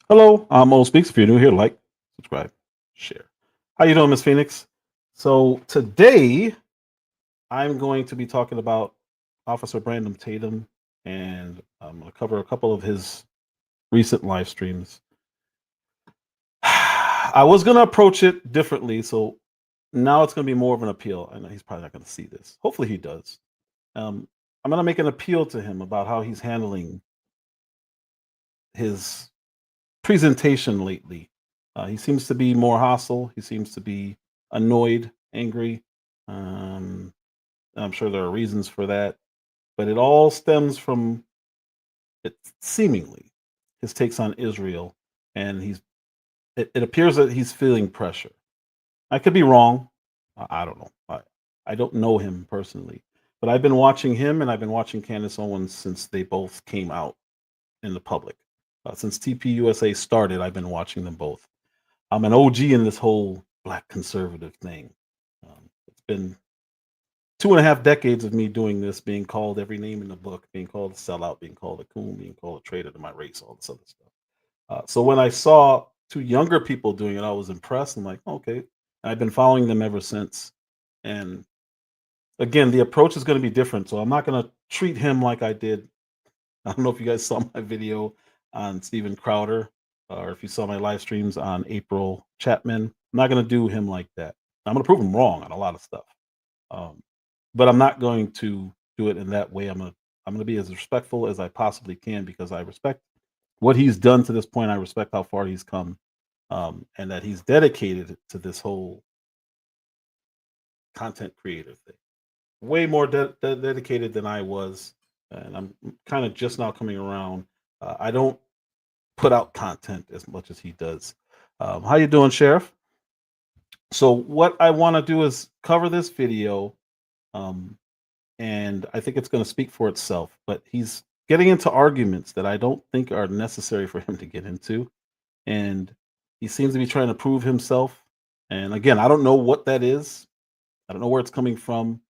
Hello, I'm Old Speaks. If you're new here, like, subscribe, share. How you doing, Miss Phoenix? So today I'm going to be talking about Officer Brandon Tatum, and I'm going to cover a couple of his recent live streams. I was going to approach it differently, so now it's going to be more of an appeal. I know he's probably not going to see this. Hopefully, he does. I'm going to make an appeal to him about how he's handling his presentation lately. He seems to be more hostile. He seems to be annoyed, angry. Um, I'm sure there are reasons for that, but it all stems from seemingly his takes on Israel, and it appears that he's feeling pressure. I could be wrong. I don't know. I don't know him personally, but I've been watching him and I've been watching Candace Owens since they both came out in the public. Since TPUSA started, I've been watching them both. I'm an OG in this whole black conservative thing. It's been 2.5 decades of me doing this, being called every name in the book, being called a sellout, being called a coon, being called a traitor to my race, all this other stuff. So when I saw two younger people doing it, I was impressed. I'm like, okay. And I've been following them ever since. And again, the approach is going to be different. So I'm not going to treat him like I did. I don't know if you guys saw my video on Steven Crowder, or if you saw my live streams on April Chapman. I'm not going to do him like that. I'm going to prove him wrong on a lot of stuff. But I'm not going to do it in that way. I'm going to be as respectful as I possibly can, because I respect what he's done to this point. I respect how far he's come, and that he's dedicated to this whole content creator thing. Way more dedicated than I was, and I'm kind of just now coming around. I don't put out content as much as he does. How you doing, Sheriff? So what I want to do is cover this video, and I think it's going to speak for itself. But he's getting into arguments that I don't think are necessary for him to get into, and he seems to be trying to prove himself. And again, I don't know what that is. I don't know where it's coming from,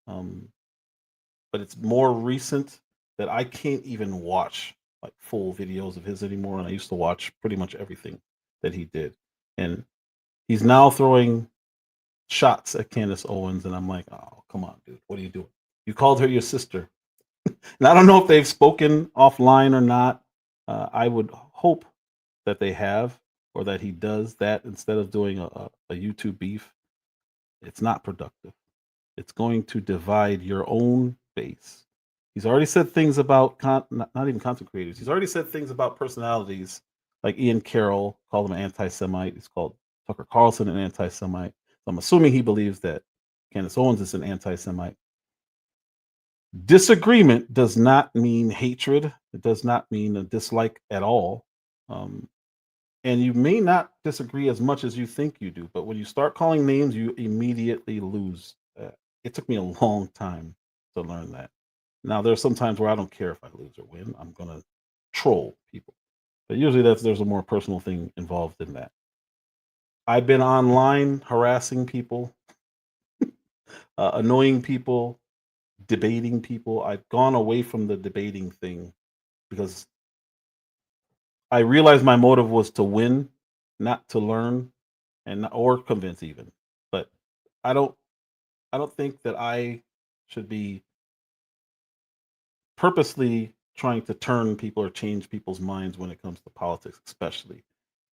but it's more recent that I can't even watch like full videos of his anymore. And I used to watch pretty much everything that he did. And he's now throwing shots at Candace Owens, and I'm like, oh, come on, dude, what are you doing? You called her your sister. And I don't know if they've spoken offline or not. I would hope that they have, or that he does that instead of doing a YouTube beef. It's not productive. It's going to divide your own base. He's already said things about not even content creators. He's already said things about personalities like Ian Carroll, called him an anti-Semite. He's called Tucker Carlson an anti-Semite. So I'm assuming he believes that Candace Owens is an anti-Semite. Disagreement does not mean hatred. It does not mean a dislike at all. And you may not disagree as much as you think you do, but when you start calling names, you immediately lose. It took me a long time to learn that. Now, there's some times where I don't care if I lose or win. I'm going to troll people. But usually there's a more personal thing involved in that. I've been online harassing people, annoying people, debating people. I've gone away from the debating thing because I realized my motive was to win, not to learn or convince even. But I don't think that I should be purposely trying to turn people or change people's minds when it comes to politics, especially.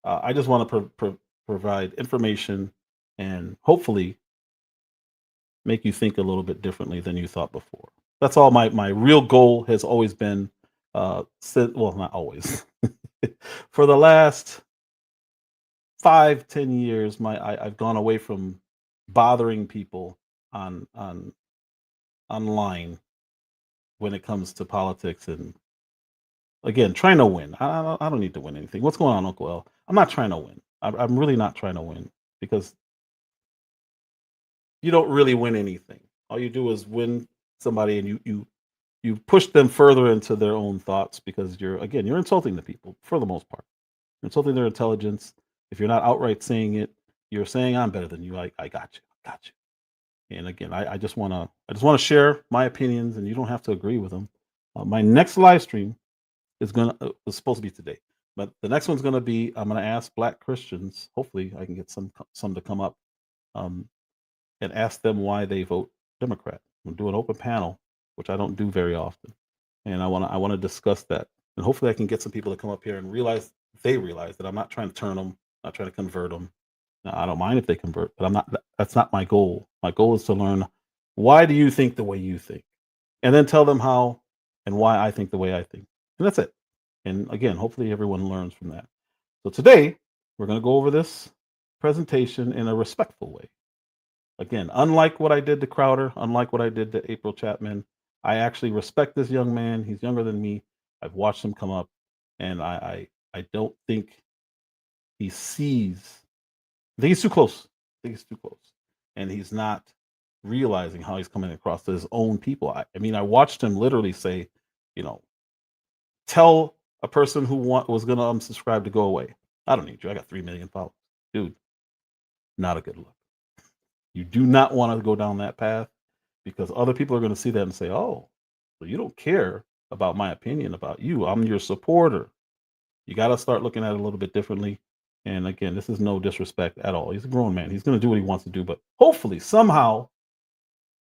I just want to provide information and hopefully make you think a little bit differently than you thought before. That's all. My real goal has always been, well, not always, for the last 5-10 years, I've gone away from bothering people online when it comes to politics, and again, trying to win. I don't need to win anything. What's going on, Uncle L? I'm not trying to win. I'm really not trying to win, because you don't really win anything. All you do is win somebody, and you push them further into their own thoughts, because you're insulting the people for the most part. You're insulting their intelligence. If you're not outright saying it, you're saying I'm better than you. I got you. And again, I just want to share my opinions, and you don't have to agree with them. My next live stream is supposed to be today, but the next one's gonna be, I'm gonna ask Black Christians. Hopefully, I can get some to come up, and ask them why they vote Democrat. I'm doing open panel, which I don't do very often, and I want to discuss that, and hopefully I can get some people to come up here and realize that I'm not trying to turn them, not trying to convert them. Now, I don't mind if they convert, but I'm not. That's not my goal. My goal is to learn why do you think the way you think, and then tell them how and why I think the way I think, and that's it. And again, hopefully everyone learns from that. So today we're going to go over this presentation in a respectful way. Again, unlike what I did to Crowder, unlike what I did to April Chapman, I actually respect this young man. He's younger than me. I've watched him come up, and I don't think he sees. I think he's too close. I think he's too close, and he's not realizing how he's coming across to his own people. I mean, I watched him literally say, you know, tell a person who was going to unsubscribe to go away. I don't need you. I got 3 million followers. Dude, not a good look. You do not want to go down that path, because other people are going to see that and say, oh, well, you don't care about my opinion about you. I'm your supporter. You got to start looking at it a little bit differently. And again, this is no disrespect at all. He's a grown man. He's going to do what he wants to do. But hopefully, somehow,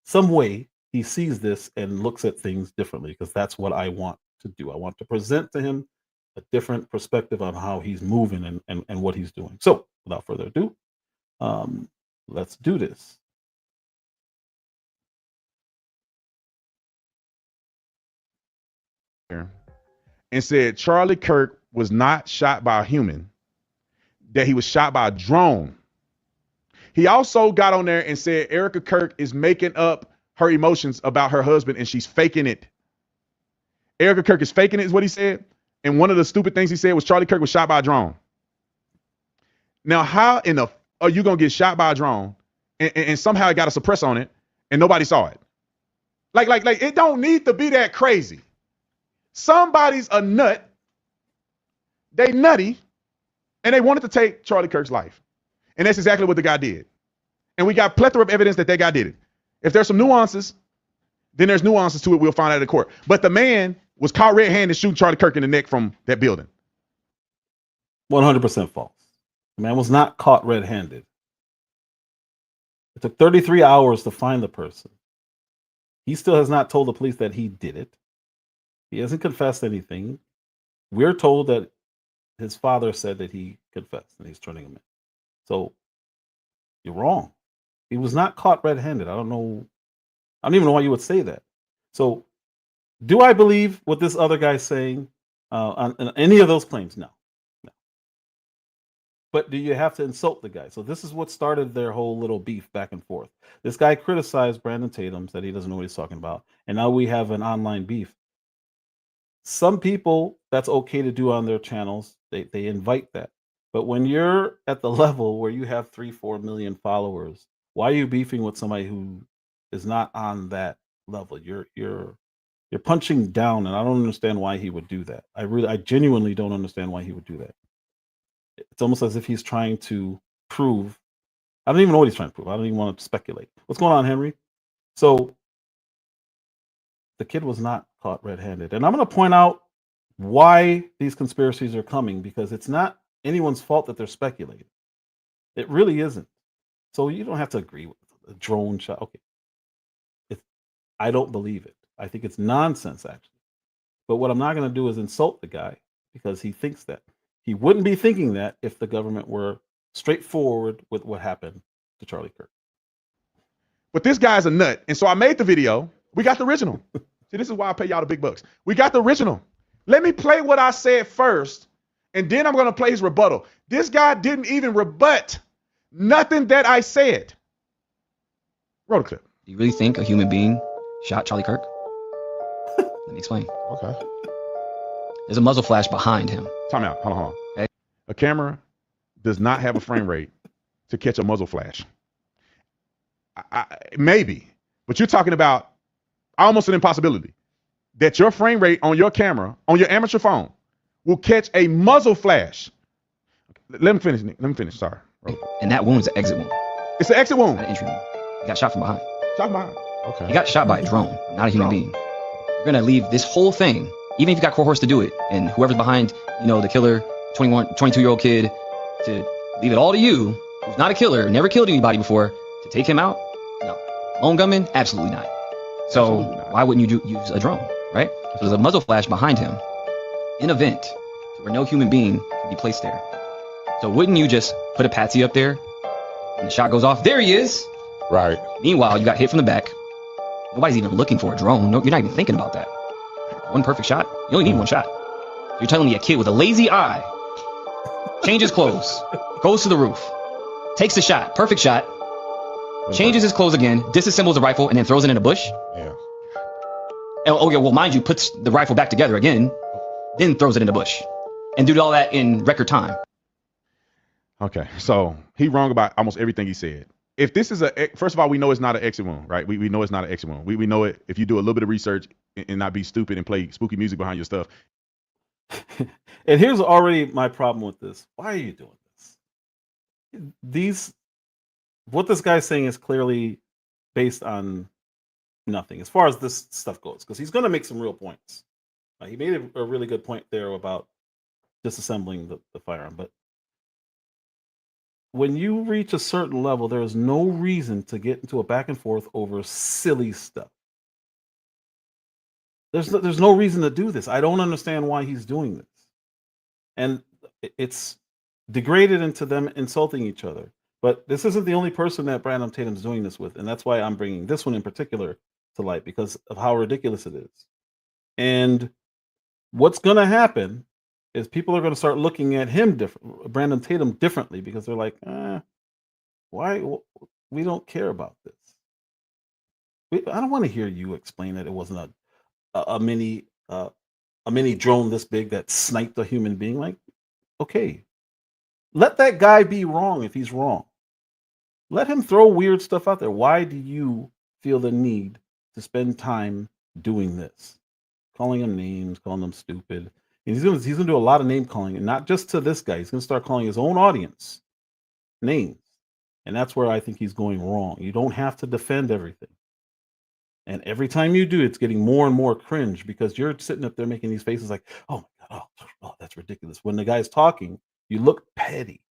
some way, he sees this and looks at things differently, because that's what I want to do. I want to present to him a different perspective on how he's moving and what he's doing. So without further ado, let's do this. And said Charlie Kirk was not shot by a human, that he was shot by a drone. He also got on there and said Erica Kirk is making up her emotions about her husband and she's faking it. Erica Kirk is faking it, is what he said. And one of the stupid things he said was Charlie Kirk was shot by a drone. Now, how in the are you going to get shot by a drone and somehow it got a suppress on it and nobody saw it? Like it don't need to be that crazy. Somebody's a nut. They nutty. And they wanted to take Charlie Kirk's life. And that's exactly what the guy did. And we got plethora of evidence that guy did it. If there's some nuances, then there's nuances to it. We'll find out in court. But the man was caught red-handed shooting Charlie Kirk in the neck from that building. 100% false. The man was not caught red-handed. It took 33 hours to find the person. He still has not told the police that he did it. He hasn't confessed anything. We're told that his father said that he confessed and he's turning him in. So you're wrong. He was not caught red-handed. I don't even know why you would say that. So do I believe what this other guy's saying on any of those claims? No. But do you have to insult the guy? So this is what started their whole little beef back and forth. This guy criticized Brandon Tatum, said he doesn't know what he's talking about. And now we have an online beef. Some people, that's okay to do on their channels. They invite that. But when you're at the level where you have 3-4 million followers, why are you beefing with somebody who is not on that level? You're punching down, and I don't understand why he would do that. I genuinely don't understand why he would do that. It's almost as if he's trying to prove. I don't even know what he's trying to prove. I don't even want to speculate. What's going on, Henry? So the kid was not caught red-handed. And I'm going to point out why these conspiracies are coming, because it's not anyone's fault that they're speculating. It really isn't. So you don't have to agree with a drone shot. Okay. I don't believe it. I think it's nonsense, actually. But what I'm not going to do is insult the guy because he thinks that. He wouldn't be thinking that if the government were straightforward with what happened to Charlie Kirk. But this guy's a nut. And so I made the video. We got the original. See, this is why I pay y'all the big bucks. We got the original. Let me play what I said first, and then I'm going to play his rebuttal. This guy didn't even rebut nothing that I said. Roll the clip. Do you really think a human being shot Charlie Kirk? Let me explain. Okay. There's a muzzle flash behind him. Time out. Hold on. Okay. A camera does not have a frame rate to catch a muzzle flash. Maybe, but you're talking about almost an impossibility that your frame rate on your camera, on your amateur phone, will catch a muzzle flash. Let me finish, Nick. Let me finish. Sorry. And that wound is an exit wound. It's an exit wound. Not an entry wound. He got shot from behind. Shot from behind. Okay. He got shot by a drone, not a human being. You're going to leave this whole thing, even if you got Core Horse to do it, and whoever's behind, the killer, 22-year-old kid, to leave it all to you, who's not a killer, never killed anybody before, to take him out? No. Lone gunman? Absolutely not. So Absolutely not. why wouldn't you use a drone, right? So there's a muzzle flash behind him in a vent where no human being can be placed there. So wouldn't you just put a patsy up there and the shot goes off? There he is. Right. Meanwhile, you got hit from the back. Nobody's even looking for a drone. No, you're not even thinking about that. One perfect shot. You only need one shot. You're telling me a kid with a lazy eye changes clothes, goes to the roof, takes the shot, perfect shot, changes his clothes again, disassembles the rifle, and then throws it in a bush? Yeah. Oh, yeah, well, mind you, puts the rifle back together again, then throws it in the bush. And do all that in record time. Okay. So he wrong about almost everything he said. If this is first of all, we know it's not an exit wound, right? We know it's not an exit wound. We know it if you do a little bit of research and not be stupid and play spooky music behind your stuff. And here's already my problem with this. Why are you doing this? What this guy's saying is clearly based on nothing as far as this stuff goes, because he's going to make some real points. He made a really good point there about disassembling the firearm, but when you reach a certain level, there is no reason to get into a back and forth over silly stuff. There's no reason to do this. I don't understand why he's doing this. And it's degraded into them insulting each other. But this isn't the only person that Brandon Tatum's doing this with. And that's why I'm bringing this one in particular to light, because of how ridiculous it is. And what's going to happen is people are going to start looking at him Brandon Tatum differently, because they're like, why? We don't care about this. I don't want to hear you explain that it wasn't a mini drone this big that sniped a human being. Like, okay, let that guy be wrong if he's wrong. Let him throw weird stuff out there. Why do you feel the need to spend time doing this? Calling him names, calling them stupid. And he's gonna do a lot of name calling, and not just to this guy. He's gonna start calling his own audience names. And that's where I think he's going wrong. You don't have to defend everything. And every time you do, it's getting more and more cringe, because you're sitting up there making these faces like, oh my God, oh, that's ridiculous. When the guy's talking, you look petty,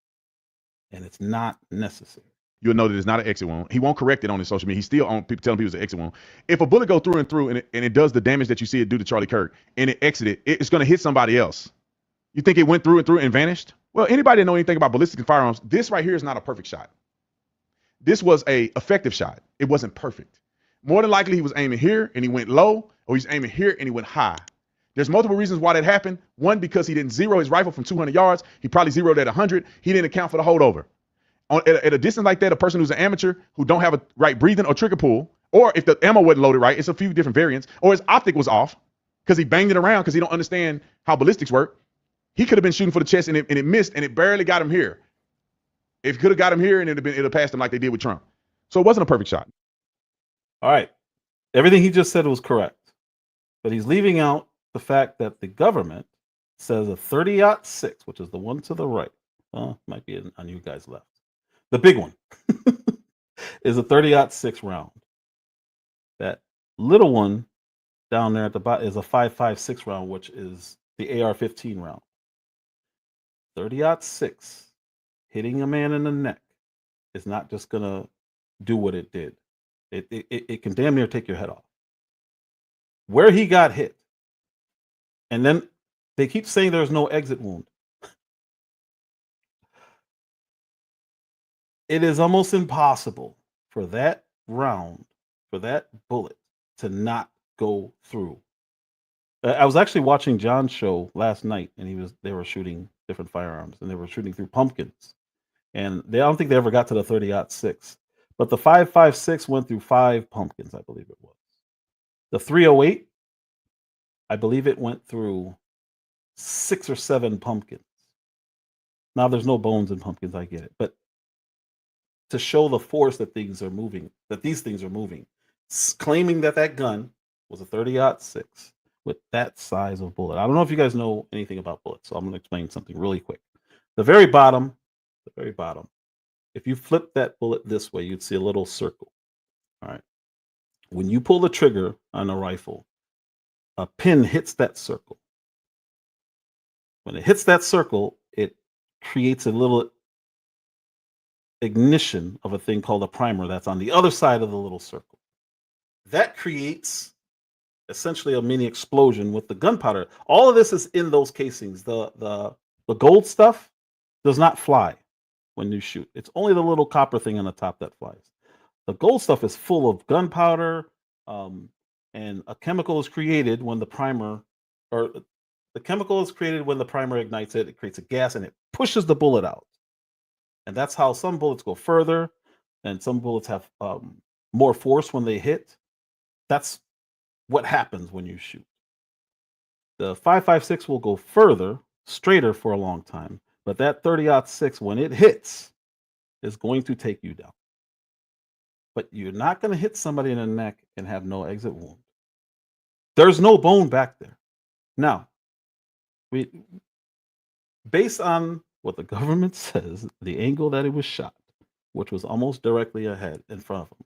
and it's not necessary. You'll know that it's not an exit wound. He won't correct it on his social media. He's still on people telling people it's an exit wound. If a bullet go through and through and it does the damage that you see it do to Charlie Kirk and it exited, it's going to hit somebody else. You think it went through and through and vanished? Well, anybody that know anything about ballistics and firearms, this right here is not a perfect shot. This was a effective shot. It wasn't perfect. More than likely, he was aiming here and he went low, or he's aiming here and he went high. There's multiple reasons why that happened. One, because he didn't zero his rifle from 200 yards. He probably zeroed at 100. He didn't account for the holdover. At a distance like that, a person who's an amateur who don't have a right breathing or trigger pull, or if the ammo wasn't loaded right, it's a few different variants, or his optic was off because he banged it around because he don't understand how ballistics work. He could have been shooting for the chest and it missed, and it barely got him here. If it could have got him here, and it'd have passed him like they did with Trump. So it wasn't a perfect shot. All right. Everything he just said was correct. But he's leaving out the fact that the government says a 30-06, which is the one to the right. Might be on you guys left. The big one is a 30-06 round. That little one down there at the bottom is a 5.56 round, which is the AR-15 round. 30-06 hitting a man in the neck is not just gonna do what it did. It can damn near take your head off. Where he got hit, and then they keep saying there's no exit wound. It is almost impossible for that round, for that bullet to not go through. I was actually watching John's show last night, and they were shooting different firearms, and they were shooting through pumpkins. And I don't think they ever got to the 30-06. But the 5.56 went through 5 pumpkins, I believe it was. The 308, I believe it went through 6 or 7 pumpkins. Now there's no bones in pumpkins, I get it. But to show the force that things are moving, that these things are moving, claiming that gun was a 30-06 with that size of bullet. I don't know if you guys know anything about bullets, so I'm going to explain something really quick. The very bottom, if you flip that bullet this way, you'd see a little circle. All right. When you pull the trigger on a rifle, a pin hits that circle. When it hits that circle, it creates a little ignition of a thing called a primer that's on the other side of the little circle. that creates essentially a mini explosion with the gunpowder. All of this is in those casings. The gold stuff does not fly when you shoot. It's only the little copper thing on the top that flies. The gold stuff is full of gunpowder, and a chemical is created when the primer, or the chemical is created when the primer ignites it. It creates a gas and it pushes the bullet out. And that's how some bullets go further, and some bullets have more force when they hit. That's what happens when you shoot. The 5.56 will go further, straighter for a long time, but that 30-06, when it hits, is going to take you down. But you're not going to hit somebody in the neck and have no exit wound. There's no bone back there. Now, based on what the government says, the angle that it was shot, which was almost directly ahead in front of him.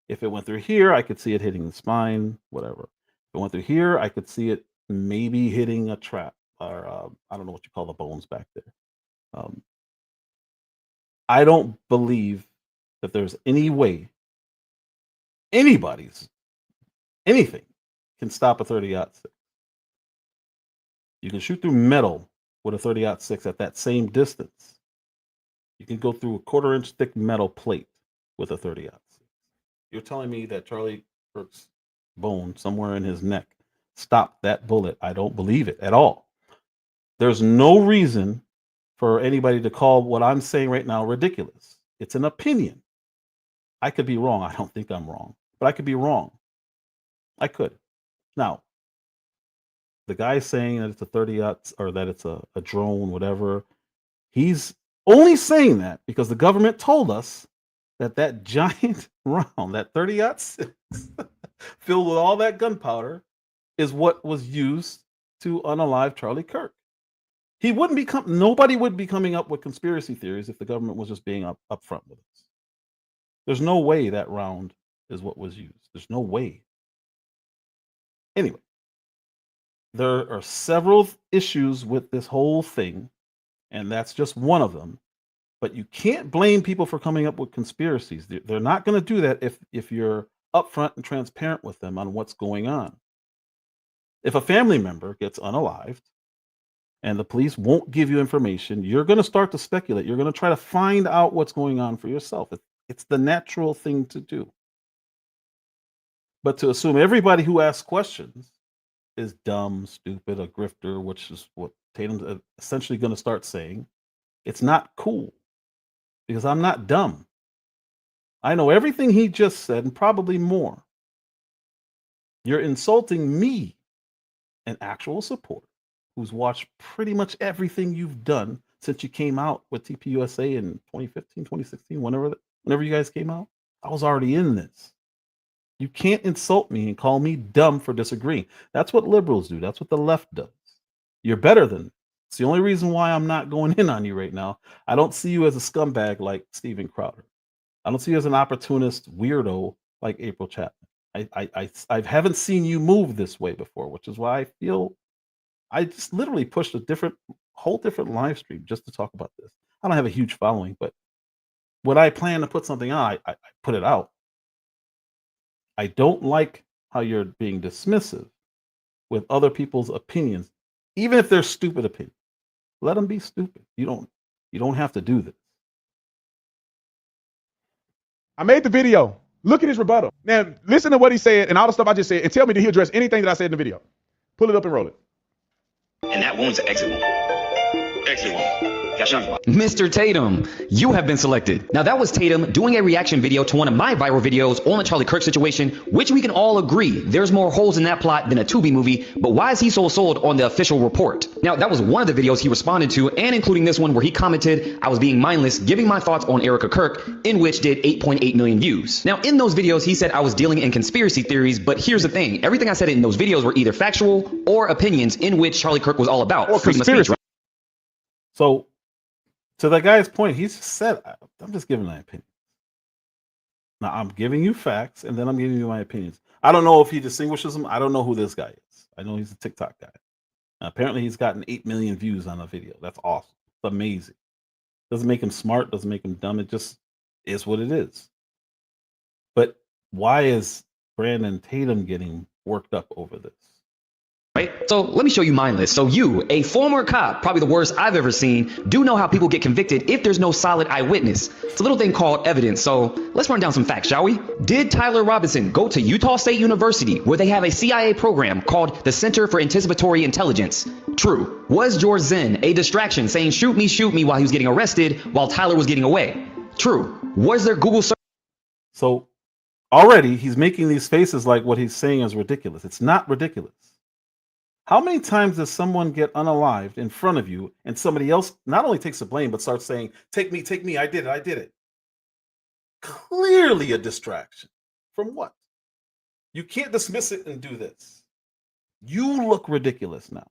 If it went through here, I could see it hitting the spine, whatever. If it went through here, I could see it maybe hitting a trap, or I don't know what you call the bones back there. I don't believe that there's any way anything can stop a 30-06. You can shoot through metal with a 30-06 at that same distance. You can go through a 1/4 inch thick metal plate with a 30-06. You're telling me that Charlie Kirk's bone somewhere in his neck stopped that bullet? I don't believe it at all. There's no reason for anybody to call what I'm saying right now ridiculous. It's an opinion. I could be wrong. I don't think I'm wrong, but I could be wrong. I could. Now, the guy saying that it's a 30-06 or that it's a drone, whatever, he's only saying that because the government told us that giant round, that 30-06, filled with all that gunpowder, is what was used to unalive Charlie Kirk. Nobody would be coming up with conspiracy theories if the government was just being upfront with us. There's no way that round is what was used. There's no way. Anyway, there are several issues with this whole thing, and that's just one of them. But you can't blame people for coming up with conspiracies. They're not going to do that if you're upfront and transparent with them on what's going on. If a family member gets unalived and the police won't give you information, you're going to start to speculate. You're going to try to find out what's going on for yourself. It's the natural thing to do. But to assume everybody who asks questions is dumb, stupid, a grifter, which is what Tatum's essentially going to start saying, it's not cool. Because I'm not dumb. I know everything he just said and probably more. You're insulting me, an actual supporter who's watched pretty much everything you've done since you came out with TPUSA in 2015, 2016, whenever you guys came out. I was already in this. You can't insult me and call me dumb for disagreeing. That's what liberals do. That's what the left does. You're better than me. It's the only reason why I'm not going in on you right now. I don't see you as a scumbag like Steven Crowder. I don't see you as an opportunist weirdo like April Chapman. I haven't seen you move this way before, which is why I feel I just literally pushed a whole different live stream just to talk about this. I don't have a huge following, but when I plan to put something on, I put it out. I don't like how you're being dismissive with other people's opinions, even if they're stupid opinions. Let them be stupid. You don't have to do this. I made the video. Look at his rebuttal. Now, listen to what he said and all the stuff I just said, and tell me did he address anything that I said in the video. Pull it up and roll it. And that wound's an exit wound. Exit wound. Mr. Tatum, you have been selected. Now that was Tatum doing a reaction video to one of my viral videos on the Charlie Kirk situation, which we can all agree there's more holes in that plot than a Tubi movie, but why is he so sold on the official report? Now that was one of the videos he responded to, and including this one where he commented, I was being mindless, giving my thoughts on Erica Kirk, in which did 8.8 million views. Now in those videos he said I was dealing in conspiracy theories, but here's the thing, everything I said in those videos were either factual or opinions in which Charlie Kirk was all about. Or conspiracy. So to that guy's point, he just said, I'm just giving my opinion. Now, I'm giving you facts, and then I'm giving you my opinions. I don't know if he distinguishes them. I don't know who this guy is. I know he's a TikTok guy. Now, apparently, he's gotten 8 million views on a video. That's awesome. It's amazing. Doesn't make him smart. Doesn't make him dumb. It just is what it is. But why is Brandon Tatum getting worked up over this. Right? So let me show you my list. So you, a former cop, probably the worst I've ever seen, do know how people get convicted if there's no solid eyewitness. It's a little thing called evidence. So let's run down some facts, shall we? Did Tyler Robinson go to Utah State University where they have a CIA program called the Center for Anticipatory Intelligence? True. Was George Zinn a distraction saying shoot me while he was getting arrested while Tyler was getting away? True. Was there Google search? So already he's making these faces like what he's saying is ridiculous. It's not ridiculous. How many times does someone get unalived in front of you and somebody else not only takes the blame, but starts saying, take me, I did it. Clearly a distraction. From what? You can't dismiss it and do this. You look ridiculous now.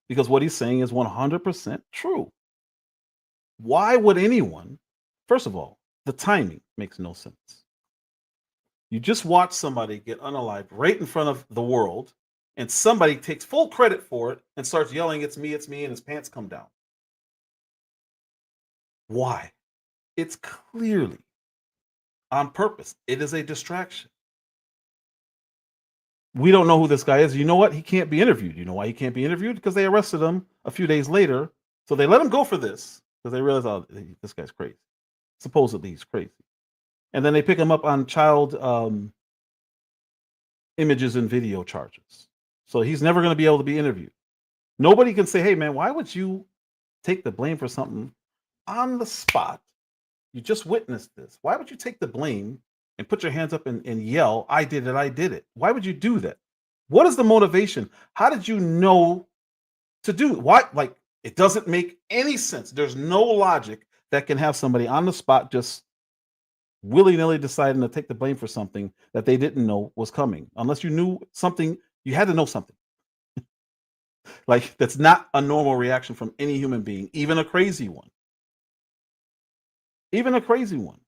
Because what he's saying is 100% true. Why would anyone, first of all, the timing makes no sense. You just watch somebody get unalived right in front of the world, and somebody takes full credit for it and starts yelling, it's me, and his pants come down. Why? It's clearly on purpose. It is a distraction. We don't know who this guy is. You know what? He can't be interviewed. You know why he can't be interviewed? Because they arrested him a few days later. So they let him go for this because they realize, oh, this guy's crazy. Supposedly he's crazy. And then they pick him up on child images and video charges. So he's never going to be able to be interviewed. Nobody can say, hey, man, why would you take the blame for something on the spot? You just witnessed this. Why would you take the blame and put your hands up and yell, I did it? Why would you do that? What is the motivation? How did you know to do it? Why? Like, it doesn't make any sense. There's no logic that can have somebody on the spot just willy-nilly deciding to take the blame for something that they didn't know was coming. Unless you knew something, you had to know something. Like, that's not a normal reaction from any human being, even a crazy one. Even a crazy one.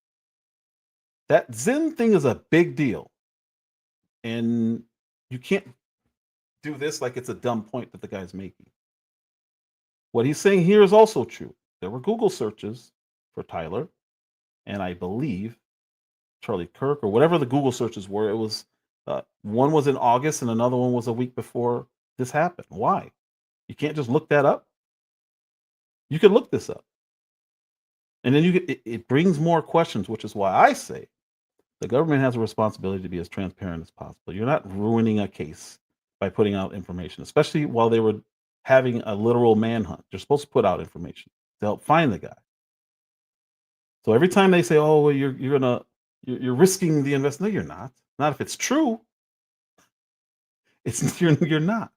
That Zen thing is a big deal. And you can't do this like it's a dumb point that the guy's making. What he's saying here is also true. There were Google searches for Tyler, and I believe Charlie Kirk, or whatever the Google searches were. It was one was in August and another one was a week before this happened. Why? You can't just look that up. You can look this up. And then it brings more questions, which is why I say the government has a responsibility to be as transparent as possible. You're not ruining a case by putting out information, especially while they were having a literal manhunt. They're supposed to put out information to help find the guy. So every time they say, "Oh, well, you're risking the investment," no, you're not. Not if it's true. You're not.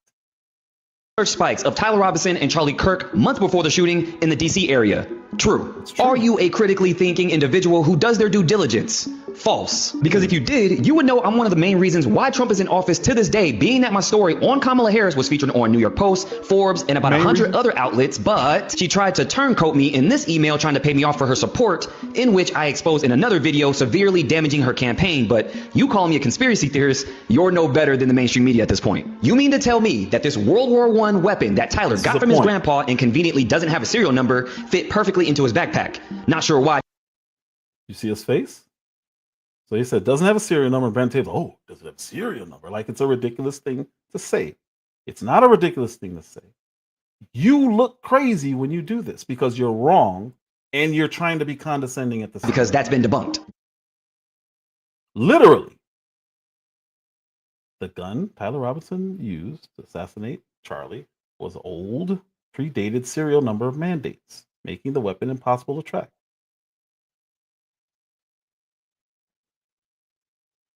Search spikes of Tyler Robinson and Charlie Kirk months before the shooting in the DC area. True. Are you a critically thinking individual who does their due diligence? False. Because if you did, you would know I'm one of the main reasons why Trump is in office to this day, being that my story on Kamala Harris was featured on New York Post, Forbes, and about 100 other outlets, but she tried to turncoat me in this email trying to pay me off for her support, in which I exposed in another video severely damaging her campaign. But you call me a conspiracy theorist, you're no better than the mainstream media at this point. You mean to tell me that this World War I weapon that Tyler got from his grandpa and conveniently doesn't have a serial number fit perfectly into his backpack? Not sure why. You see his face? So he said, doesn't have a serial number. Brent Taylor, oh, does it have a serial number? Like, it's a ridiculous thing to say. It's not a ridiculous thing to say. You look crazy when you do this because you're wrong and you're trying to be condescending at the same time. Because that's been debunked. Literally. The gun Tyler Robinson used to assassinate Charlie was old, predated serial number of mandates, making the weapon impossible to track.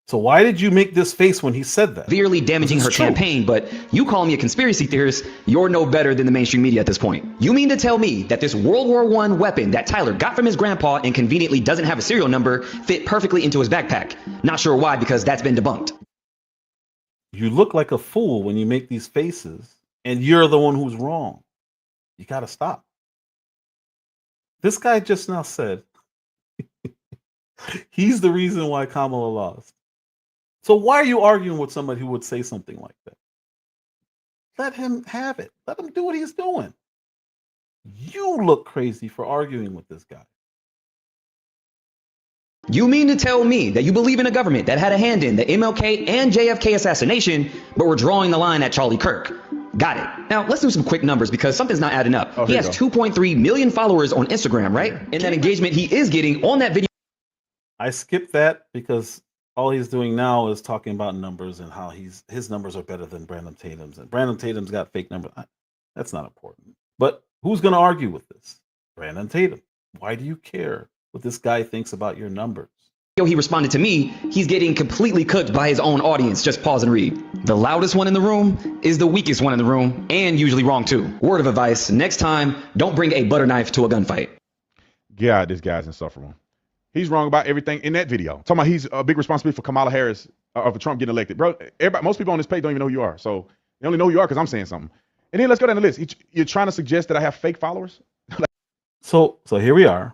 So why did you make this face when he said that? Severely damaging her campaign, but you call me a conspiracy theorist, you're no better than the mainstream media at this point. You mean to tell me that this World War I weapon that Tyler got from his grandpa and conveniently doesn't have a serial number fit perfectly into his backpack? Not sure why, because that's been debunked. You look like a fool when you make these faces, and you're the one who's wrong. You got to stop. This guy just now said he's the reason why Kamala lost. So why are you arguing with somebody who would say something like that? Let him have it. Let him do what he's doing. You look crazy for arguing with this guy. You mean to tell me that you believe in a government that had a hand in the MLK and JFK assassination, but we're drawing the line at Charlie Kirk? Got it. Now, let's do some quick numbers because something's not adding up. He has 2.3 million followers on Instagram, right? And that engagement he is getting on that video. I skipped that because all he's doing now is talking about numbers and how his numbers are better than Brandon Tatum's. And Brandon Tatum's got fake numbers. That's not important. But who's going to argue with this? Brandon Tatum. Why do you care what this guy thinks about your numbers? He responded to me, he's getting completely cooked by his own audience. Just pause and read. The loudest one in the room is the weakest one in the room, and usually wrong too. Word of advice, next time, don't bring a butter knife to a gunfight. Yeah, this guy's insufferable. He's wrong about everything in that video. Talking about he's a big responsibility for Kamala Harris, or for Trump getting elected. Bro, most people on this page don't even know who you are. So they only know who you are because I'm saying something. And then let's go down the list. You're trying to suggest that I have fake followers? So here we are.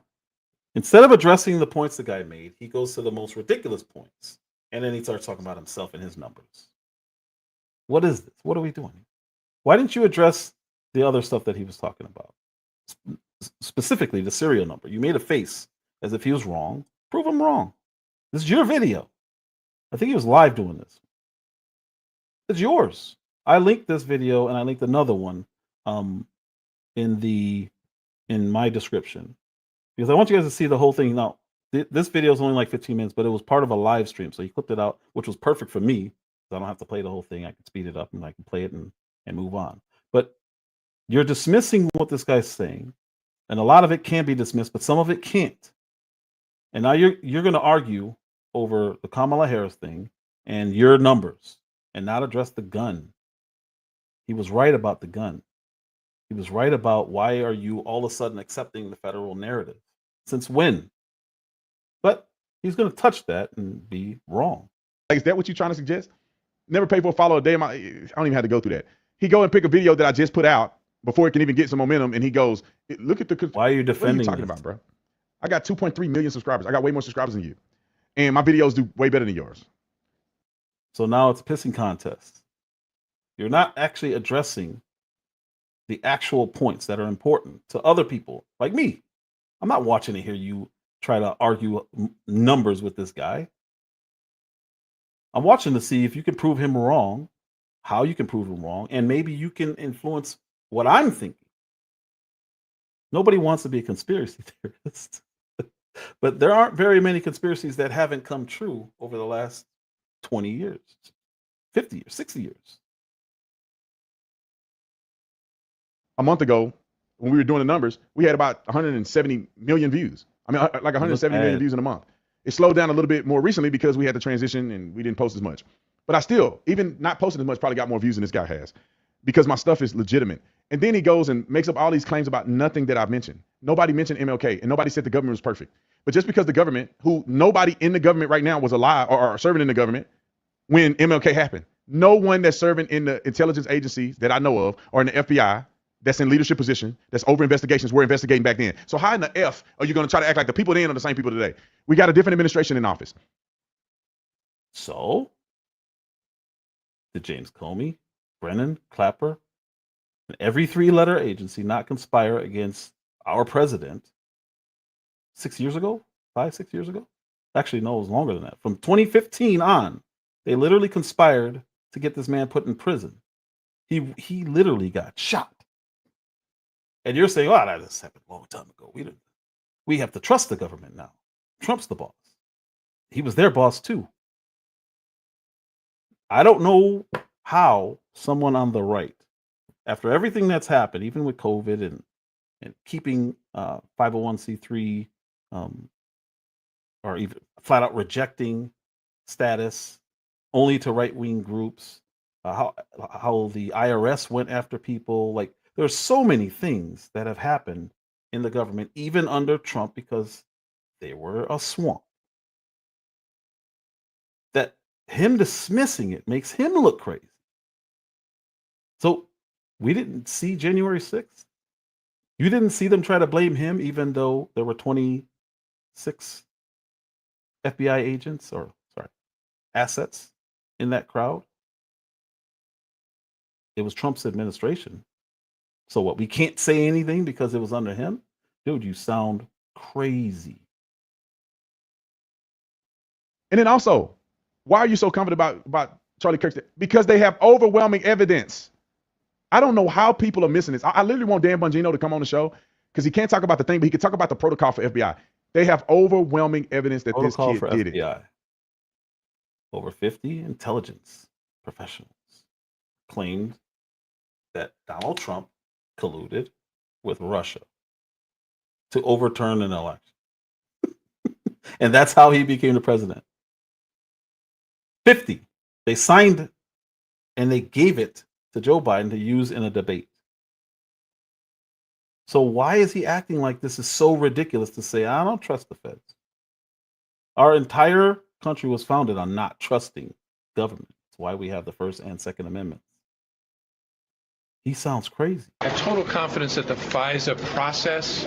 Instead of addressing the points the guy made, he goes to the most ridiculous points. And then he starts talking about himself and his numbers. What is this? What are we doing? Why didn't you address the other stuff that he was talking about? Specifically, the serial number. You made a face as if he was wrong. Prove him wrong. This is your video. I think he was live doing this. It's yours. I linked this video and I linked another one in my description. Because I want you guys to see the whole thing. Now, this video is only like 15 minutes, but it was part of a live stream. So he clipped it out, which was perfect for me. So I don't have to play the whole thing. I can speed it up and I can play it and move on. But you're dismissing what this guy's saying. And a lot of it can be dismissed, but some of it can't. And now you're going to argue over the Kamala Harris thing and your numbers and not address the gun. He was right about the gun. He was right about why are you all of a sudden accepting the federal narrative? Since when? But he's going to touch that and be wrong. Like, is that what you're trying to suggest? Never pay for a follow a day. I don't even have to go through that. He go and pick a video that I just put out before it can even get some momentum, and he goes, "Look at the." Why are you defending? What are you talking about, bro? I got 2.3 million subscribers. I got way more subscribers than you, and my videos do way better than yours. So now it's a pissing contest. You're not actually addressing the actual points that are important to other people like me. I'm not watching to hear you try to argue numbers with this guy. I'm watching to see if you can prove him wrong, how you can prove him wrong, and maybe you can influence what I'm thinking. Nobody wants to be a conspiracy theorist, but there aren't very many conspiracies that haven't come true over the last 20 years, 50 years, 60 years. A month ago, when we were doing the numbers, we had about 170 million views. I mean, like 170 million views in a month. It slowed down a little bit more recently because we had the transition and we didn't post as much. But I still, even not posting as much, probably got more views than this guy has because my stuff is legitimate. And then he goes and makes up all these claims about nothing that I've mentioned. Nobody mentioned MLK and nobody said the government was perfect. But just because the government, who nobody in the government right now was alive or serving in the government when MLK happened. No one that's serving in the intelligence agencies that I know of or in the FBI that's in leadership position, that's over investigations, we're investigating back then. So how in the F are you going to try to act like the people then are the same people today? We got a different administration in office. So did James Comey, Brennan, Clapper, and every three-letter agency not conspire against our president 6 years ago? 5, 6 years ago? Actually, no, it was longer than that. From 2015 on, they literally conspired to get this man put in prison. He literally got shot. And you're saying, oh, that just happened a long time ago. We have to trust the government now. Trump's the boss. He was their boss too. I don't know how someone on the right, after everything that's happened, even with COVID and keeping 501c3 or even flat out rejecting status only to right-wing groups, how the IRS went after people. Like, there's so many things that have happened in the government, even under Trump, because they were a swamp. That him dismissing it makes him look crazy. So we didn't see January 6th. You didn't see them try to blame him, even though there were 26 FBI agents assets in that crowd. It was Trump's administration. So what, we can't say anything because it was under him? Dude, you sound crazy. And then also, why are you so confident about Charlie Kirk? Because they have overwhelming evidence. I don't know how people are missing this. I literally want Dan Bongino to come on the show because he can't talk about the thing, but he can talk about the protocol for FBI. They have overwhelming evidence that Protocol this for kid did FBI. it. Over 50 intelligence professionals claimed that Donald Trump colluded with Russia to overturn an election. And that's how he became the president. 50. They signed and they gave it to Joe Biden to use in a debate. So why is he acting like this is so ridiculous to say, I don't trust the feds? Our entire country was founded on not trusting government. That's why we have the First and Second Amendments. He sounds crazy. I have total confidence that the FISA process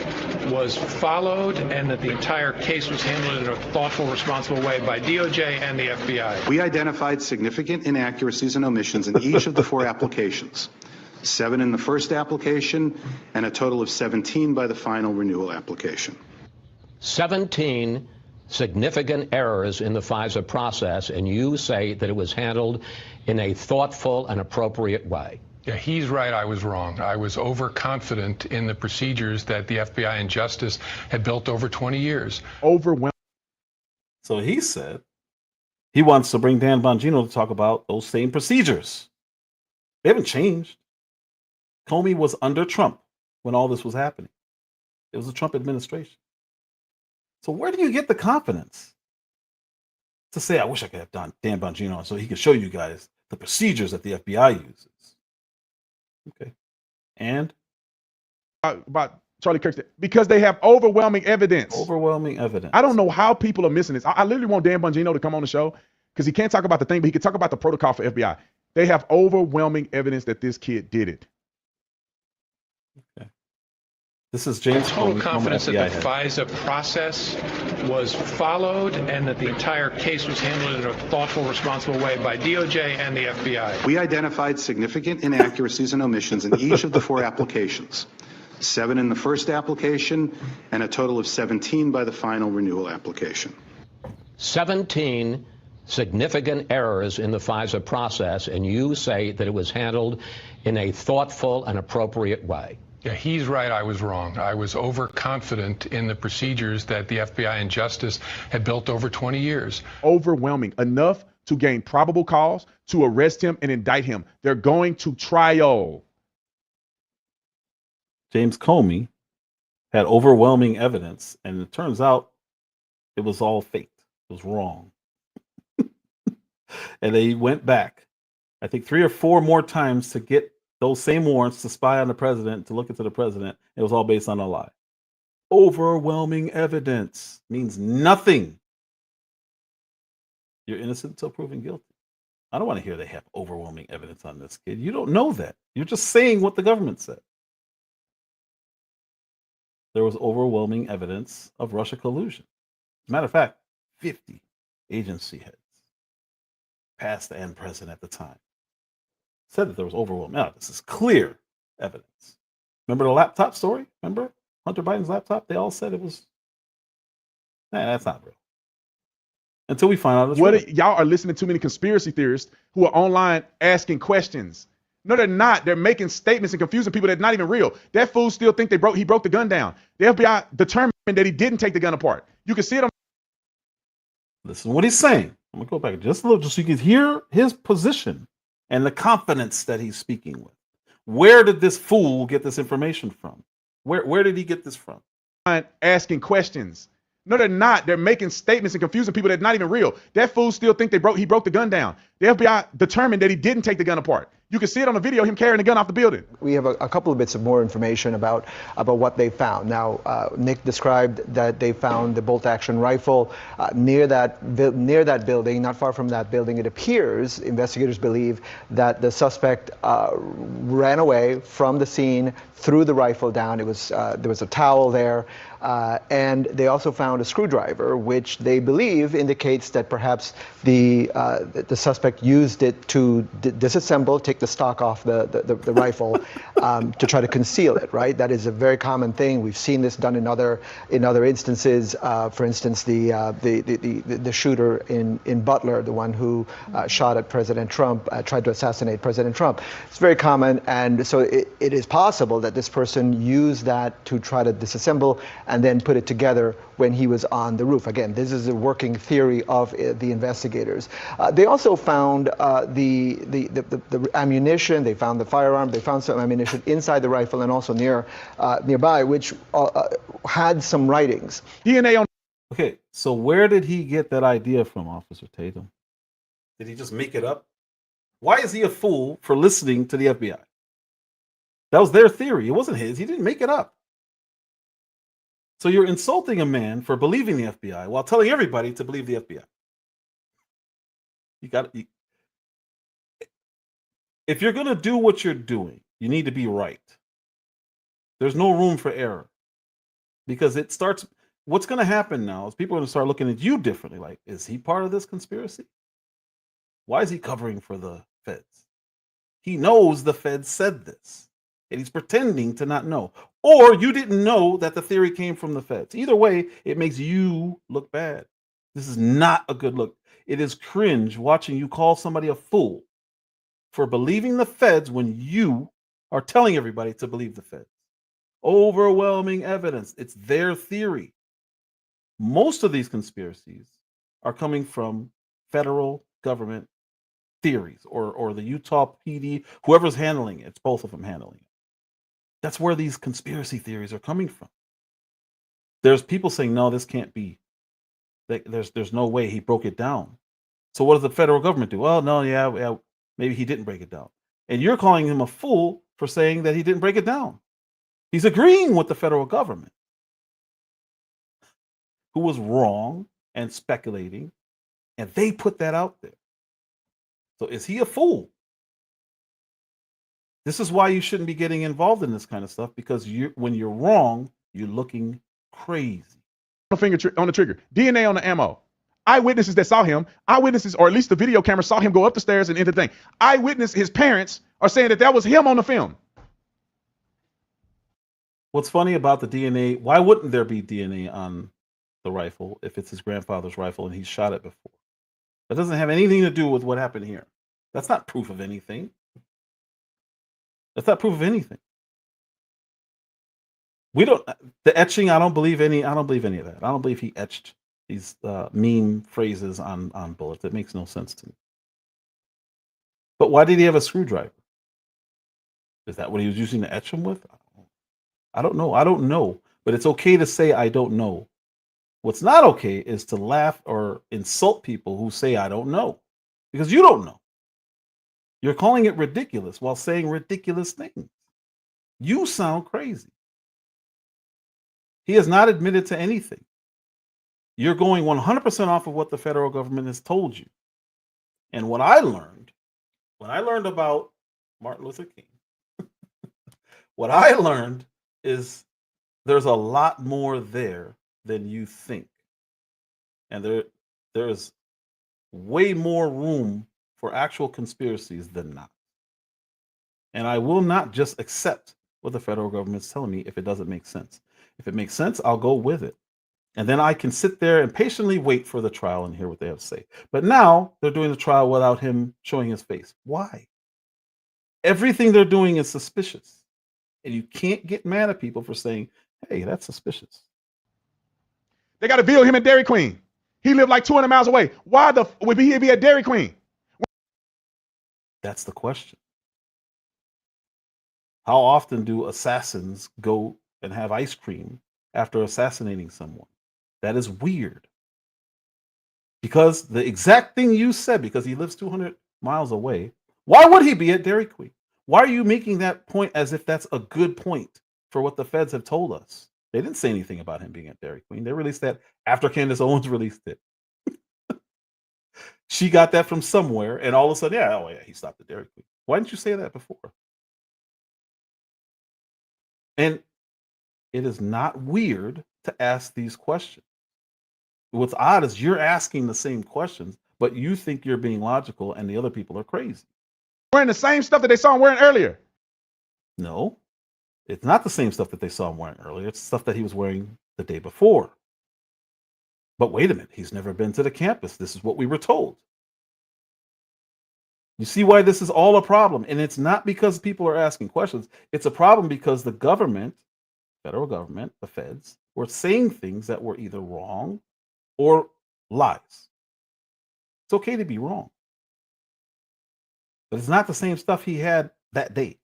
was followed and that the entire case was handled in a thoughtful, responsible way by DOJ and the FBI. We identified significant inaccuracies and omissions in each of the 4 applications. 7 in the first application and a total of 17 by the final renewal application. 17 significant errors in the FISA process, and you say that it was handled in a thoughtful and appropriate way. Yeah, he's right. I was wrong. I was overconfident in the procedures that the FBI and Justice had built over 20 years. Overwhelming. So he said he wants to bring Dan Bongino to talk about those same procedures. They haven't changed. Comey was under Trump when all this was happening. It was the Trump administration. So where do you get the confidence to say, I wish I could have done Dan Bongino so he could show you guys the procedures that the FBI uses? Okay. And? About Charlie Kirk, because they have overwhelming evidence. Overwhelming evidence. I don't know how people are missing this. I literally want Dan Bongino to come on the show because he can't talk about the thing, but he can talk about the protocol for FBI. They have overwhelming evidence that this kid did it. Okay. This is James Total Comey, confidence that FBI the head. FISA process was followed and that the entire case was handled in a thoughtful, responsible way by DOJ and the FBI. We identified significant inaccuracies and omissions in each of the 4 applications. 7 in the first application and a total of 17 by the final renewal application. 17 significant errors in the FISA process, and you say that it was handled in a thoughtful and appropriate way. Yeah, he's right. I was wrong. I was overconfident in the procedures that the FBI and Justice had built over 20 years. Overwhelming, enough to gain probable cause to arrest him and indict him. They're going to trial. James Comey had overwhelming evidence, and it turns out it was all fake. It was wrong. And they went back, I think 3 or 4 more times to get those same warrants to spy on the president, to look into the president. It was all based on a lie. Overwhelming evidence means nothing. You're innocent until proven guilty. I don't want to hear they have overwhelming evidence on this kid. You don't know that. You're just saying what the government said. There was overwhelming evidence of Russia collusion. As a matter of fact, 50 agency heads, past and present at the time, said that there was overwhelming. Now, this is clear evidence. Remember the laptop story? Remember Hunter Biden's laptop? They all said it was, that's not real. Until we find out it's real. Y'all are listening to too many conspiracy theorists who are online asking questions. No, they're not. They're making statements and confusing people that's not even real. That fool still think he broke the gun down. The FBI determined that he didn't take the gun apart. You can see it on. Listen to what he's saying. I'm gonna go back just a little, just so you can hear his position and the confidence that he's speaking with. Where did this fool get this information from? Where did he get this from? Asking questions. No, they're not. They're making statements and confusing people that's not even real. That fool still think he broke the gun down. The FBI determined that he didn't take the gun apart. You can see it on the video, him carrying the gun off the building. We have a couple of bits of more information about what they found. Now, Nick described that they found the bolt-action rifle near that building, not far from that building. It appears, investigators believe, that the suspect ran away from the scene, threw the rifle down. It was there was a towel there. And they also found a screwdriver, which they believe indicates that perhaps the suspect used it to disassemble, take the stock off the rifle to try to conceal it. Right? That is a very common thing. We've seen this done in other instances. For instance, the shooter in Butler, the one who shot at President Trump, tried to assassinate President Trump. It's very common, and so it is possible that this person used that to try to disassemble and then put it together when he was on the roof. Again, this is a working theory of the investigators. They also found the ammunition. They found the firearm. They found some ammunition inside the rifle and also nearby, which had some writings. DNA on. Okay, so where did he get that idea from, Officer Tatum? Did he just make it up? Why is he a fool for listening to the FBI? That was their theory. It wasn't his. He didn't make it up. So you're insulting a man for believing the FBI while telling everybody to believe the FBI. If you're going to do what you're doing, you need to be right. There's no room for error, because it starts. What's going to happen now is people are going to start looking at you differently. Like, is he part of this conspiracy? Why is he covering for the feds? He knows the feds said this, and he's pretending to not know. Or you didn't know that the theory came from the feds. Either way, it makes you look bad. This is not a good look. It is cringe watching you call somebody a fool for believing the feds when you are telling everybody to believe the feds. Overwhelming evidence. It's their theory. Most of these conspiracies are coming from federal government theories or the Utah PD, whoever's handling it. It's both of them handling it. That's where these conspiracy theories are coming from. There's people saying, no, this can't be. There's no way he broke it down. So what does the federal government do? Well, no, yeah, maybe he didn't break it down. And you're calling him a fool for saying that he didn't break it down. He's agreeing with the federal government, who was wrong and speculating, and they put that out there. So is he a fool? This is why you shouldn't be getting involved in this kind of stuff, because when you're wrong, you're looking crazy. On the trigger. DNA on the ammo. Eyewitnesses that saw him, eyewitnesses, or at least the video camera saw him go up the stairs and enter the thing. Eyewitness, his parents are saying that was him on the film. What's funny about the DNA, why wouldn't there be DNA on the rifle if it's his grandfather's rifle and he's shot it before? That doesn't have anything to do with what happened here. That's not proof of anything. That's not proof of anything. The etching, I don't believe any of that. I don't believe he etched these meme phrases on bullets. It makes no sense to me. But why did he have a screwdriver? Is that what he was using to etch them with? I don't know. But it's okay to say I don't know. What's not okay is to laugh or insult people who say I don't know, because you don't know. You're calling it ridiculous while saying ridiculous things. You sound crazy. He has not admitted to anything. You're going 100% off of what the federal government has told you. And what I learned, when I learned about Martin Luther King, what I learned is there's a lot more there than you think. And there is way more room for actual conspiracies than not. And I will not just accept what the federal government's telling me if it doesn't make sense. If it makes sense, I'll go with it. And then I can sit there and patiently wait for the trial and hear what they have to say. But now they're doing the trial without him showing his face. Why? Everything they're doing is suspicious. And you can't get mad at people for saying, hey, that's suspicious. They got to video him at Dairy Queen. He lived like 200 miles away. Why would he be at Dairy Queen? That's the question. How often do assassins go and have ice cream after assassinating someone? That is weird. Because the exact thing you said, because he lives 200 miles away, why would he be at Dairy Queen? Why are you making that point as if that's a good point for what the feds have told us? They didn't say anything about him being at Dairy Queen. They released that after Candace Owens released it. She got that from somewhere, and all of a sudden, yeah, he stopped at Dairy Queen. Why didn't you say that before? And it is not weird to ask these questions. What's odd is you're asking the same questions, but you think you're being logical and the other people are crazy. Wearing the same stuff that they saw him wearing earlier. No, it's not the same stuff that they saw him wearing earlier. It's stuff that he was wearing the day before. But wait a minute, he's never been to the campus. This is what we were told. You see why this is all a problem? And it's not because people are asking questions. It's a problem because the government, federal government, the feds, were saying things that were either wrong or lies. It's okay to be wrong. But it's not the same stuff he had that day.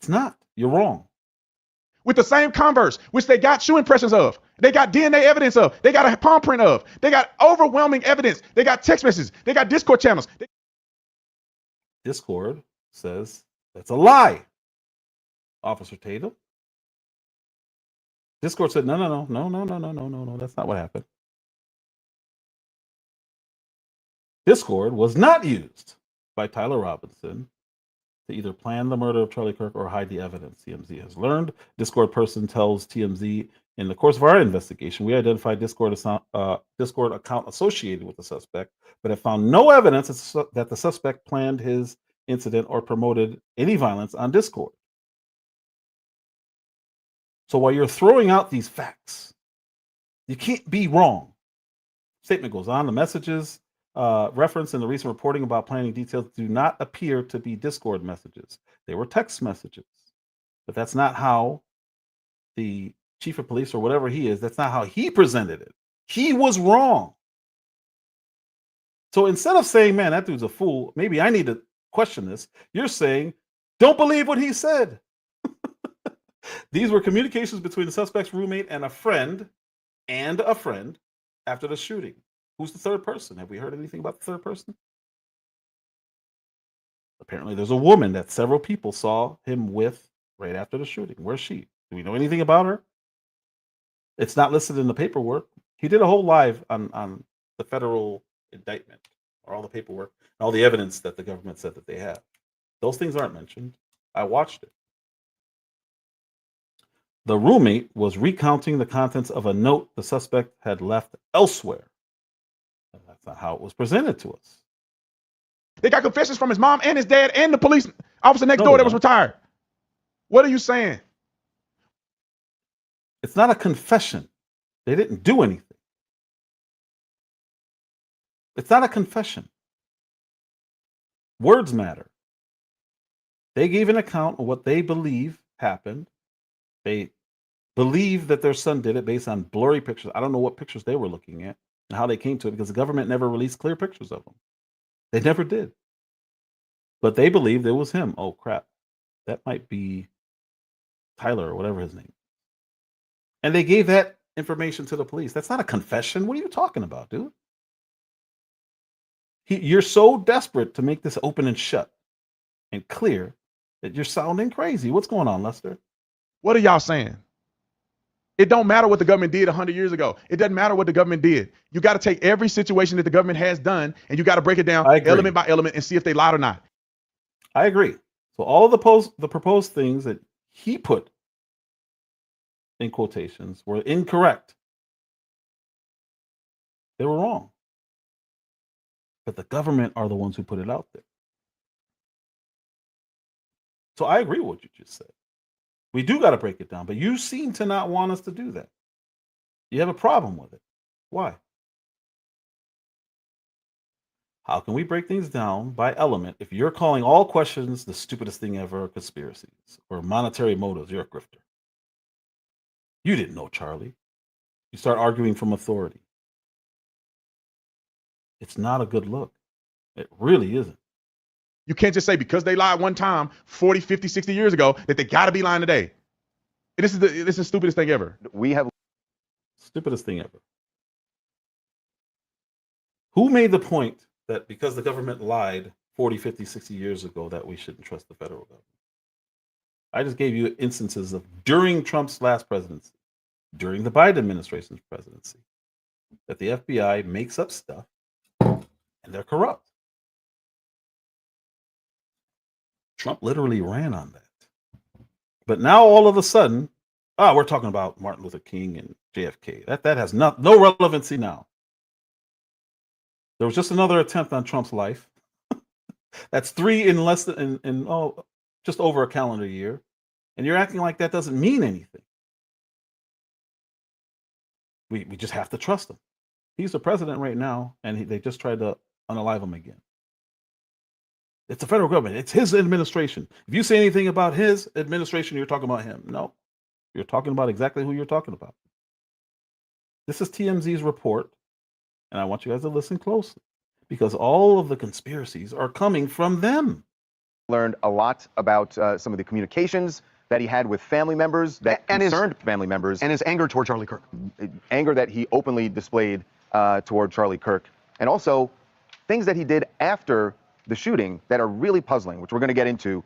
It's not. You're wrong. With the same Converse, which they got shoe impressions of. They got DNA evidence of. They got a palm print of. They got overwhelming evidence. They got text messages. They got Discord channels. Discord says that's a lie, Officer Tatum. Discord said, no, that's not what happened. Discord was not used by Tyler Robinson to either plan the murder of Charlie Kirk or hide the evidence, TMZ has learned. Discord person tells TMZ, in the course of our investigation, we identified Discord account associated with the suspect, but have found no evidence that the suspect planned his incident or promoted any violence on Discord. So while you're throwing out these facts, you can't be wrong. Statement goes on, the messages referenced in the recent reporting about planning details do not appear to be Discord messages. They were text messages. But that's not how the chief of police or whatever he is, that's not how he presented it. He was wrong. So instead of saying, man, that dude's a fool, maybe I need to question this, you're saying, don't believe what he said. These were communications between the suspect's roommate and a friend after the shooting. Who's the third person? Have we heard anything about the third person? Apparently, there's a woman that several people saw him with right after the shooting. Where's she? Do we know anything about her? It's not listed in the paperwork. He did a whole live on the federal indictment, or all the paperwork, and all the evidence that the government said that they have. Those things aren't mentioned. I watched it. The roommate was recounting the contents of a note the suspect had left elsewhere. And that's not how it was presented to us. They got confessions from his mom and his dad and the police officer next door that was retired. What are you saying? It's not a confession. They didn't do anything. It's not a confession. Words matter. They gave an account of what they believe happened. They believe that their son did it based on blurry pictures. I don't know what pictures they were looking at and how they came to it, because the government never released clear pictures of them. They never did. But they believed it was him. Oh, crap. That might be Tyler or whatever his name. And they gave that information to the police. That's not a confession. What are you talking about, dude? You're so desperate to make this open and shut and clear that you're sounding crazy. What's going on, Lester? What are y'all saying? It don't matter what the government did 100 years ago. It doesn't matter what the government did. You got to take every situation that the government has done and you got to break it down element by element and see if they lied or not. I agree. So all of the proposed things that he put in quotations were incorrect. They were wrong. But the government are the ones who put it out there. So I agree with what you just said. We do got to break it down, but you seem to not want us to do that. You have a problem with it. Why? How can we break things down by element if you're calling all questions the stupidest thing ever, conspiracies, or monetary motives? You're a grifter. You didn't know, Charlie. You start arguing from authority. It's not a good look. It really isn't. You can't just say because they lied one time 40, 50, 60 years ago that they got to be lying today. This is the stupidest thing ever. Stupidest thing ever. Who made the point that because the government lied 40, 50, 60 years ago that we shouldn't trust the federal government? I just gave you instances of during Trump's last presidency, during the Biden administration's presidency, that the FBI makes up stuff and they're corrupt. Trump literally ran on that. But now all of a sudden, we're talking about Martin Luther King and JFK. That has no relevancy now. There was just another attempt on Trump's life. That's 3 in less than just over a calendar year, and you're acting like that doesn't mean anything. We just have to trust him. He's the president right now, and they just tried to unalive him again. It's the federal government. It's his administration. If you say anything about his administration, you're talking about him. No, you're talking about exactly who you're talking about. This is TMZ's report, and I want you guys to listen closely because all of the conspiracies are coming from them. Learned a lot about some of the communications that he had with family members that concerned family members. And his anger toward Charlie Kirk. Anger that he openly displayed toward Charlie Kirk. And also things that he did after the shooting that are really puzzling, which we're going to get into.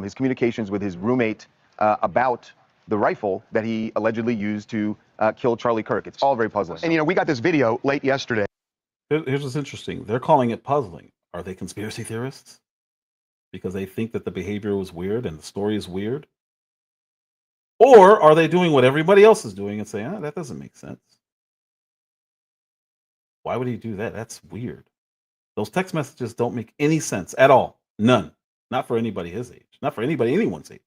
His communications with his roommate about the rifle that he allegedly used to kill Charlie Kirk. It's all very puzzling. And, you know, we got this video late yesterday. Here's what's interesting. They're calling it puzzling. Are they conspiracy theorists? Because they think that the behavior was weird and the story is weird? Or are they doing what everybody else is doing and saying, that doesn't make sense? Why would he do that? That's weird. Those text messages don't make any sense at all. None. Not for anybody his age. Not for anyone's age.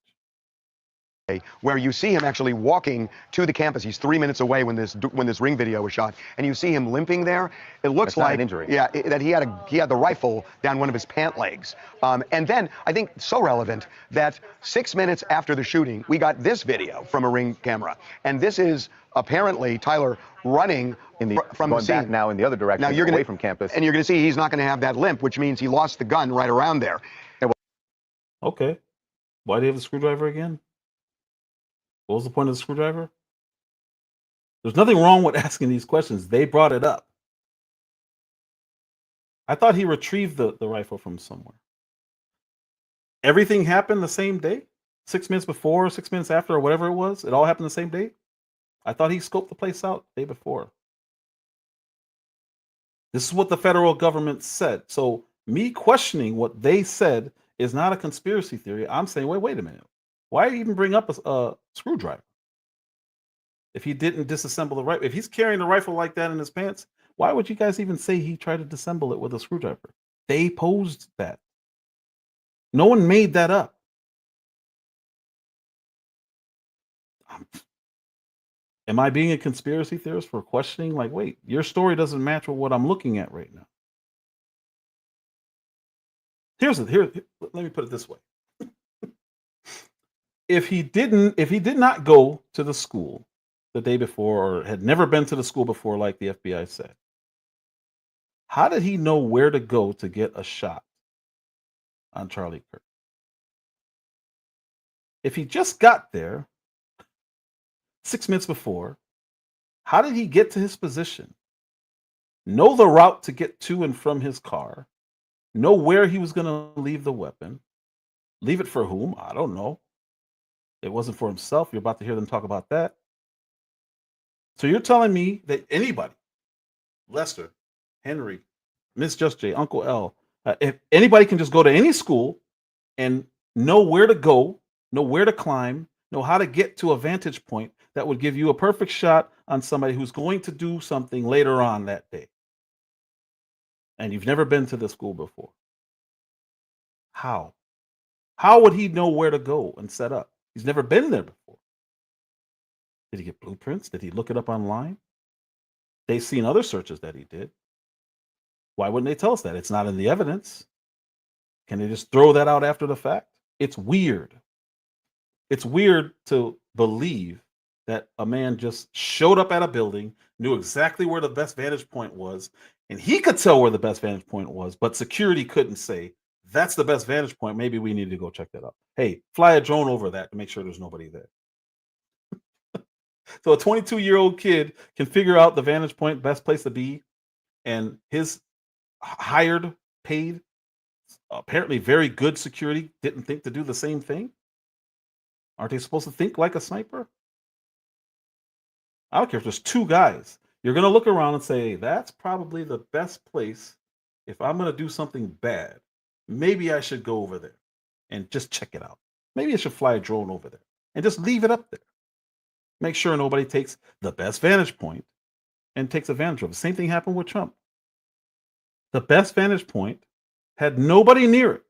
Where you see him actually walking to the campus. He's 3 minutes away when this ring video was shot, and you see him limping there. It looks That's not like an injury. Yeah, that he had the rifle down one of his pant legs. And then I think so relevant that 6 minutes after the shooting, we got this video from a ring camera, and this is apparently Tyler running from the going scene. back now in the other direction, Now you're away gonna, from campus. and you're going to see he's not going to have that limp, which means he lost the gun right around there. Okay. Why do you have the screwdriver again? What was the point of the screwdriver? There's nothing wrong with asking these questions. They brought it up. I thought he retrieved the rifle from somewhere. Everything happened the same day? 6 minutes before, 6 minutes after, or whatever it was? It all happened the same day? I thought he scoped the place out the day before. This is what the federal government said. So me questioning what they said is not a conspiracy theory. I'm saying, wait a minute. Why even bring up a screwdriver? If he didn't disassemble the rifle, if he's carrying a rifle like that in his pants, why would you guys even say he tried to disassemble it with a screwdriver? They posed that. No one made that up. Am I being a conspiracy theorist for questioning? Like, wait, your story doesn't match with what I'm looking at right now. Let me put it this way. If he did not go to the school the day before or had never been to the school before, like the FBI said, how did he know where to go to get a shot on Charlie Kirk? If he just got there 6 minutes before, how did he get to his position? Know the route to get to and from his car, know where he was going to leave the weapon, leave it for whom? I don't know. It wasn't for himself. You're about to hear them talk about that. So you're telling me that anybody, Lester, Henry, Miss Just J, Uncle L, if anybody can just go to any school and know where to go, know where to climb, know how to get to a vantage point that would give you a perfect shot on somebody who's going to do something later on that day. And you've never been to the school before. How? How would he know where to go and set up? He's never been there before. Did he get blueprints? Did he look it up online? They've seen other searches that he did. Why wouldn't they tell us that? It's not in the evidence. Can they just throw that out after the fact? It's weird. It's weird to believe that a man just showed up at a building, knew exactly where the best vantage point was, and he could tell where the best vantage point was, but security couldn't say, that's the best vantage point. Maybe we need to go check that out. Hey, fly a drone over that to make sure there's nobody there. So a 22-year-old kid can figure out the vantage point, best place to be, and his hired, paid, apparently very good security didn't think to do the same thing? Aren't they supposed to think like a sniper? I don't care if there's two guys. You're going to look around and say, hey, that's probably the best place. If I'm going to do something bad, maybe I should go over there and just check it out. Maybe I should fly a drone over there. and just leave it up there. Make sure nobody takes the best vantage point and takes advantage of it. Same thing happened with Trump. The best vantage point had nobody near it.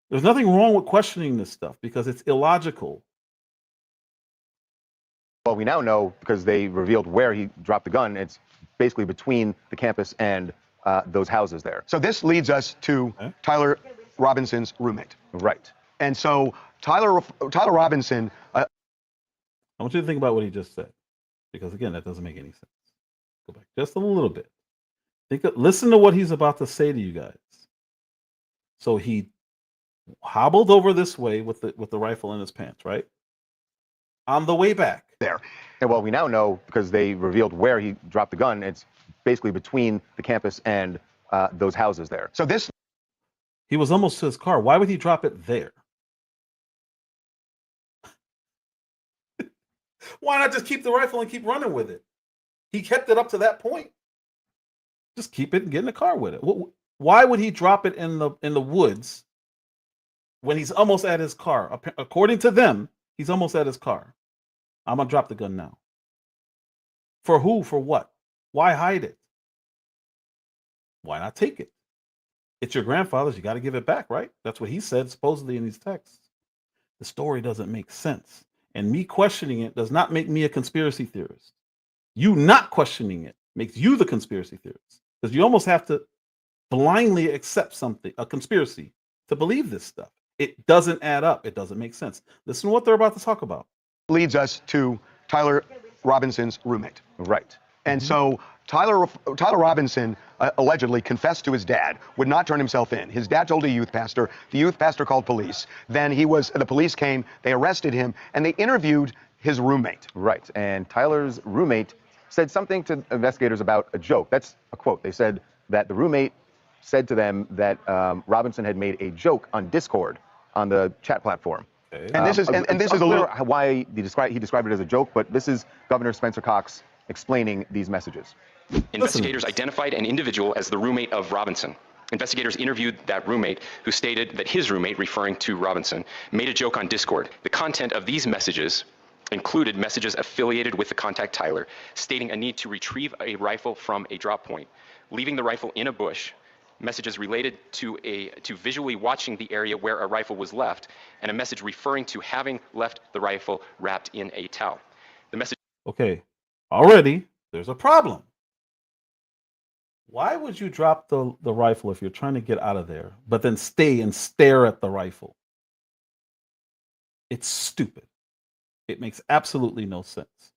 There's nothing wrong with questioning this stuff because it's illogical. Well, we now know because they revealed where he dropped the gun. It's basically between the campus and those houses there. So this leads us to Tyler Robinson's roommate. Right. And so Tyler Robinson. I want you to think about what he just said, because again, that doesn't make any sense. Go back just a little bit. Listen to what he's about to say to you guys. So he hobbled over this way with the rifle in his pants, right? On the way back. There. And well, we now know because they revealed where he dropped the gun. It's basically between the campus and those houses there. So this. He was almost to his car. Why would he drop it there? Why not just keep the rifle and keep running with it? He kept it up to that point. Just keep it and get in the car with it. Why would he drop it in the woods when he's almost at his car? According to them, he's almost at his car. I'm gonna drop the gun now. For who? For what? Why hide it? Why not take it? It's your grandfather's. You got to give it back, right? That's what he said supposedly in these texts. The story doesn't make sense. And me questioning it does not make me a conspiracy theorist. You not questioning it makes you the conspiracy theorist. Because you almost have to blindly accept something, a conspiracy, to believe this stuff. It doesn't add up. It doesn't make sense. Listen to what they're about to talk about. Leads us to Tyler Robinson's roommate. Right. And so Tyler Robinson allegedly confessed to his dad, would not turn himself in. His dad told a youth pastor. The youth pastor called police. Then the police came, they arrested him, and they interviewed his roommate. Right. And Tyler's roommate said something to investigators about a joke. That's a quote. They said that the roommate said to them that Robinson had made a joke on Discord on the chat platform. Okay. And this is a little why he described it as a joke, but this is Governor Spencer Cox explaining these messages. Investigators identified an individual as the roommate of Robinson. Investigators interviewed that roommate, who stated that his roommate, referring to Robinson, made a joke on Discord. The content of these messages included messages affiliated with the contact Tyler, stating a need to retrieve a rifle from a drop point, leaving the rifle in a bush, messages related to visually watching the area where a rifle was left, and a message referring to having left the rifle wrapped in a towel. The message. Okay, already there's a problem. Why would you drop the rifle if you're trying to get out of there, but then stay and stare at the rifle? It's stupid. It makes absolutely no sense.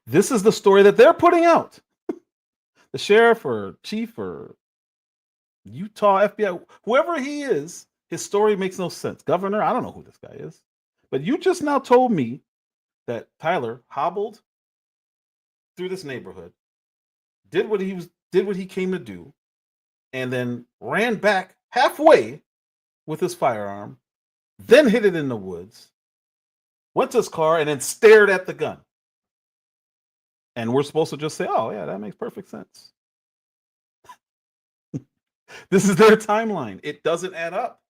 This is the story that they're putting out. The sheriff or chief or Utah FBI, whoever he is, his story makes no sense. Governor, I don't know who this guy is. But you just now told me that Tyler hobbled through this neighborhood, did what he came to do, and then ran back halfway with his firearm, then hid it in the woods, went to his car, and then stared at the gun. And we're supposed to just say, oh, yeah, that makes perfect sense. This is their timeline. It doesn't add up.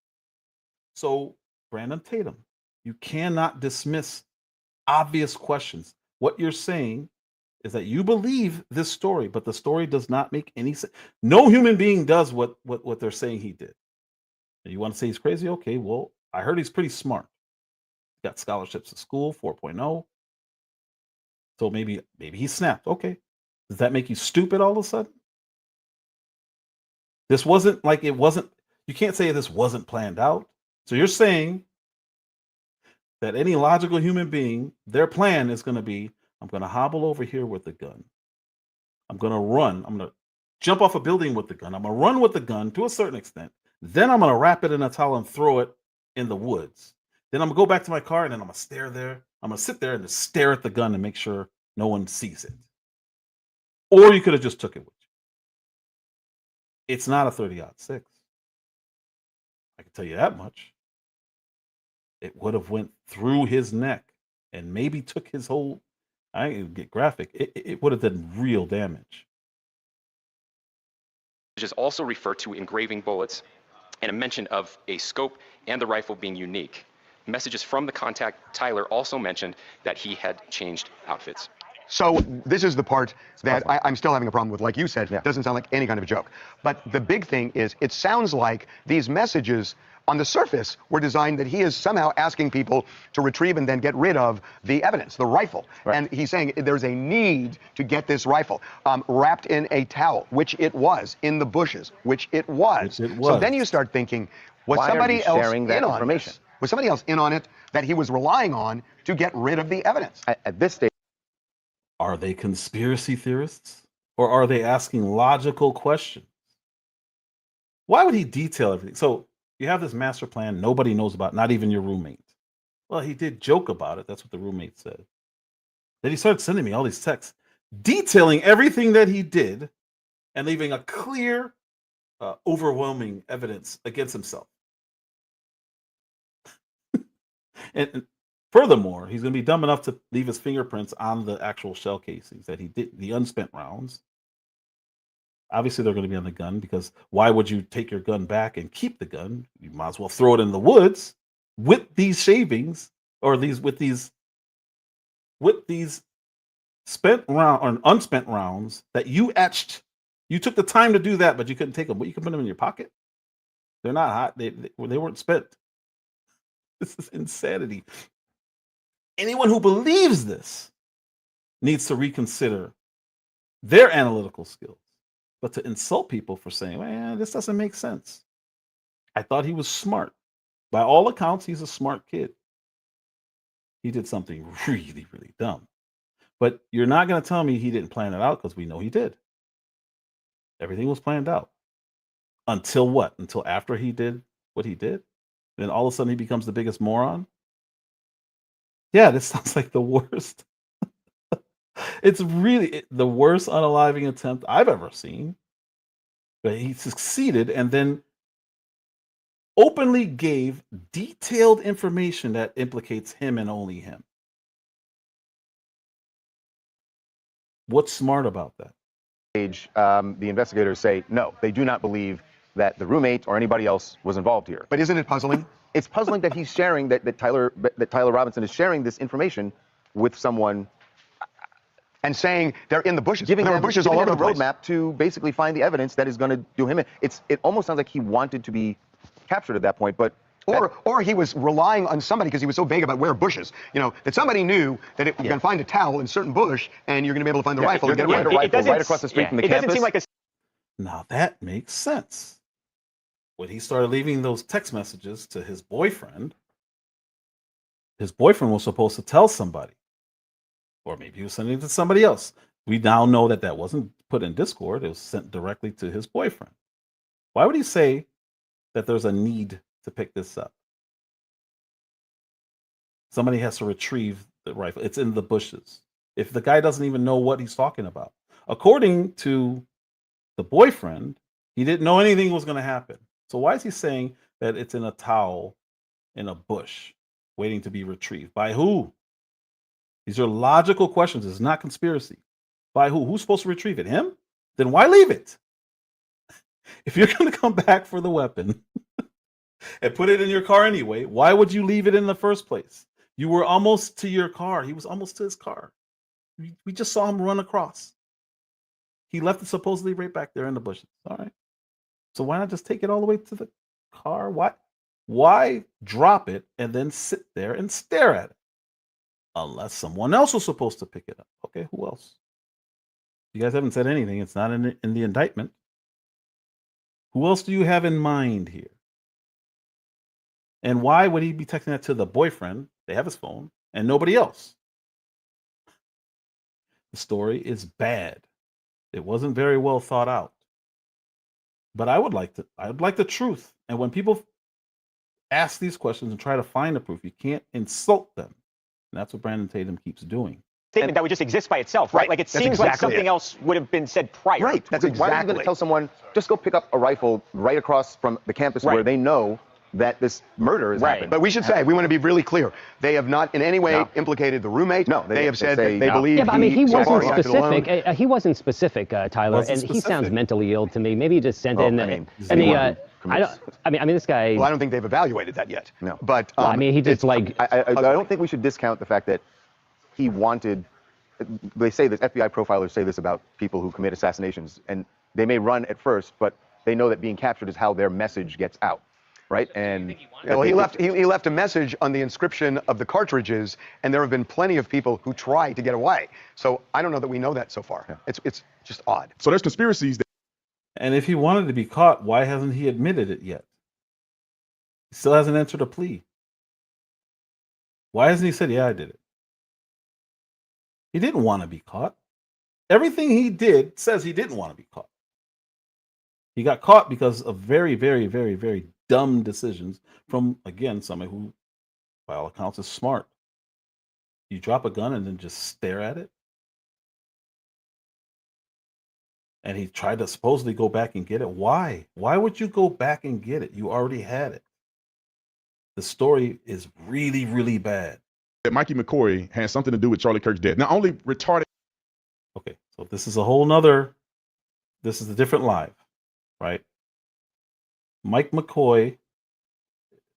So, Brandon Tatum, you cannot dismiss obvious questions. What you're saying is that you believe this story, but the story does not make any sense. No human being does what they're saying he did. And you want to say he's crazy? Okay, well, I heard he's pretty smart. Got scholarships to school, 4.0. So maybe he snapped. Okay. Does that make you stupid all of a sudden? This wasn't like you can't say this wasn't planned out. So you're saying that any logical human being, their plan is going to be, I'm going to hobble over here with the gun. I'm going to run. I'm going to jump off a building with the gun. I'm going to run with the gun to a certain extent. Then I'm going to wrap it in a towel and throw it in the woods. Then I'm going to go back to my car and then I'm going to stare there. I'm going to sit there and just stare at the gun and make sure no one sees it. Or you could have just took it with you. It's not a 30-06. I can tell you that much. It would have went through his neck and maybe took his whole, I ain't get graphic. It would have done real damage. Messages also refer to engraving bullets and a mention of a scope and the rifle being unique. Messages from the contact, Tyler, also mentioned that he had changed outfits. So this is the part that I'm still having a problem with. Like you said, it doesn't sound like any kind of a joke. But the big thing is, it sounds like these messages on the surface were designed that he is somehow asking people to retrieve and then get rid of the evidence, the rifle. Right. And he's saying there's a need to get this rifle wrapped in a towel, which it was, in the bushes, which it was. So then you start thinking, was somebody else in on this? Was somebody else in on it that he was relying on to get rid of the evidence? At this stage, are they conspiracy theorists? Or are they asking logical questions? Why would he detail everything? So you have this master plan nobody knows about, not even your roommate. Well, he did joke about it. That's what the roommate said. Then he started sending me all these texts detailing everything that he did and leaving a clear, overwhelming evidence against himself. And furthermore, he's going to be dumb enough to leave his fingerprints on the actual shell casings that he did, the unspent rounds. Obviously, they're going to be on the gun, because why would you take your gun back and keep the gun? You might as well throw it in the woods with these shavings, or with these spent round or unspent rounds that you etched. You took the time to do that, but you couldn't take them. But you can put them in your pocket. They're not hot. They weren't spent. This is insanity. Anyone who believes this needs to reconsider their analytical skills. But to insult people for saying, well, this doesn't make sense. I thought he was smart. By all accounts, he's a smart kid. He did something really, really dumb. But you're not going to tell me he didn't plan it out, because we know he did. Everything was planned out. Until what? Until after he did what he did? Then all of a sudden he becomes the biggest moron? Yeah, this sounds like the worst. It's really the worst unaliving attempt I've ever seen. But he succeeded, and then openly gave detailed information that implicates him and only him. What's smart about that? The investigators say no, they do not believe that the roommate or anybody else was involved here. But isn't it puzzling? It's puzzling that he's sharing that Tyler Robinson is sharing this information with someone and saying they're in the bushes. Giving there are bushes all over the place. roadmap to basically find the evidence that is going to do him in. It almost sounds like he wanted to be captured at that point, but or he was relying on somebody, because he was so vague about where bushes. You know, that somebody knew that you can find a towel in a certain bush, and you're going to be able to find the rifle and get right across the street from the campus. Doesn't seem like a... Now that makes sense. When he started leaving those text messages to his boyfriend was supposed to tell somebody. Or maybe he was sending it to somebody else. We now know that that wasn't put in Discord. It was sent directly to his boyfriend. Why would he say that there's a need to pick this up? Somebody has to retrieve the rifle. It's in the bushes. If the guy doesn't even know what he's talking about. According to the boyfriend, he didn't know anything was going to happen. So why is he saying that it's in a towel in a bush waiting to be retrieved? By who? These are logical questions. It's not conspiracy. By who? Who's supposed to retrieve it? Him? Then why leave it? If you're going to come back for the weapon and put it in your car anyway, why would you leave it in the first place? You were almost to your car. He was almost to his car. We just saw him run across. He left it supposedly right back there in the bushes. All right. So why not just take it all the way to the car? Why drop it and then sit there and stare at it? Unless someone else was supposed to pick it up. Okay, who else? You guys haven't said anything. It's not in the indictment. Who else do you have in mind here? And why would he be texting that to the boyfriend? They have his phone, and nobody else. The story is bad. It wasn't very well thought out. But I'd like the truth. And when people ask these questions and try to find the proof, you can't insult them. And that's what Brandon Tatum keeps doing. Statement that would just exist by itself, right? Like it seems like something else would have been said prior. Right. That's exactly. Why are you going to tell someone, just go pick up a rifle right across from the campus where they know that this murder is happening? But we should say, we want to be really clear. They have not in any way implicated the roommate. No, they have said that they believe. Yeah, but I mean, he wasn't specific. He wasn't specific, Tyler, and he sounds mentally ill to me. Maybe he just sent in any commits. I mean, this guy. Well, I don't think they've evaluated that yet. No. But Well, I mean, he just I don't think we should discount the fact that he wanted. They say this, FBI profilers say this about people who commit assassinations, and they may run at first, but they know that being captured is how their message gets out, right? And well, he left a message on the inscription of the cartridges, and there have been plenty of people who try to get away. So I don't know that we know that so far. Yeah. It's just odd. So there's conspiracies that. And if he wanted to be caught, why hasn't he admitted it yet? He still hasn't answered a plea. Why hasn't he said, yeah, I did it? He didn't want to be caught. Everything he did says he didn't want to be caught. He got caught because of very, very, very, very dumb decisions from, again, somebody who, by all accounts, is smart. You drop a gun and then just stare at it. And he tried to supposedly go back and get it. Why? Why would you go back and get it? You already had it. The story is really, really bad. That Mikey McCoy has something to do with Charlie Kirk's death. Not only retarded. Okay, so this is a whole nother, this is a different live, right? Mike McCoy,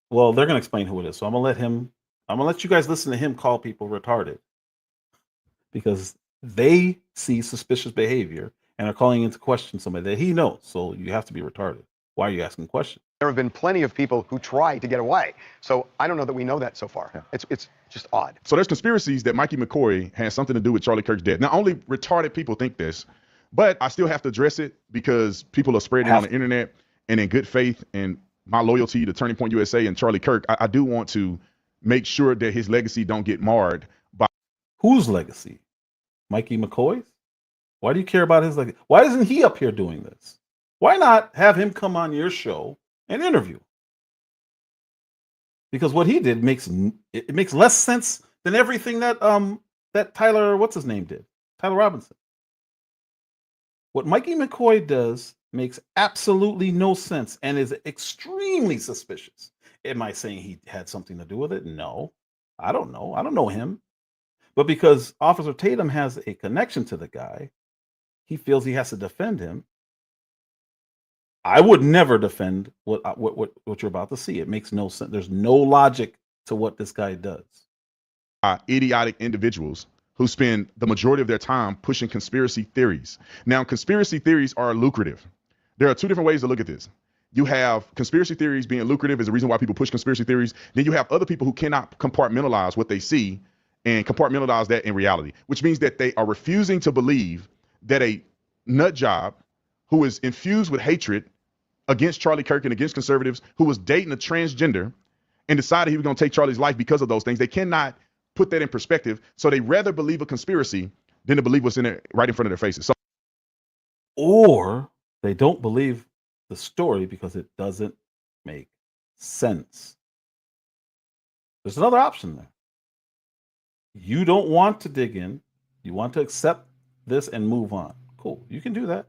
well, they're going to explain who it is. So I'm going to let you guys listen to him call people retarded because they see suspicious behavior and are calling into question somebody that he knows. So you have to be retarded. Why are you asking questions? There have been plenty of people who try to get away. So I don't know that we know that so far. Yeah. It's just odd. So there's conspiracies that Mikey McCoy has something to do with Charlie Kirk's death. Not only retarded people think this, but I still have to address it because people are spreading it on the internet, and in good faith and my loyalty to Turning Point USA and Charlie Kirk, I do want to make sure that his legacy don't get marred by. Whose legacy? Mikey McCoy's? Why do you care about his legacy? Why isn't he up here doing this? Why not have him come on your show and interview? Because what he did makes less sense than everything that that Tyler, what's his name, did. Tyler Robinson. What Mikey McCoy does makes absolutely no sense and is extremely suspicious. Am I saying he had something to do with it? No. I don't know. I don't know him. But because Officer Tatum has a connection to the guy, he feels he has to defend him. I would never defend what you're about to see. It makes no sense. There's no logic to what this guy does. Idiotic individuals who spend the majority of their time pushing conspiracy theories. Now, conspiracy theories are lucrative. There are two different ways to look at this. You have conspiracy theories being lucrative is the reason why people push conspiracy theories. Then you have other people who cannot compartmentalize what they see and compartmentalize that in reality, which means that they are refusing to believe that a nut job who is infused with hatred against Charlie Kirk and against conservatives, who was dating a transgender and decided he was going to take Charlie's life because of those things. They cannot put that in perspective. So they rather believe a conspiracy than to believe what's in there right in front of their faces. So, or they don't believe the story because it doesn't make sense. There's another option there. You don't want to dig in. You want to accept this and move on. Cool. You can do that.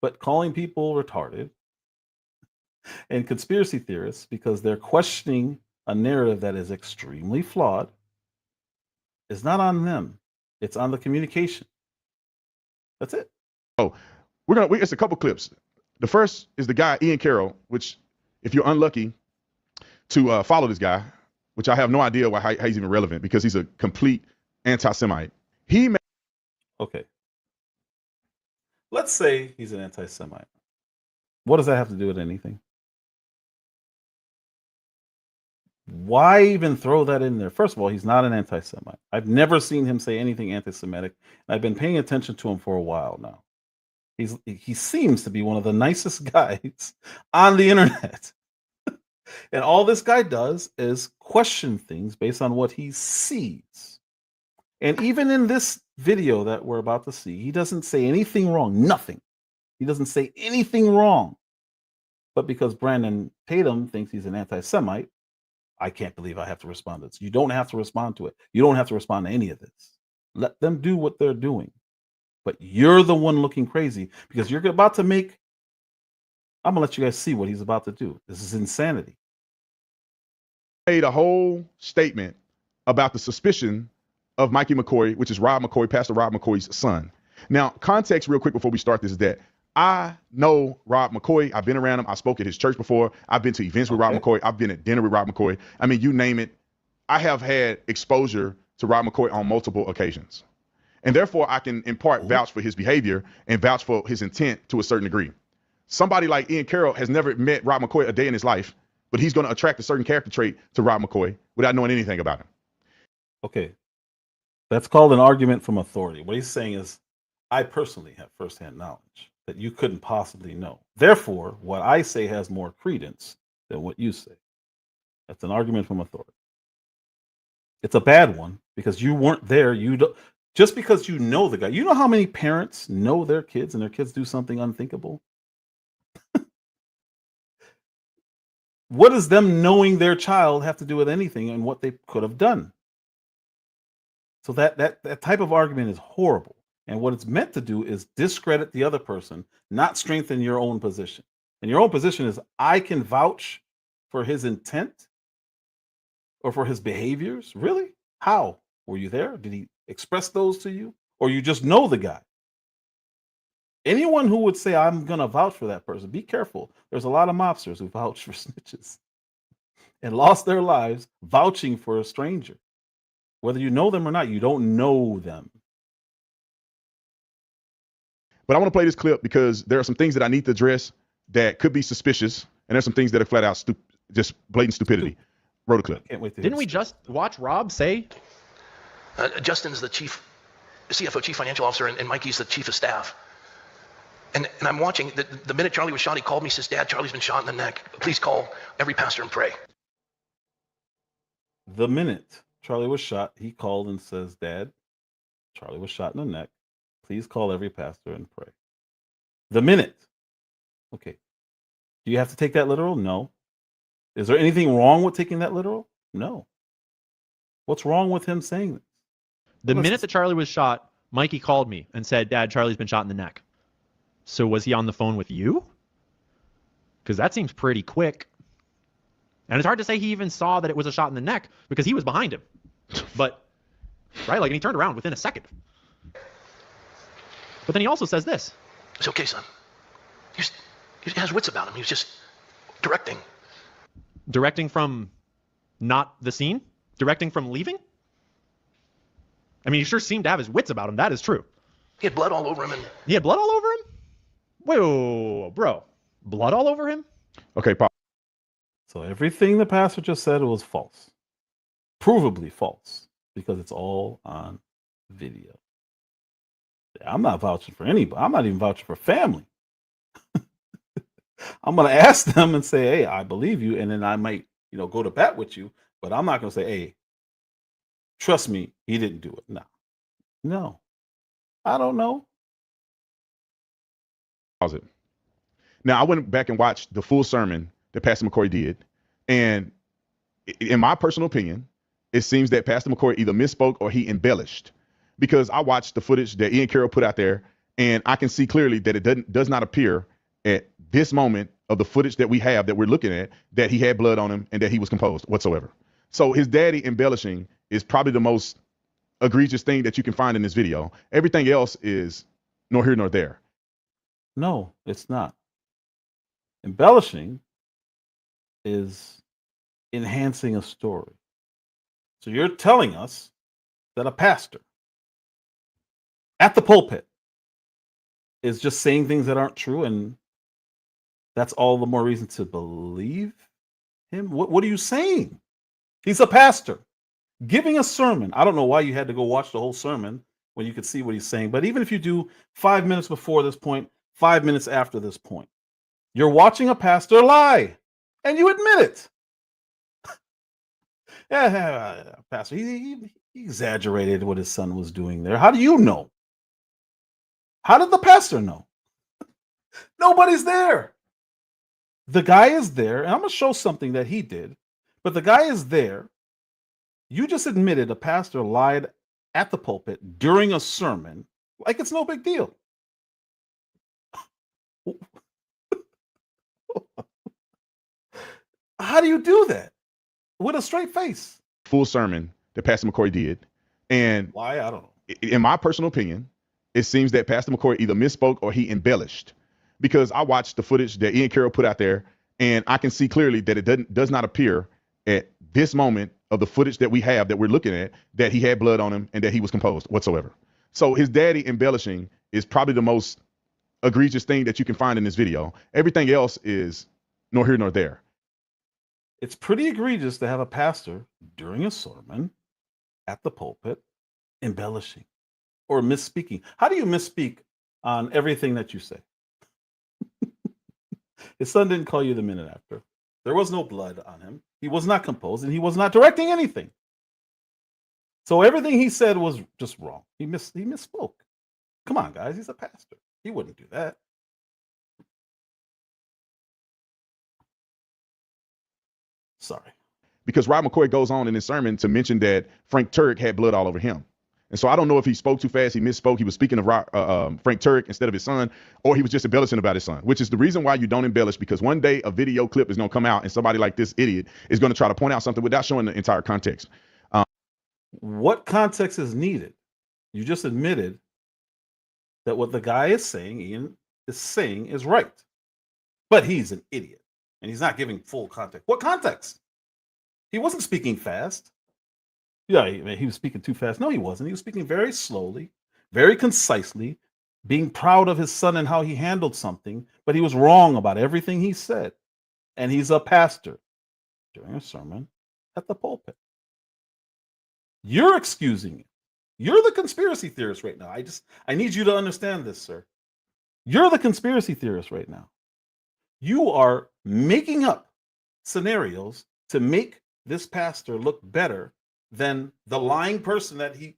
But calling people retarded and conspiracy theorists because they're questioning a narrative that is extremely flawed is not on them. It's on the communication. That's it. Oh, it's a couple clips. The first is the guy, Ian Carroll, which if you're unlucky to follow this guy, which I have no idea how he's even relevant because he's a complete anti-Semite. Okay. Let's say he's an anti-Semite. What does that have to do with anything? Why even throw that in there? First of all, he's not an anti-Semite. I've never seen him say anything anti-Semitic. And I've been paying attention to him for a while now. He seems to be one of the nicest guys on the internet. And all this guy does is question things based on what he sees. And even in this video that we're about to see, he doesn't say anything wrong. Nothing. He doesn't say anything wrong. But because Brandon Tatum thinks he's an anti-Semite, I can't believe I have to respond to this. You don't have to respond to it. You don't have to respond to any of this. Let them do what they're doing. But you're the one looking crazy because you're about to make. I'm going to let you guys see what he's about to do. This is insanity. Made a whole statement about the suspicion of Mikey McCoy, which is Rob McCoy, Pastor Rob McCoy's son. Now, context real quick before we start this is that I know Rob McCoy. I've been around him. I spoke at his church before. I've been to events with Rob McCoy. I've been at dinner with Rob McCoy. I mean, you name it. I have had exposure to Rob McCoy on multiple occasions. And therefore, I can in part vouch for his behavior and vouch for his intent to a certain degree. Somebody like Ian Carroll has never met Rob McCoy a day in his life, but he's going to attract a certain character trait to Rob McCoy without knowing anything about him. Okay. That's called an argument from authority. What he's saying is, I personally have firsthand knowledge that you couldn't possibly know. Therefore, what I say has more credence than what you say. That's an argument from authority. It's a bad one because you weren't there. You don't, just because you know the guy. You know how many parents know their kids and their kids do something unthinkable? What does them knowing their child have to do with anything and what they could have done? So that type of argument is horrible. And what it's meant to do is discredit the other person, not strengthen your own position. And your own position is, I can vouch for his intent or for his behaviors. Really? How? Were you there? Did he express those to you? Or you just know the guy? Anyone who would say, I'm going to vouch for that person, be careful. There's a lot of mobsters who vouch for snitches and lost their lives vouching for a stranger. Whether you know them or not, you don't know them. But I want to play this clip because there are some things that I need to address that could be suspicious, and there's some things that are flat out just blatant stupidity. Roll the clip. Can't wait to Didn't we just watch Rob say? Justin's the CFO, chief financial officer, and Mikey's the chief of staff. And I'm watching, the minute Charlie was shot, he called me, says, Dad, Charlie's been shot in the neck. Please call every pastor and pray. The minute Charlie was shot, he called and says, Dad, Charlie was shot in the neck. Please call every pastor and pray. The minute. Okay. Do you have to take that literal? No. Is there anything wrong with taking that literal? No. What's wrong with him saying this? The minute that Charlie was shot, Mikey called me and said, Dad, Charlie's been shot in the neck. So was he on the phone with you? Because that seems pretty quick. And it's hard to say he even saw that it was a shot in the neck because he was behind him. But, right, like, and he turned around within a second. But then he also says this. It's okay, son. He has wits about him. He was just directing. Directing from not the scene? Directing from leaving? I mean, he sure seemed to have his wits about him. That is true. He had blood all over him. He had blood all over him? Wait, whoa, bro. Blood all over him? Okay, Paul. So everything the pastor just said was false. Provably false. Because it's all on video. I'm not vouching for anybody. I'm not even vouching for family. I'm going to ask them and say, hey, I believe you. And then I might, go to bat with you. But I'm not going to say, hey, trust me, he didn't do it. No. I don't know. Pause it. Now, I went back and watched the full sermon that Pastor McCoy did. And in my personal opinion, it seems that Pastor McCoy either misspoke or he embellished. Because I watched the footage that Ian Carroll put out there, and I can see clearly that it does not appear at this moment of the footage that we have that we're looking at that he had blood on him and that he was composed whatsoever. So his daddy embellishing is probably the most egregious thing that you can find in this video. Everything else is nor here nor there. No, it's not. Embellishing is enhancing a story. So you're telling us that a pastor at the pulpit is just saying things that aren't true, and that's all the more reason to believe him? What are you saying? He's a pastor giving a sermon. I don't know why you had to go watch the whole sermon when you could see what he's saying, but even if you do 5 minutes before this point, 5 minutes after this point, you're watching a pastor lie, and you admit it. Yeah, pastor, he exaggerated what his son was doing there. How do you know? How did the pastor know? Nobody's there. The guy is there, and I'm going to show something that he did, but the guy is there. You just admitted a pastor lied at the pulpit during a sermon like it's no big deal. How do you do that with a straight face? Full sermon that Pastor McCoy did. And why? I don't know. In my personal opinion, it seems that Pastor McCoy either misspoke or he embellished. because I watched the footage that Ian Carroll put out there, and I can see clearly that it does not appear at this moment of the footage that we have that we're looking at that he had blood on him and that he was composed whatsoever. So his daddy embellishing is probably the most egregious thing that you can find in this video. Everything else is nor here nor there. It's pretty egregious to have a pastor during a sermon at the pulpit embellishing or misspeaking. How do you misspeak on everything that you say? His son didn't call you the minute after. There was no blood on him. He was not composed and he was not directing anything. So everything he said was just wrong. He misspoke. Come on, guys. He's a pastor. He wouldn't do that. Sorry. Because Rob McCoy goes on in his sermon to mention that Frank Turek had blood all over him. And so I don't know if he spoke too fast, he misspoke, he was speaking of Frank Turek instead of his son, or he was just embellishing about his son, which is the reason why you don't embellish, because one day a video clip is going to come out and somebody like this idiot is going to try to point out something without showing the entire context. What context is needed? You just admitted that what the guy is saying, Ian is saying, is right. But he's an idiot and he's not giving full context. What context? He wasn't speaking fast. Yeah, he was speaking too fast. No, he wasn't. He was speaking very slowly, very concisely, being proud of his son and how he handled something, but he was wrong about everything he said. And he's a pastor during a sermon at the pulpit. You're excusing it. You're the conspiracy theorist right now. I need you to understand this, sir. You're the conspiracy theorist right now. You are making up scenarios to make this pastor look better than the lying person that he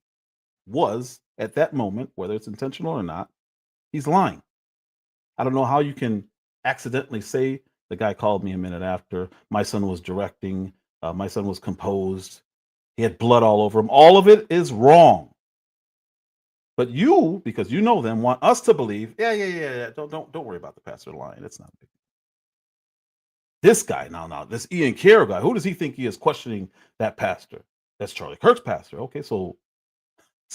was at that moment, whether it's intentional or not. He's lying. I don't know how you can accidentally say the guy called me a minute after, my son was directing, my son was composed, he had blood all over him. All of it is wrong. But you, because you know them, want us to believe, yeah. Don't worry about the pastor lying. It's not big. This guy, now, this Ian Carroll guy, who does he think he is questioning that pastor? That's Charlie Kirk's pastor. Okay, so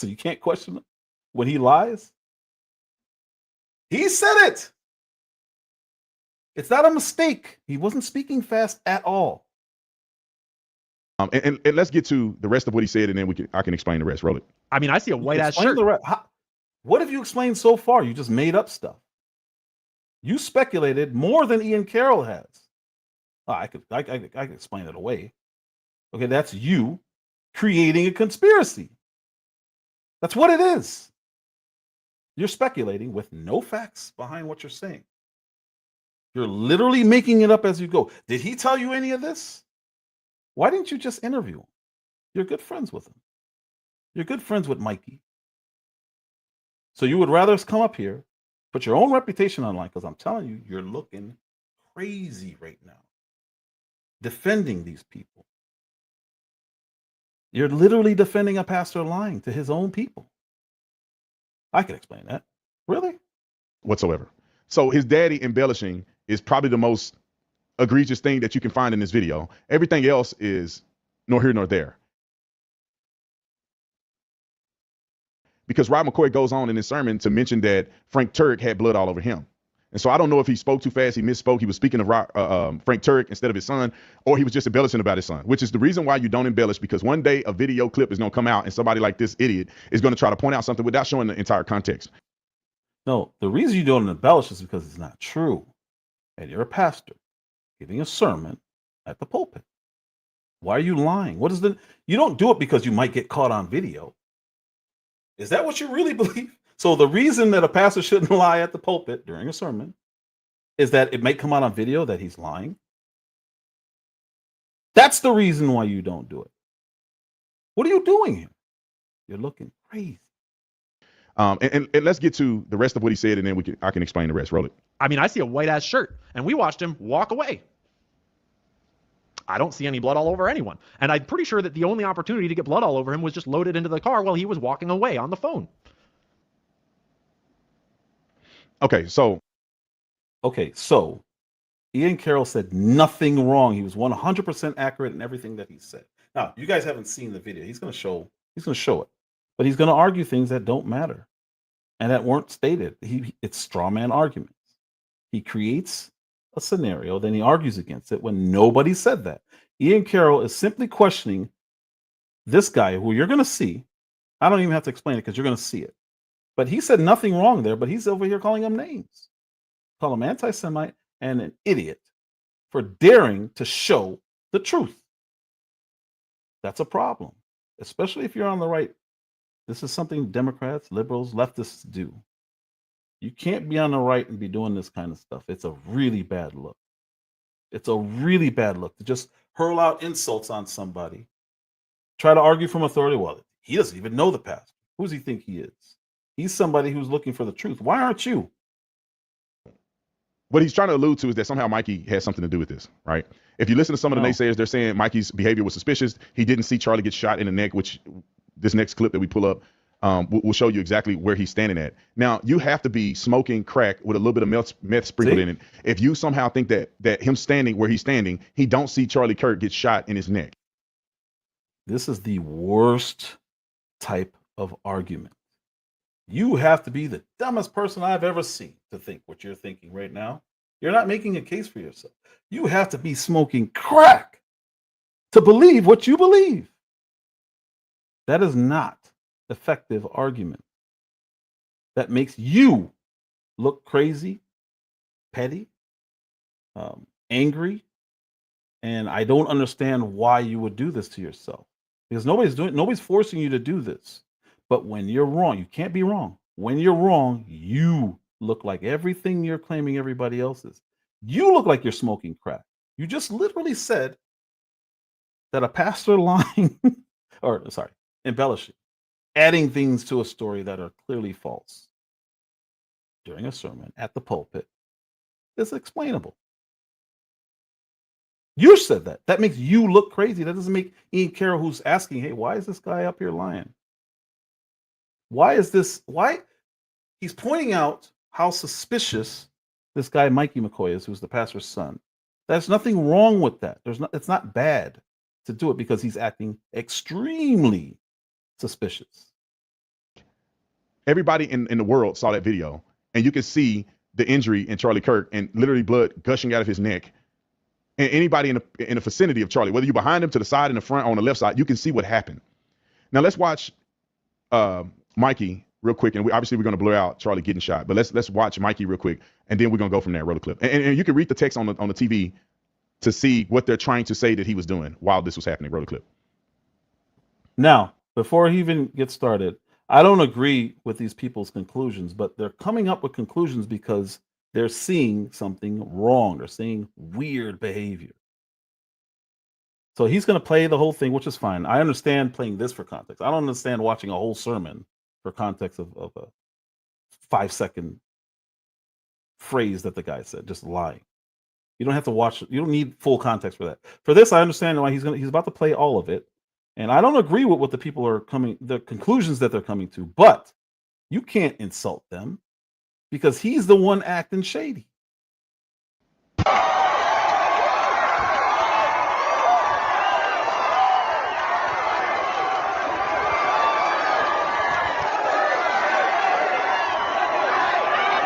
you can't question him when he lies? He said it. It's not a mistake. He wasn't speaking fast at all. And let's get to the rest of what he said, and then I can explain the rest. Roll it. I mean, I see a white ass shirt. What have you explained so far? You just made up stuff. You speculated more than Ian Carroll has. I could explain it away. Okay, that's you creating a conspiracy. That's what it is. You're speculating with no facts behind what you're saying. You're literally making it up as you go. Did he tell you any of this? Why didn't you just interview him? You're good friends with him. You're good friends with Mikey. So you would rather us come up here, put your own reputation online, because I'm telling you, you're looking crazy right now. Defending these people. You're literally defending a pastor lying to his own people. I can explain that. Really? Whatsoever. So his daddy embellishing is probably the most egregious thing that you can find in this video. Everything else is nor here nor there. Because Rob McCoy goes on in his sermon to mention that Frank Turek had blood all over him. And so I don't know if he spoke too fast, he misspoke, he was speaking of Frank Turek instead of his son, or he was just embellishing about his son, which is the reason why you don't embellish, because one day a video clip is going to come out and somebody like this idiot is going to try to point out something without showing the entire context. No, the reason you don't embellish is because it's not true. And you're a pastor giving a sermon at the pulpit. Why are you lying? You don't do it because you might get caught on video. Is that what you really believe? So the reason that a pastor shouldn't lie at the pulpit during a sermon is that it might come out on video that he's lying. That's the reason why you don't do it. What are you doing here? You're looking crazy. And let's get to the rest of what he said, and then I can explain the rest. Roll it. I mean, I see a white ass shirt, and we watched him walk away. I don't see any blood all over anyone. And I'm pretty sure that the only opportunity to get blood all over him was just loaded into the car while he was walking away on the phone. Okay, so Ian Carroll said nothing wrong. He was 100% accurate in everything that he said. Now, you guys haven't seen the video. He's going to show it. But he's going to argue things that don't matter and that weren't stated. It's straw man arguments. He creates a scenario, then he argues against it when nobody said that. Ian Carroll is simply questioning this guy who you're going to see. I don't even have to explain it because you're going to see it. But he said nothing wrong there, but he's over here calling him names. Call him anti-Semite and an idiot for daring to show the truth. That's a problem, especially if you're on the right. This is something Democrats, liberals, leftists do. You can't be on the right and be doing this kind of stuff. It's a really bad look. It's a really bad look to just hurl out insults on somebody. Try to argue from authority. Well, he doesn't even know the pastor. Who does he think he is? He's somebody who's looking for the truth. Why aren't you? What he's trying to allude to is that somehow Mikey has something to do with this, right? If you listen to some of the naysayers, they're saying Mikey's behavior was suspicious. He didn't see Charlie get shot in the neck, which this next clip that we pull up will show you exactly where he's standing at. Now, you have to be smoking crack with a little bit of meth sprinkled in it. If you somehow think that him standing where he's standing, he don't see Charlie Kirk get shot in his neck. This is the worst type of argument. You have to be the dumbest person I've ever seen to think what you're thinking right now. You're not making a case for yourself. You have to be smoking crack to believe what you believe. That is not effective argument. That makes you look crazy, petty, angry, and I don't understand why you would do this to yourself. Because nobody's forcing you to do this. But when you're wrong, you can't be wrong. When you're wrong, you look like everything you're claiming everybody else is. You look like you're smoking crack. You just literally said that a pastor lying, embellishing, adding things to a story that are clearly false during a sermon at the pulpit is explainable. You said that. That makes you look crazy. That doesn't make Ian Carroll, who's asking, hey, why is this guy up here lying? Why he's pointing out how suspicious this guy Mikey McCoy is, who's the pastor's son. There's nothing wrong with that. It's not bad to do it because he's acting extremely suspicious. Everybody in the world saw that video, and you can see the injury in Charlie Kirk and literally blood gushing out of his neck. And anybody in the vicinity of Charlie, whether you're behind him, to the side, in the front, on the left side, you can see what happened. Now let's watch Mikey real quick, and we're going to blur out Charlie getting shot, but let's watch Mikey real quick, and then we're going to go from there. Roll the clip, and you can read the text on the TV to see what they're trying to say that he was doing while this was happening. Roll the clip. Now, before he even gets started, I don't agree with these people's conclusions, but they're coming up with conclusions because they're seeing something wrong. They're seeing weird behavior. So he's going to play the whole thing, which is fine. I understand playing this for context. I don't understand watching a whole sermon for context of a 5-second phrase that the guy said, just lying. You don't have to watch it. You don't need full context for that. For this, I understand why he's about to play all of it. And I don't agree with what the people are the conclusions that they're coming to, but you can't insult them because he's the one acting shady.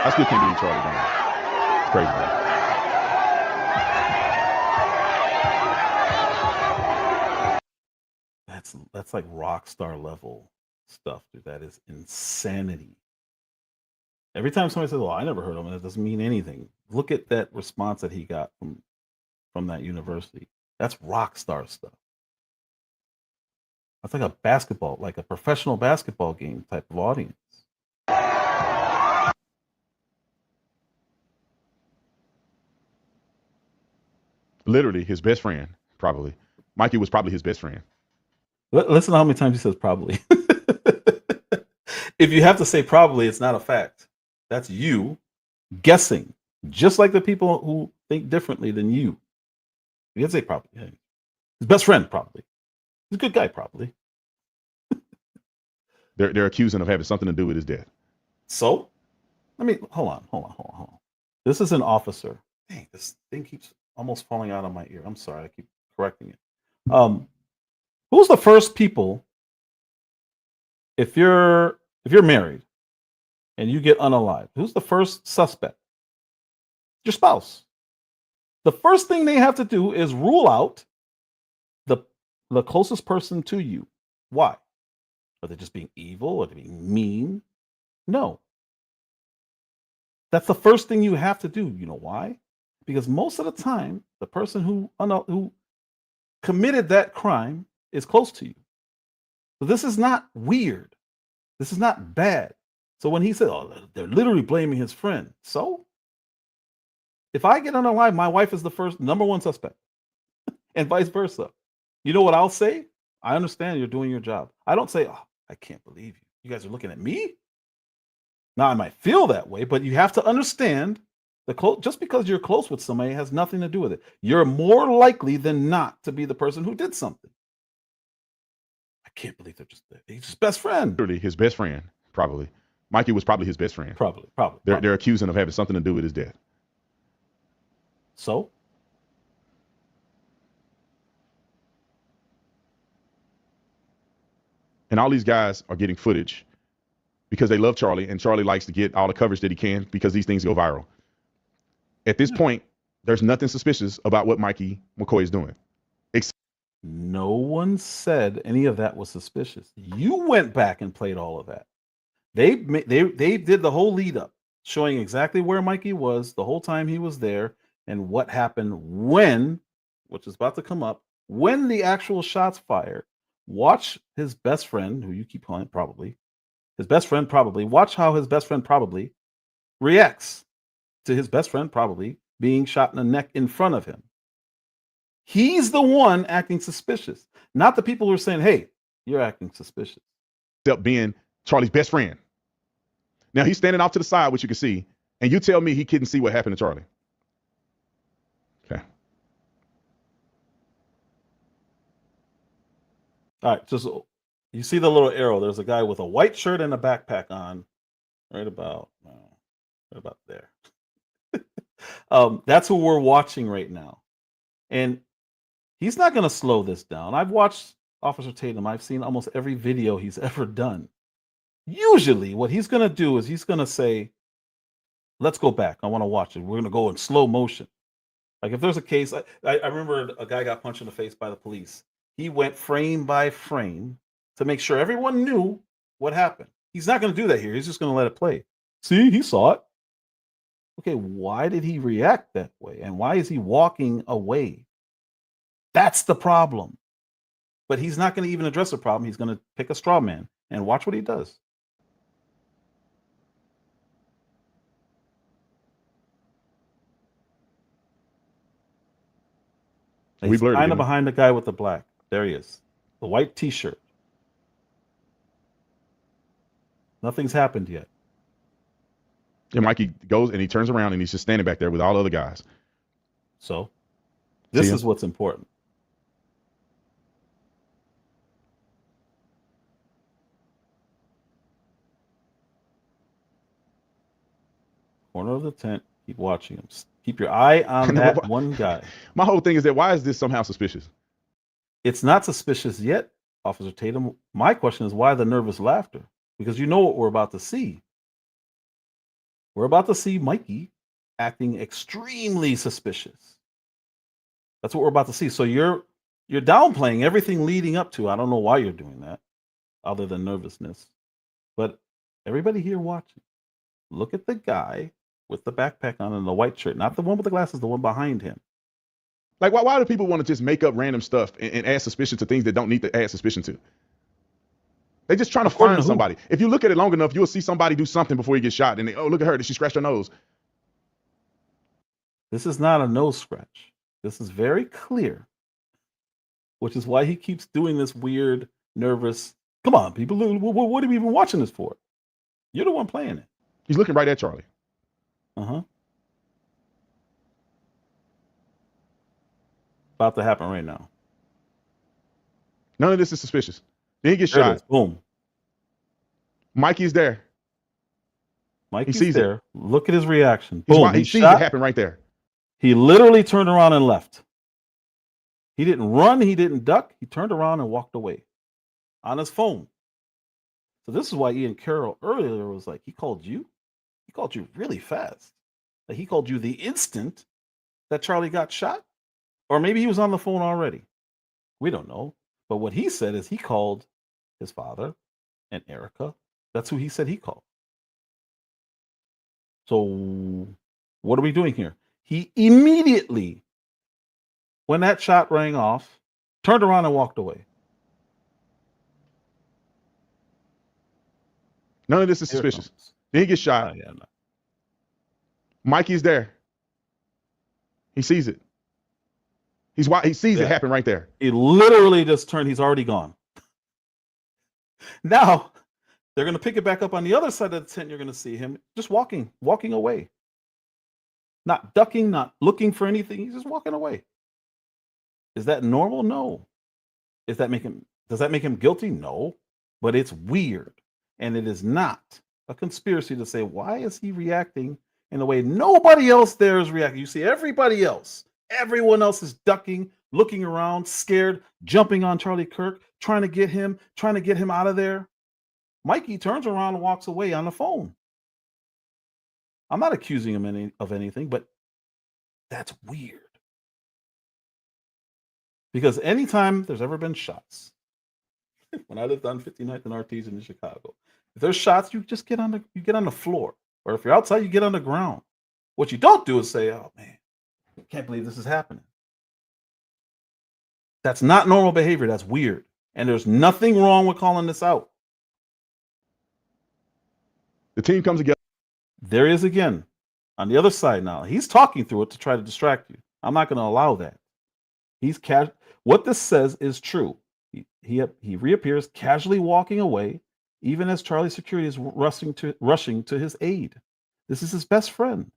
I still can't believe Charlie Brown. It's crazy, man. That's like rock star level stuff, dude. That is insanity. Every time somebody says, "Well, I never heard of him," that doesn't mean anything. Look at that response that he got from that university. That's rock star stuff. That's like a professional basketball game type of audience. Literally his best friend, probably. Mikey was probably his best friend. Listen to how many times he says probably. If you have to say probably, it's not a fact. That's you guessing, just like the people who think differently than you. You can say probably. Yeah. His best friend, probably. He's a good guy, probably. They're accusing him of having something to do with his death. So, hold on. This is an officer. Dang, this thing keeps almost falling out of my ear. I'm sorry, I keep correcting it. Who's the first people, if you're married and you get unalived, who's the first suspect? your spouse. The first thing they have to do is rule out the closest person to you. Why? Are they just being evil? Are they being mean? No. That's the first thing you have to do. You know why? Because most of the time, the person who committed that crime is close to you. So this is not weird. This is not bad. So when he said, "Oh, they're literally blaming his friend," so if I get unalive, my wife is the first number one suspect, and vice versa. You know what I'll say? I understand you're doing your job. I don't say, "Oh, I can't believe you. You guys are looking at me." Now I might feel that way, but you have to understand just because you're close with somebody has nothing to do with it. You're more likely than not to be the person who did something. I can't believe he's his best friend. Literally his best friend, probably. Mikey was probably his best friend. Probably. They're accusing of having something to do with his death. So? And all these guys are getting footage because they love Charlie, and Charlie likes to get all the coverage that he can because these things go viral. At this point, there's nothing suspicious about what Mikey McCoy is doing. No one said any of that was suspicious. You went back and played all of that. They did the whole lead up, showing exactly where Mikey was the whole time he was there and what happened when, which is about to come up, when the actual shots fired. Watch his best friend, who you keep calling probably, watch how his best friend probably reacts to his best friend probably being shot in the neck in front of him. He's the one acting suspicious, not the people who are saying, "Hey, you're acting suspicious." Except being Charlie's best friend. Now he's standing off to the side, which you can see, and you tell me he couldn't see what happened to Charlie. Okay. All right, just you see the little arrow. There's a guy with a white shirt and a backpack on, right about there. That's who we're watching right now, and he's not going to slow this down. I've watched Officer Tatum. I've seen almost every video he's ever done. Usually, what he's going to do is he's going to say, "Let's go back. I want to watch it. We're going to go in slow motion." Like if there's a case, I remember a guy got punched in the face by the police. He went frame by frame to make sure everyone knew what happened. He's not going to do that here. He's just going to let it play. See, he saw it. Okay, why did he react that way? And why is he walking away? That's the problem. But he's not going to even address the problem. He's going to pick a straw man and watch what he does. He's kind of behind the guy with the black. There he is. The white t-shirt. Nothing's happened yet. And Mikey goes and he turns around and he's just standing back there with all the other guys. So this is what's important. Corner of the tent. Keep watching him. Keep your eye on that one guy. My whole thing is that why is this somehow suspicious? It's not suspicious yet, Officer Tatum. My question is why the nervous laughter? Because you know what we're about to see. We're about to see Mikey acting extremely suspicious. That's what we're about to see. So you're downplaying everything leading up to. I don't know why you're doing that, other than nervousness. But everybody here watching, look at the guy with the backpack on and the white shirt, not the one with the glasses, the one behind him. Like, why do people want to just make up random stuff and add suspicion to things that don't need to add suspicion to? They're just trying to find somebody. If you look at it long enough, you'll see somebody do something before he gets shot. And oh, look at her. Did she scratch her nose? This is not a nose scratch. This is very clear, which is why he keeps doing this weird, nervous. Come on, people. What are we even watching this for? You're the one playing it. He's looking right at Charlie. About to happen right now. None of this is suspicious. Then he gets shot. Boom. Mikey's there. Mikey's there. Look at his reaction. Boom. He sees it happen right there. He literally turned around and left. He didn't run. He didn't duck. He turned around and walked away on his phone. So this is why Ian Carroll earlier was like, he called you really fast. that he called you the instant that Charlie got shot? Or maybe he was on the phone already. We don't know. But what he said is he called his father and Erica. That's who he said he called. So what are we doing here? He immediately, when that shot rang off, turned around and walked away. None of this is suspicious. Then he gets shot. Oh, yeah, no. Mikey's there. He sees it. He sees it happen right there. He literally just turned. He's already gone. Now they're going to pick it back up on the other side of the tent. You're going to see him just walking away. Not ducking, not looking for anything. He's just walking away. Is that normal? No. Does that make him guilty? No. But it's weird. And it is not a conspiracy to say, why is he reacting in a way nobody else there is reacting? You see everybody else. Everyone else is ducking, looking around, scared, jumping on Charlie Kirk, trying to get him out of there. Mikey turns around and walks away on the phone. I'm not accusing him of anything, but that's weird. Because anytime there's ever been shots, when I lived on 59th and Artesian in Chicago, if there's shots, you just get on the floor. Or if you're outside, you get on the ground. What you don't do is say, oh man, I can't believe this is happening. That's not normal behavior. That's weird. And there's nothing wrong with calling this out. The team comes together. There is again on the other side now. He's talking through it to try to distract you. I'm not going to allow that. What this says is true. He reappears casually walking away, even as Charlie's security is rushing to his aid. This is his best friend.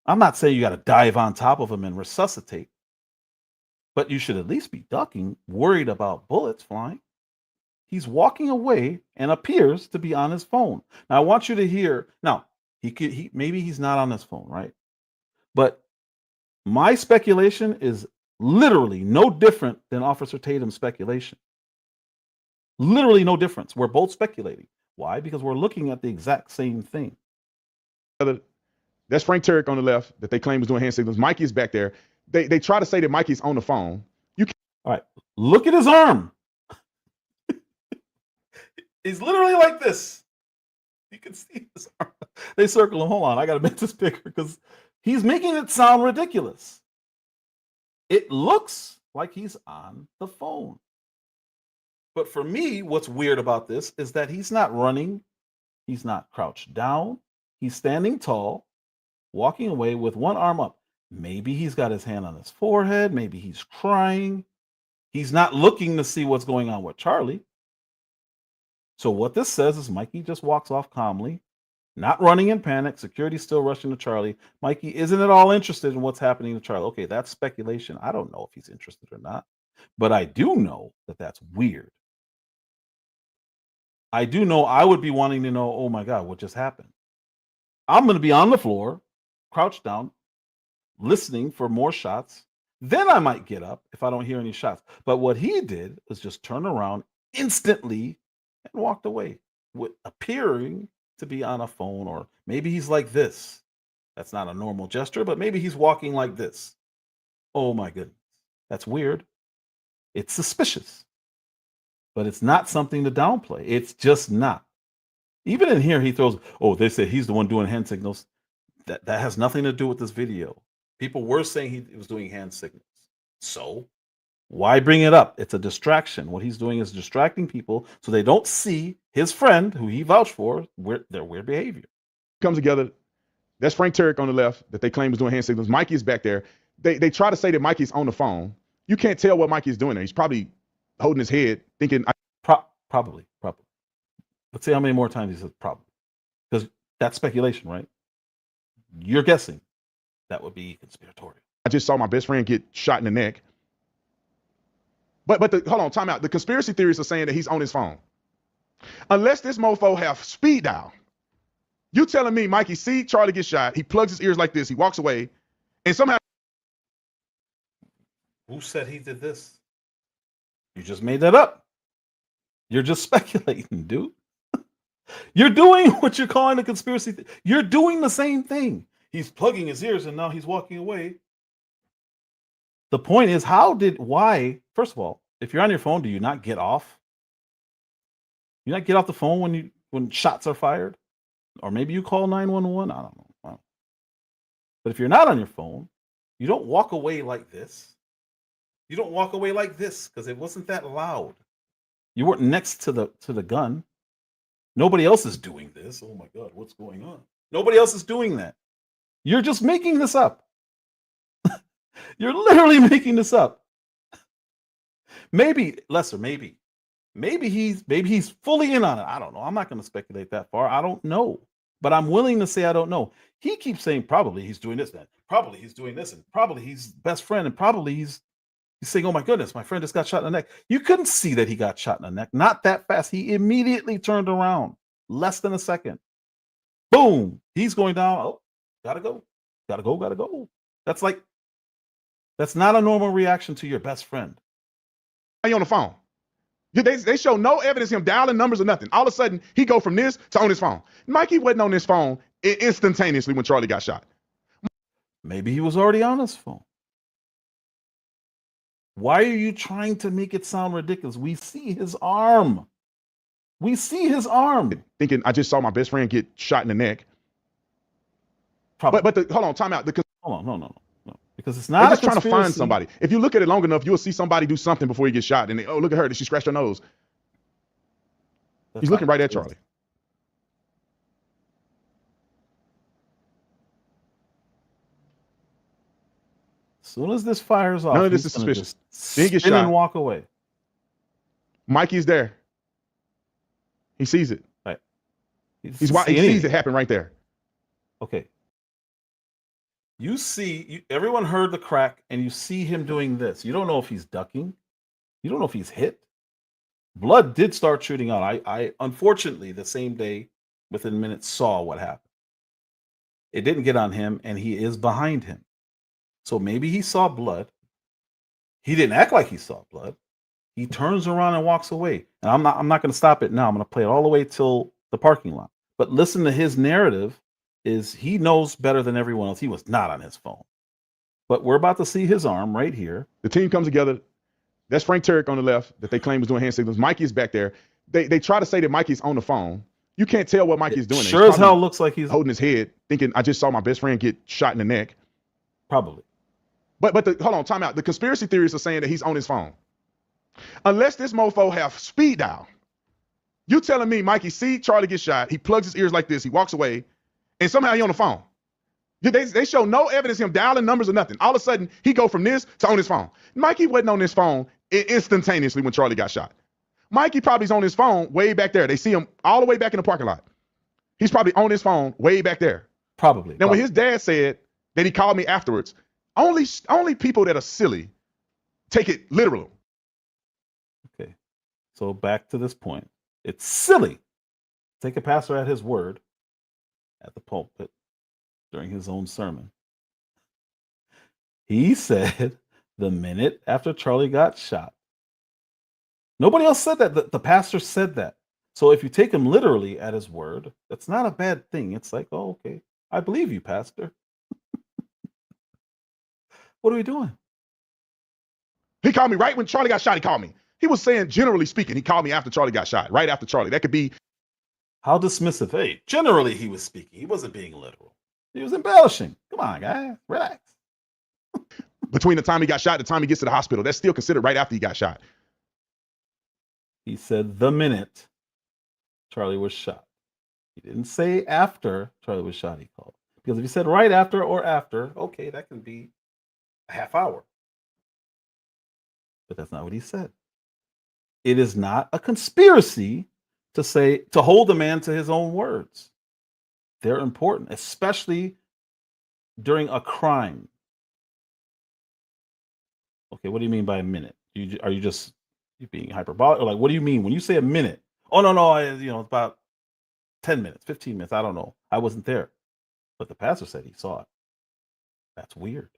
I'm not saying you got to dive on top of him and resuscitate, but you should at least be ducking, worried about bullets flying. He's walking away and appears to be on his phone. Now, I want you to hear. Now, maybe he's not on his phone, right? But my speculation is literally no different than Officer Tatum's speculation. Literally no difference. We're both speculating. Why? Because we're looking at the exact same thing. That's Frank Turek on the left that they claim was doing hand signals. Mikey's back there. They try to say that Mikey's on the phone. All right. Look at his arm. He's literally like this. You can see his arm. They circle him. Hold on. I got to make this bigger because he's making it sound ridiculous. It looks like he's on the phone. But for me, what's weird about this is that he's not running. He's not crouched down. He's standing tall, walking away with one arm up. Maybe he's got his hand on his forehead. Maybe he's crying. He's not looking to see what's going on with Charlie. So what this says is Mikey just walks off calmly, not running in panic. Security's still rushing to Charlie. Mikey isn't at all interested in what's happening to Charlie. Okay, that's speculation. I don't know if he's interested or not, but I do know that that's weird. I do know I would be wanting to know, oh my God, what just happened? I'm going to be on the floor, crouched down, listening for more shots. Then I might get up if I don't hear any shots. But what he did was just turn around instantly and walked away, appearing to be on a phone, or maybe he's like this. That's not a normal gesture, but maybe he's walking like this. Oh my goodness. That's weird. It's suspicious, but it's not something to downplay. It's just not. Even in here, he throws, oh, they say he's the one doing hand signals. That has nothing to do with this video. People were saying he was doing hand signals. So why bring it up? It's a distraction. What he's doing is distracting people so they don't see his friend, who he vouched for, their weird behavior. Comes together. That's Frank Turek on the left that they claim was doing hand signals. Mikey's back there. They try to say that Mikey's on the phone. You can't tell what Mikey's doing there. He's probably holding his head, thinking. Probably. Let's see how many more times he says probably. Because that's speculation, right? You're guessing. That would be conspiratorial. I just saw my best friend get shot in the neck. But hold on, time out. The conspiracy theorists are saying that he's on his phone. Unless this mofo have speed dial. You telling me Mikey see Charlie get shot, he plugs his ears like this, he walks away, and somehow. Who said he did this? You just made that up. You're just speculating, dude. You're doing what you're calling a conspiracy. You're doing the same thing. He's plugging his ears and now he's walking away. The point is, why? First of all, if you're on your phone, do you not get off? You not get off the phone when shots are fired? Or maybe you call 911. I don't know. But if you're not on your phone, you don't walk away like this. You don't walk away like this because it wasn't that loud. You weren't next to the gun. Nobody else is doing this. Oh my God, what's going on? Nobody else is doing that. You're just making this up. You're literally making this up. Maybe he's fully in on it. I don't know. I'm not going to speculate that far. I don't know. But I'm willing to say I don't know. He keeps saying probably he's doing this, that. Probably he's doing this, and probably he's best friend, and probably he's saying, oh my goodness, my friend just got shot in the neck. You couldn't see that he got shot in the neck. Not that fast. He immediately turned around. Less than a second. Boom. He's going down. Oh, gotta go. Gotta go. Gotta go. That's not a normal reaction to your best friend. Are you on the phone? They show no evidence of him dialing numbers or nothing. All of a sudden, he go from this to on his phone. Mikey wasn't on his phone instantaneously when Charlie got shot. Maybe he was already on his phone. Why are you trying to make it sound ridiculous? We see his arm. We see his arm. Thinking, I just saw my best friend get shot in the neck. Probably. But hold on, time out. Hold on, no. Because it's not. They're just trying to find somebody. If you look at it long enough, you'll see somebody do something before he gets shot. And look at her. Did she scratch her nose? He's looking right at Charlie. As soon as this fires off, none of this is suspicious. Then he gets shot and walk away. Mikey's there. He sees it. Right. He sees it happen right there. Okay. You see, everyone heard the crack, and you see him doing this. You don't know if he's ducking. You don't know if he's hit. Blood did start shooting out. I unfortunately, the same day, within minutes, saw what happened. It didn't get on him, and he is behind him. So maybe he saw blood. He didn't act like he saw blood. He turns around and walks away. And I'm not going to stop it now. I'm going to play it all the way till the parking lot. But listen to his narrative. Is he knows better than everyone else. He was not on his phone. But we're about to see his arm right here. The team comes together. That's Frank Turek on the left that they claim was doing hand signals. Mikey is back there. They try to say that Mikey's on the phone. You can't tell what Mikey's doing. Sure as hell looks like he's holding his head, thinking, I just saw my best friend get shot in the neck. Probably. But hold on, time out. The conspiracy theorists are saying that he's on his phone. Unless this mofo have speed dial. You telling me Mikey see Charlie get shot, he plugs his ears like this, he walks away, and somehow he on the phone. They show no evidence of him dialing numbers or nothing. All of a sudden, he go from this to on his phone. Mikey wasn't on his phone instantaneously when Charlie got shot. Mikey probably's on his phone way back there. They see him all the way back in the parking lot. He's probably on his phone way back there. Probably. Now, when his dad said that he called me afterwards, only people that are silly take it literal. Okay. So back to this point. It's silly. Take a pastor at his word at the pulpit during his own sermon. He said the minute after Charlie got shot. Nobody else said that. The pastor said that. So if you take him literally at his word, that's not a bad thing. It's like, oh, okay, I believe you, pastor. What are we doing? He called me right when Charlie got shot. He called me. He was saying, generally speaking, he called me after Charlie got shot, right after Charlie. That could be. How dismissive. Hey, generally he was speaking. He wasn't being literal. He was embellishing. Come on, guys, relax. Between the time he got shot and the time he gets to the hospital, that's still considered right after he got shot. He said the minute Charlie was shot. He didn't say after Charlie was shot, he called. Because if he said right after or after, okay, that can be a half hour. But that's not what he said. It is not a conspiracy to hold a man to his own words. They're important, especially during a crime. Okay, what do you mean by a minute? Are you just being hyperbolic? Or like, what do you mean when you say a minute? Oh, no, it's about 10 minutes, 15 minutes. I don't know. I wasn't there. But the pastor said he saw it. That's weird.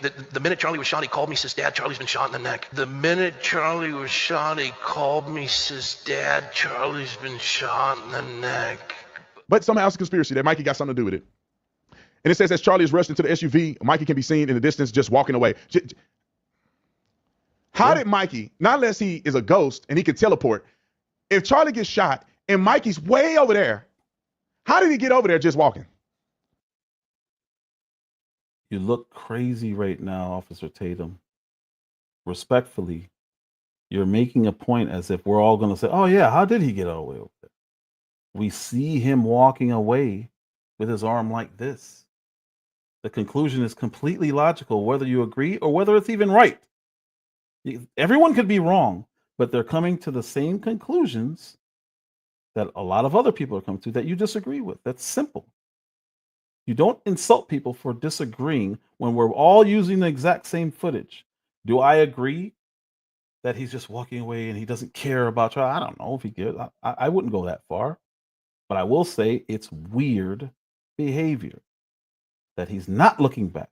The minute Charlie was shot, he called me, says, Dad, Charlie's been shot in the neck. The minute Charlie was shot, he called me, says, Dad, Charlie's been shot in the neck. But somehow it's a conspiracy that Mikey got something to do with it. And it says as Charlie is rushed into the SUV, Mikey can be seen in the distance just walking away. How did Mikey, not unless he is a ghost and he can teleport, if Charlie gets shot and Mikey's way over there, how did he get over there just walking? You look crazy right now, Officer Tatum. Respectfully, you're making a point as if we're all going to say, oh, yeah, how did he get all the way over there? We see him walking away with his arm like this. The conclusion is completely logical, whether you agree or whether it's even right. Everyone could be wrong, but they're coming to the same conclusions that a lot of other people are coming to that you disagree with. That's simple. You don't insult people for disagreeing when we're all using the exact same footage. Do I agree that he's just walking away and he doesn't care about you? I don't know if he cares. I wouldn't go that far. But I will say it's weird behavior that he's not looking back,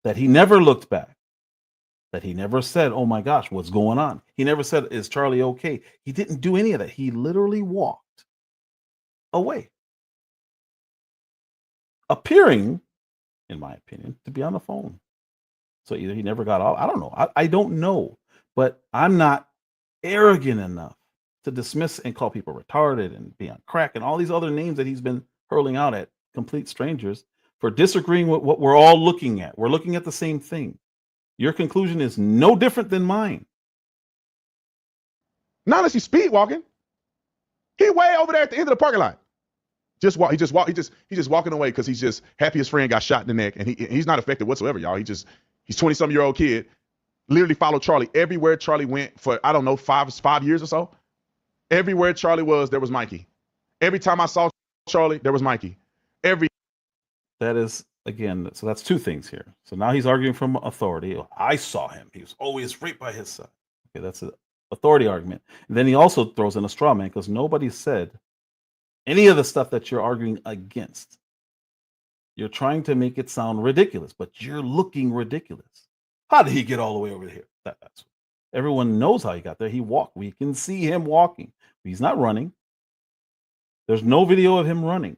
that he never looked back, that he never said, oh my gosh, what's going on? He never said, is Charlie okay? He didn't do any of that. He literally walked away, appearing, in my opinion, to be on the phone. So either he never got off. I don't know. I don't know. But I'm not arrogant enough to dismiss and call people retarded and be on crack and all these other names that he's been hurling out at complete strangers for disagreeing with what we're all looking at. We're looking at the same thing. Your conclusion is no different than mine. Not unless he's speed walking. He way over there at the end of the parking lot. He's just walking away because he's just happy his friend got shot in the neck, and he's not affected whatsoever, y'all. He's 20-some-year-old kid, literally followed Charlie everywhere Charlie went for, I don't know, five years or so. Everywhere Charlie was, there was Mikey. Every time I saw Charlie, there was Mikey. That is, again, so that's two things here. So now he's arguing from authority. I saw him. He was always right by his side. Okay, that's an authority argument. And then he also throws in a straw man because nobody said any of the stuff that you're arguing against. You're trying to make it sound ridiculous, but you're looking ridiculous. How did he get all the way over here? That's everyone knows how he got there. He walked. We can see him walking. He's not running. There's no video of him running.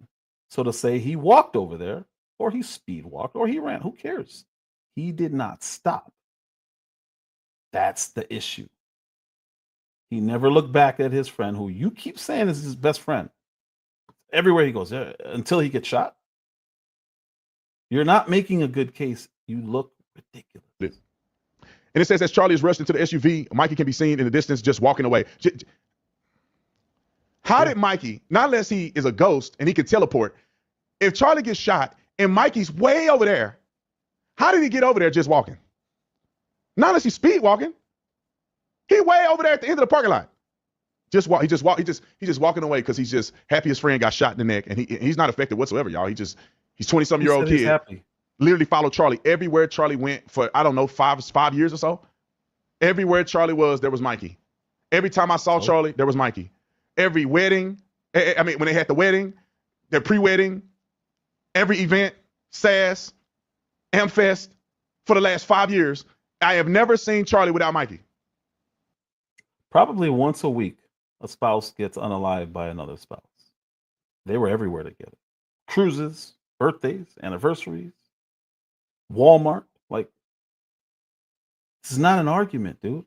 So to say he walked over there, or he speed walked, or he ran, who cares? He did not stop. That's the issue. He never looked back at his friend, who you keep saying is his best friend. Everywhere he goes, until he gets shot. You're not making a good case. You look ridiculous. And it says as Charlie is rushed into the SUV, Mikey can be seen in the distance just walking away. How did Mikey, not unless he is a ghost and he can teleport, if Charlie gets shot and Mikey's way over there, how did he get over there just walking? Not unless he's speed walking. He way over there at the end of the parking lot. He's just walking away because he's just happy his friend got shot in the neck, and he's not affected whatsoever, y'all. He's 20-some-year-old kid. Happy. Literally followed Charlie everywhere Charlie went for, I don't know, five years or so. Everywhere Charlie was, there was Mikey. Every time I saw Charlie, there was Mikey. Every wedding, when they had the wedding, their pre-wedding, every event, SAS, Amfest, for the last 5 years, I have never seen Charlie without Mikey. Probably once a week, a spouse gets unalived by another spouse. They were everywhere together. Cruises, birthdays, anniversaries, Walmart. Like, this is not an argument, dude.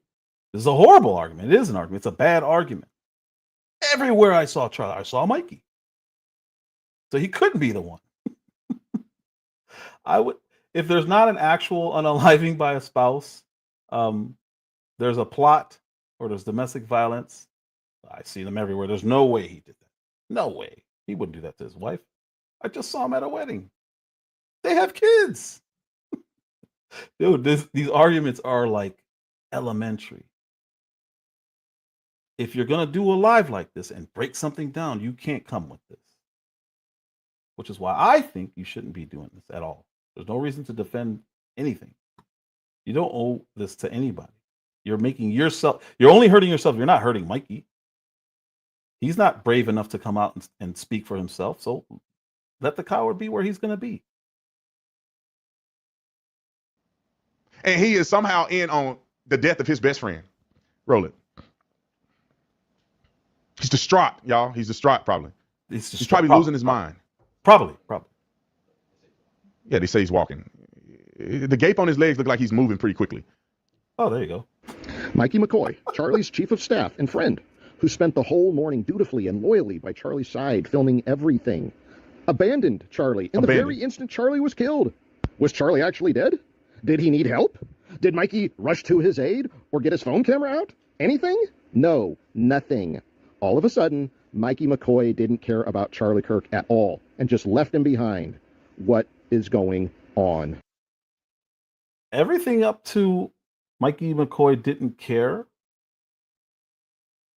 This is a horrible argument. It is an argument. It's a bad argument. Everywhere I saw Charlie, I saw Mikey. So he couldn't be the one. If there's not an actual unaliving by a spouse, there's a plot or there's domestic violence. I see them everywhere. There's no way he did that. No way. He wouldn't do that to his wife. I just saw him at a wedding. They have kids. Dude, these arguments are like elementary. If you're going to do a live like this and break something down, you can't come with this. Which is why I think you shouldn't be doing this at all. There's no reason to defend anything. You don't owe this to anybody. You're only hurting yourself. You're not hurting Mikey. He's not brave enough to come out and speak for himself. So let the coward be where he's going to be. And he is somehow in on the death of his best friend. Roll it. He's distraught, y'all. He's distraught, probably. He's probably losing his mind. Probably. Yeah, they say he's walking. The gape on his legs look like he's moving pretty quickly. Oh, there you go. Mikey McCoy, Charlie's chief of staff and friend, who spent the whole morning dutifully and loyally by Charlie's side, filming everything, abandoned Charlie in the very instant Charlie was killed. Was Charlie actually dead? Did he need help? Did Mikey rush to his aid or get his phone camera out? Anything? No, nothing. All of a sudden, Mikey McCoy didn't care about Charlie Kirk at all and just left him behind. What is going on? Everything up to Mikey McCoy didn't care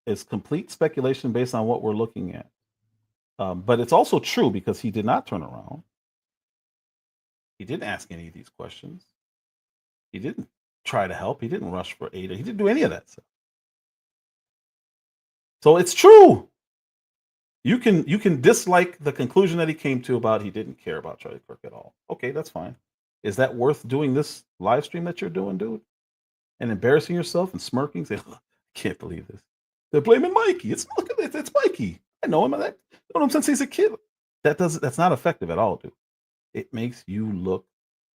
is complete speculation based on what we're looking at. But it's also true because he did not turn around. He didn't ask any of these questions. He didn't try to help. He didn't rush for aid. He didn't do any of that stuff. So it's true. You can dislike the conclusion that he came to about he didn't care about Charlie Kirk at all. Okay, that's fine. Is that worth doing this live stream that you're doing, dude? And embarrassing yourself and smirking, saying, oh, I can't believe this. They're blaming Mikey. It's Mikey. I know him. I know him since he's a kid. That's not effective at all, dude. It makes you look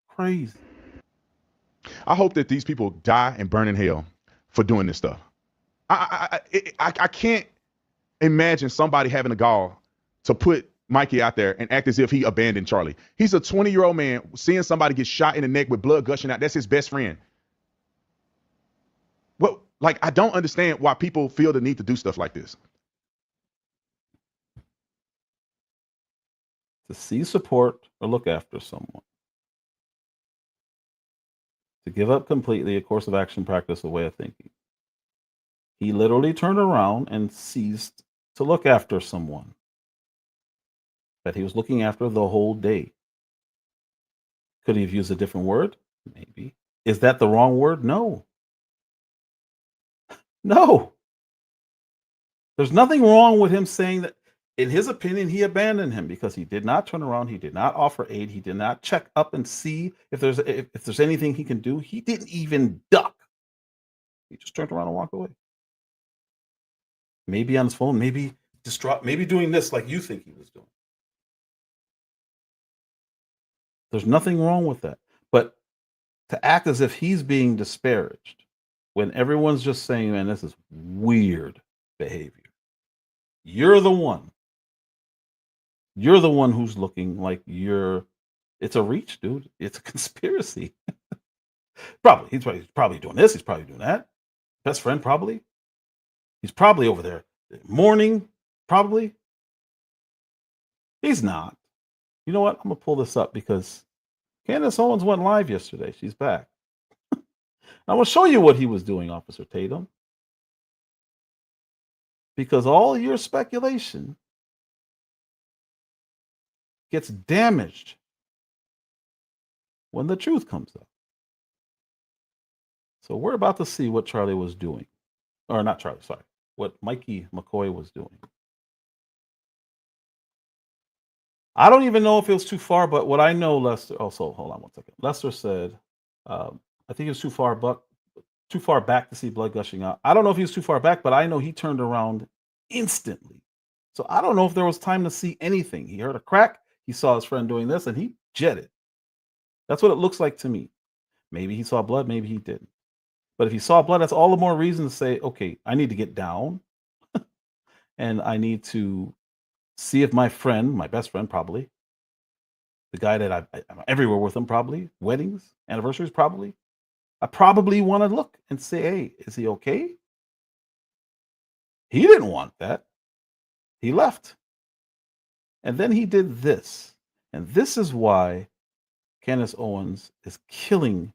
crazy. I hope that these people die and burn in hell for doing this stuff. I can't imagine somebody having the gall to put Mikey out there and act as if he abandoned Charlie. He's a 20-year-old man seeing somebody get shot in the neck with blood gushing out. That's his best friend. Well, like, I don't understand why people feel the need to do stuff like this. To see support or look after someone. To give up completely a course of action, practice, a way of thinking. He literally turned around and ceased to look after someone that he was looking after the whole day. Could he have used a different word? Maybe. Is that the wrong word? No. No. There's nothing wrong with him saying that, in his opinion, he abandoned him because he did not turn around. He did not offer aid. He did not check up and see if there's anything he can do. He didn't even duck. He just turned around and walked away. Maybe on his phone, maybe distraught, maybe doing this like you think he was doing. There's nothing wrong with that. But to act as if he's being disparaged when everyone's just saying, man, this is weird behavior. You're the one. You're the one who's looking like it's a reach, dude. It's a conspiracy. He's probably doing this. He's probably doing that. Best friend, probably. He's probably over there mourning, probably. He's not. You know what? I'm going to pull this up because Candace Owens went live yesterday. She's back. I'm going to show you what he was doing, Officer Tatum. Because all your speculation gets damaged when the truth comes up. So we're about to see what Charlie was doing. Or not Charlie, sorry. What Mikey McCoy was doing. I don't even know if it was too far, but what I know, Lester. Also, hold on one second. Lester said, I think it was too far back to see blood gushing out. I don't know if he was too far back, but I know he turned around instantly. So I don't know if there was time to see anything. He heard a crack. He saw his friend doing this, and he jetted. That's what it looks like to me. Maybe he saw blood. Maybe he didn't. But if he saw blood, that's all the more reason to say, okay, I need to get down, and I need to see if my friend, my best friend, probably, the guy that I'm everywhere with him, probably, weddings, anniversaries, probably, I probably want to look and say, hey, is he okay? He didn't want that. He left. And then he did this. And this is why Candace Owens is killing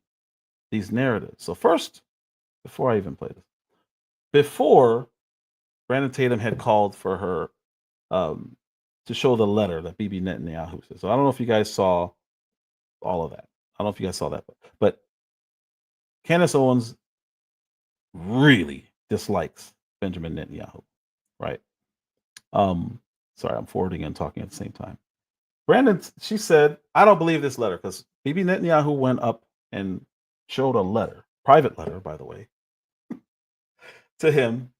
these narratives. So first, before I even play this, before Brandon Tatum had called for her to show the letter that Bibi Netanyahu said. So I don't know if you guys saw all of that. I don't know if you guys saw that, but Candace Owens really dislikes Benjamin Netanyahu, right? Sorry, I'm forwarding and talking at the same time. Brandon, she said, I don't believe this letter because Bibi Netanyahu went up and showed a letter, private letter, by the way, to him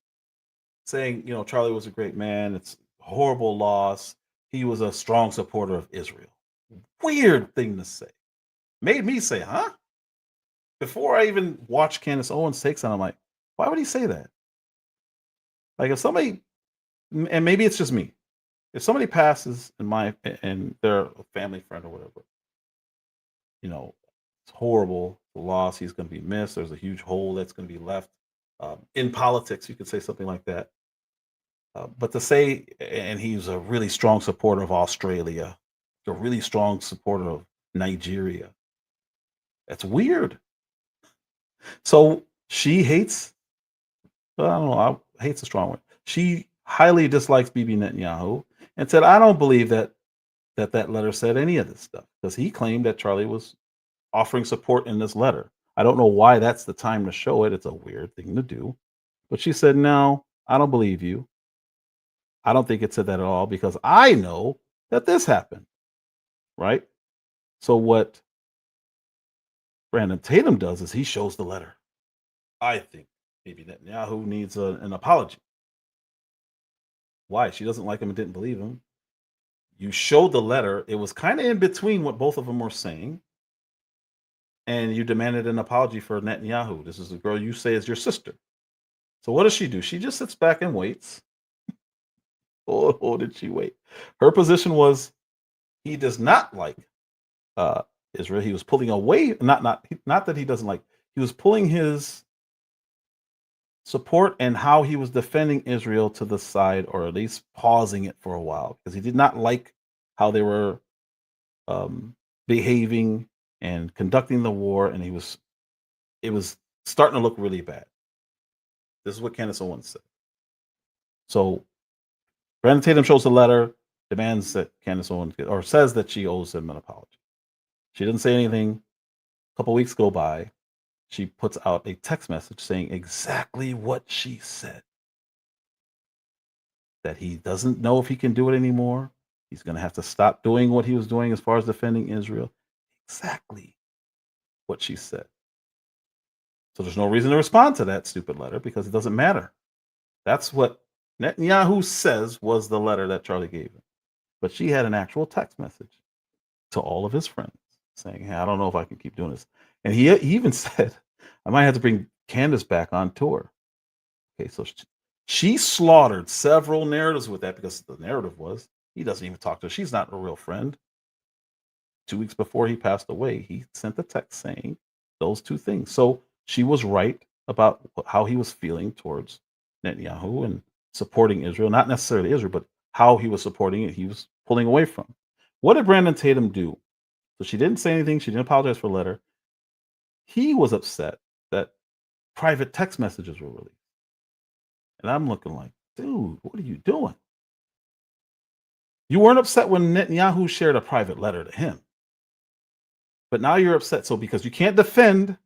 saying, you know, Charlie was a great man. It's a horrible loss. He was a strong supporter of Israel. Weird thing to say. Made me say, huh? Before I even watched Candace Owens' takes on it, I'm like, why would he say that? Like if somebody, and maybe it's just me, if somebody passes and they're a family friend or whatever, you know, it's horrible, the loss, he's going to be missed. There's a huge hole that's going to be left. In politics, you could say something like that. But to say, and he's a really strong supporter of Australia, a really strong supporter of Nigeria. That's weird. So she hates, I don't know, hate's a strong word. She highly dislikes Bibi Netanyahu and said, I don't believe that letter said any of this stuff, because he claimed that Charlie was offering support in this letter. I don't know why that's the time to show it. It's a weird thing to do. But she said, no, I don't believe you. I don't think it said that at all, because I know that this happened. Right? So what Brandon Tatum does is he shows the letter. I think maybe Netanyahu needs an apology. Why? She doesn't like him and didn't believe him. You showed the letter. It was kind of in between what both of them were saying. And you demanded an apology for Netanyahu. This is the girl you say is your sister. So what does she do? She just sits back and waits. Oh, did she wait? Her position was he does not like Israel. He was pulling away, not that he doesn't like, he was pulling his support and how he was defending Israel to the side, or at least pausing it for a while, because he did not like how they were behaving and conducting the war, and it was starting to look really bad. This is what Candace Owens said. So Brandon Tatum shows the letter, demands that Candace Owens or says that she owes him an apology. She didn't say anything. A couple weeks go by. She puts out a text message saying exactly what she said. That he doesn't know if he can do it anymore. He's going to have to stop doing what he was doing as far as defending Israel. Exactly what she said. So there's no reason to respond to that stupid letter, because it doesn't matter. That's what Netanyahu says was the letter that Charlie gave him. But she had an actual text message to all of his friends saying, hey, I don't know if I can keep doing this. And he even said, I might have to bring Candace back on tour. Okay, so she slaughtered several narratives with that, because the narrative was he doesn't even talk to her. She's not a real friend. 2 weeks before he passed away, he sent a text saying those two things. So she was right about how he was feeling towards Netanyahu and supporting Israel, not necessarily Israel, but how he was supporting it, he was pulling away from. What did Brandon Tatum do? So she didn't say anything. She didn't apologize for the letter. He was upset that private text messages were released. And I'm looking like, dude, what are you doing? You weren't upset when Netanyahu shared a private letter to him. But now you're upset. So because you can't defend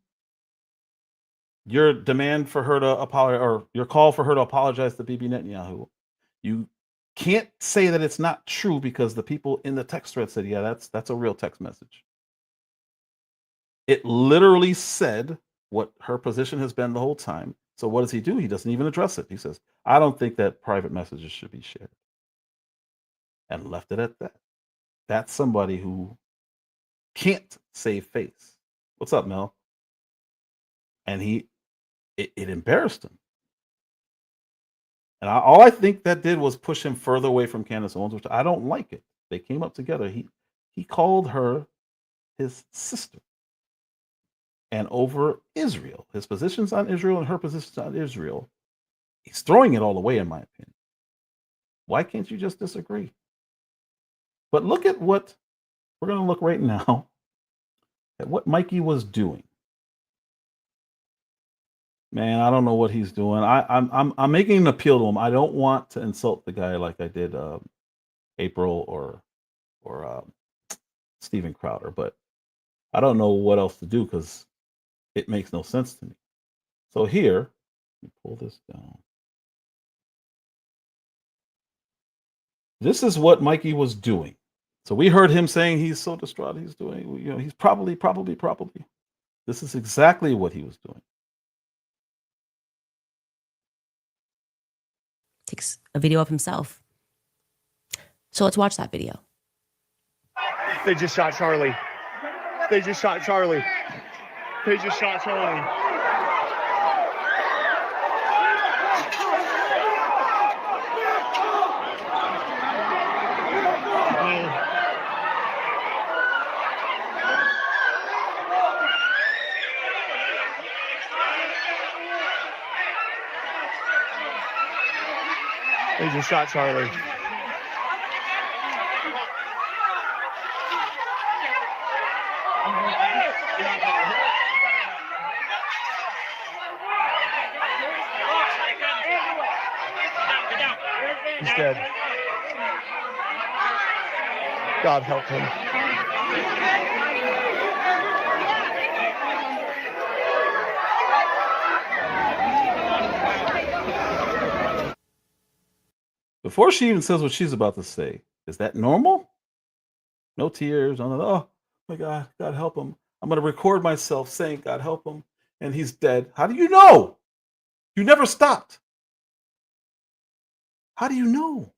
your demand for her to apologize, or your call for her to apologize to Bibi Netanyahu, you can't say that it's not true, because the people in the text thread said, yeah, that's a real text message. It literally said what her position has been the whole time. So what does he do? He doesn't even address it. He says, I don't think that private messages should be shared. And left it at that. That's somebody who can't save face. What's up, Mel? And it embarrassed him. And all I think that did was push him further away from Candace Owens, which I don't like it. They came up together. He called her his sister. And over Israel, his positions on Israel and her positions on Israel, he's throwing it all away, in my opinion. Why can't you just disagree? But look at what we're going to look right now at what Mikey was doing. Man, I don't know what he's doing. I'm making an appeal to him. I don't want to insult the guy like I did April or Steven Crowder, but I don't know what else to do, because it makes no sense to me. So here, let me pull this down. This is what Mikey was doing. So we heard him saying he's so distraught. He's doing, he's probably. This is exactly what he was doing. Takes a video of himself. So let's watch that video. They just shot Charlie. They just shot Charlie. They just shot Charlie. They just shot Charlie. He's dead. God help him. Before she even says what she's about to say, is that normal? No tears. Oh my God, God help him. I'm going to record myself saying, God help him, and he's dead. How do you know? You never stopped. How do you know?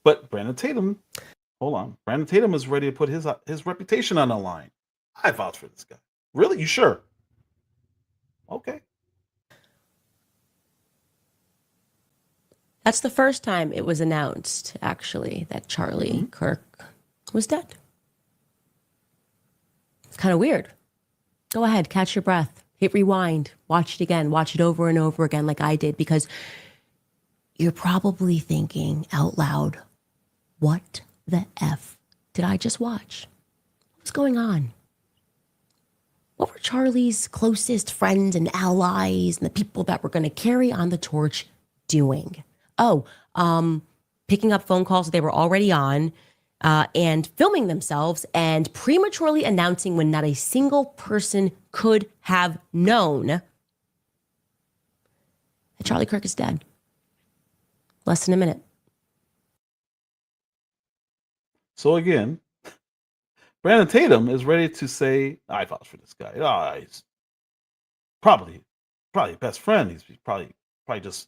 But Brandon Tatum, hold on. Brandon Tatum is ready to put his reputation on the line. I vouch for this guy. Really? You sure? Okay. That's the first time it was announced, actually, that Charlie Kirk was dead. It's kind of weird. Go ahead, catch your breath, hit rewind, watch it again, watch it over and over again like I did, because you're probably thinking out loud, what the F did I just watch? What's going on? What were Charlie's closest friends and allies and the people that were going to carry on the torch doing? Oh, picking up phone calls they were already on and filming themselves and prematurely announcing when not a single person could have known that Charlie Kirk is dead. Less than a minute. So again, Brandon Tatum is ready to say, I vouch for this guy. Oh, he's probably best friend. He's probably just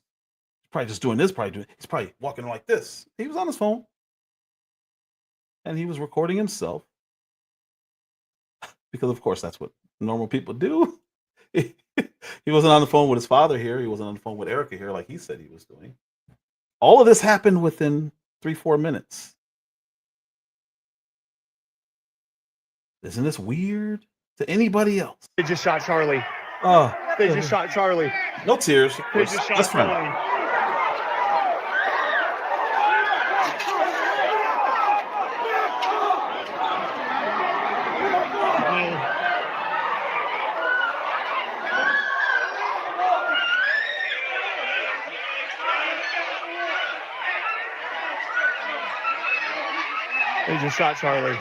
doing this. He's probably walking like this. He was on his phone, and he was recording himself because, of course, that's what normal people do. He wasn't on the phone with his father here. He wasn't on the phone with Erica here, like he said he was doing. All of this happened within 3-4 minutes. Isn't this weird to anybody else? They just shot Charlie. Oh, they just shot Charlie. No tears. They just shot Best friend. Charlie. They just shot Charlie.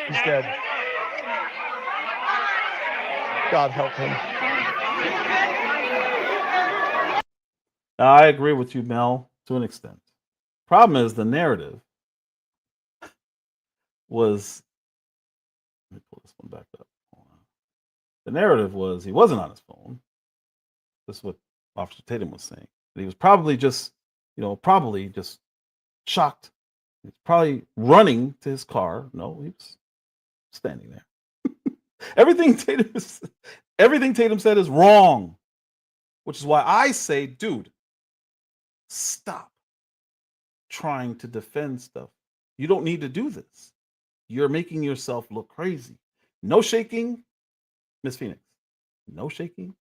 He's dead. God help him. I agree with you, Mel, to an extent. Problem is the narrative was, let me pull this one back up. Hold on. The narrative was he wasn't on his phone. This is what Officer Tatum was saying. He was probably just shocked. He was probably running to his car. No, he was standing there. Everything Tatum said is wrong, which is why I say, dude, stop trying to defend stuff. You don't need to do this. You're making yourself look crazy. No shaking, Miss Phoenix. No shaking,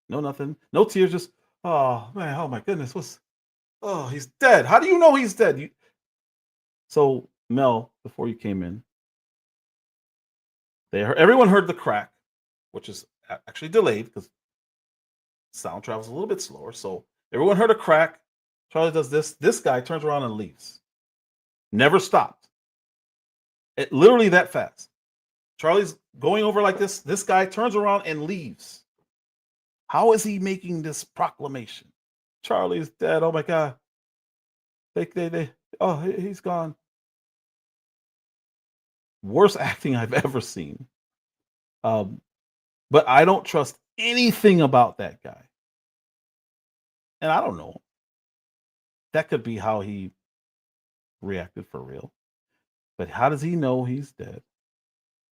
no nothing, no tears. Just, oh man, oh my goodness, he's dead. How do you know he's dead? So Mel, before you came in, everyone heard the crack, which is actually delayed because sound travels a little bit slower. So everyone heard a crack. Charlie does this. This guy turns around and leaves. Never stopped. It literally that fast. Charlie's going over like this. This guy turns around and leaves. How is he making this proclamation? Charlie's dead. Oh my God. Oh, he's gone. Worst acting I've ever seen. But I don't trust anything about that guy. And I don't know. That could be how he reacted for real. But how does he know he's dead?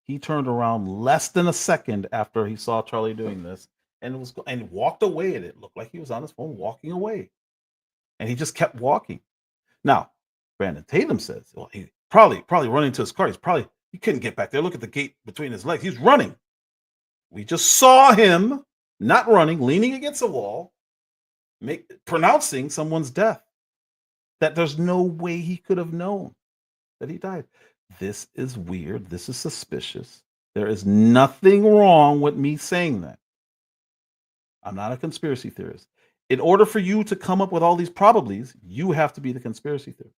He turned around less than a second after he saw Charlie doing this and walked away. And it looked like he was on his phone walking away. And he just kept walking. Now, Brandon Tatum says, well, he probably running to his car. He couldn't get back there. Look at the gate between his legs. He's running. We just saw him not running, leaning against the wall, pronouncing someone's death. That there's no way he could have known that he died. This is weird. This is suspicious. There is nothing wrong with me saying that. I'm not a conspiracy theorist. In order for you to come up with all these probablys, you have to be the conspiracy theorist.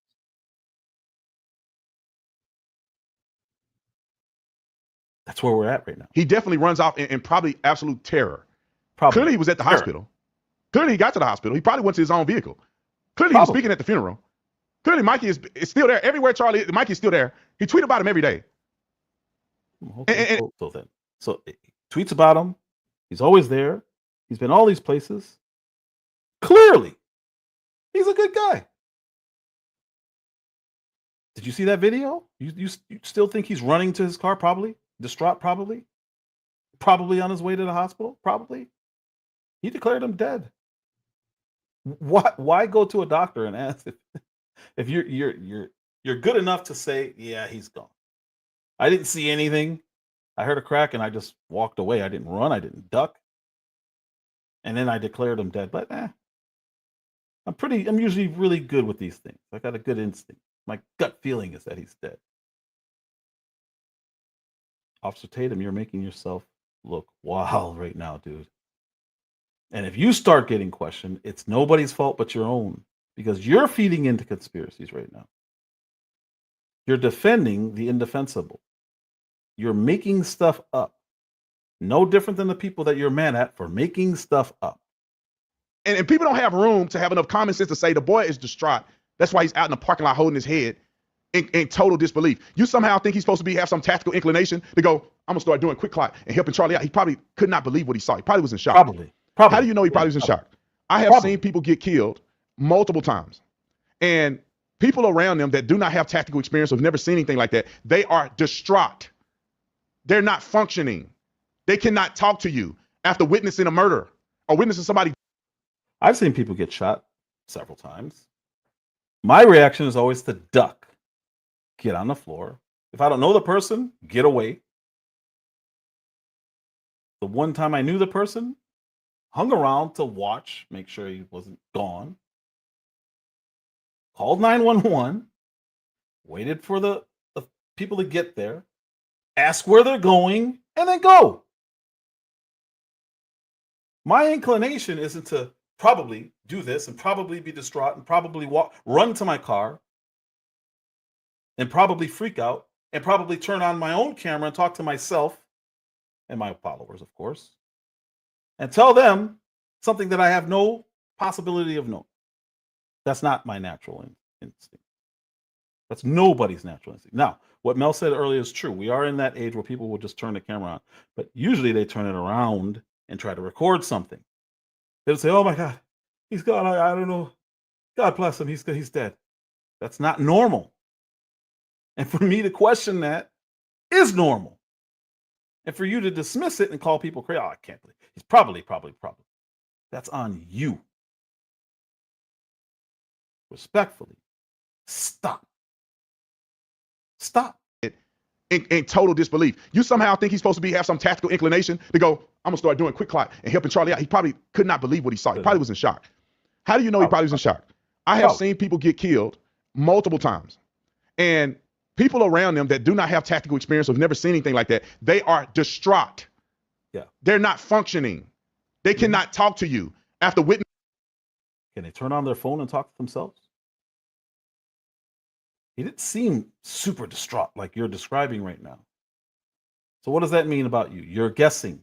That's where we're at right now. He definitely runs off in probably absolute terror. Clearly, he was at the hospital. Clearly, he got to the hospital. He probably went to his own vehicle. Clearly, he was speaking at the funeral. Clearly, Mikey is still there. Everywhere Charlie, Mikey's still there. He tweets about him every day. Okay, so he tweets about him. He's always there. He's been all these places. Clearly, he's a good guy. Did you see that video? You still think he's running to his car? Probably distraught. Probably on his way to the hospital. Probably. He declared him dead. Why go to a doctor and ask if you're good enough to say, yeah, he's gone? I didn't see anything. I heard a crack and I just walked away. I didn't run. I didn't duck. And then I declared him dead. But I'm usually really good with these things. I got a good instinct. My gut feeling is that he's dead. Officer Tatum, you're making yourself look wild right now, dude. And if you start getting questioned, it's nobody's fault but your own, because you're feeding into conspiracies right now. You're defending the indefensible. You're making stuff up. No different than the people that you're mad at for making stuff up. And people don't have room to have enough common sense to say the boy is distraught. That's why he's out in the parking lot holding his head in total disbelief. You somehow think he's supposed to have some tactical inclination to go, I'm going to start doing quick clock and helping Charlie out. He probably could not believe what he saw. He probably was in shock. Probably. How do you know he probably was in shock? I have seen people get killed multiple times. And people around them that do not have tactical experience or have never seen anything like that, they are distraught. They're not functioning. They cannot talk to you after witnessing a murder or witnessing somebody. I've seen people get shot several times. My reaction is always to duck, get on the floor. If I don't know the person, get away. The one time I knew the person, hung around to watch, make sure he wasn't gone. Called 911, waited for the people to get there, ask where they're going, and then go. My inclination isn't to probably do this and probably be distraught and probably run to my car and probably freak out and probably turn on my own camera and talk to myself and my followers, of course, and tell them something that I have no possibility of knowing. That's not my natural instinct. That's nobody's natural instinct. Now, what Mel said earlier is true. We are in that age where people will just turn the camera on, but usually they turn it around and try to record something. They'll say, oh my God, he's gone. I don't know. God bless him. He's dead. That's not normal. And for me to question that is normal. And for you to dismiss it and call people crazy, oh, I can't believe he's probably. That's on you. Respectfully, stop. In total disbelief. You somehow think he's supposed to have some tactical inclination to go, I'm going to start doing quick clock and helping Charlie out. He probably could not believe what he saw. He probably was in shock. How do you know he probably was in shock? I have seen people get killed multiple times. And people around them that do not have tactical experience or have never seen anything like that, they are distraught. Yeah. They're not functioning. They cannot talk to you after witnessing. Can they turn on their phone and talk to themselves? He didn't seem super distraught like you're describing right now. So what does that mean about you? You're guessing.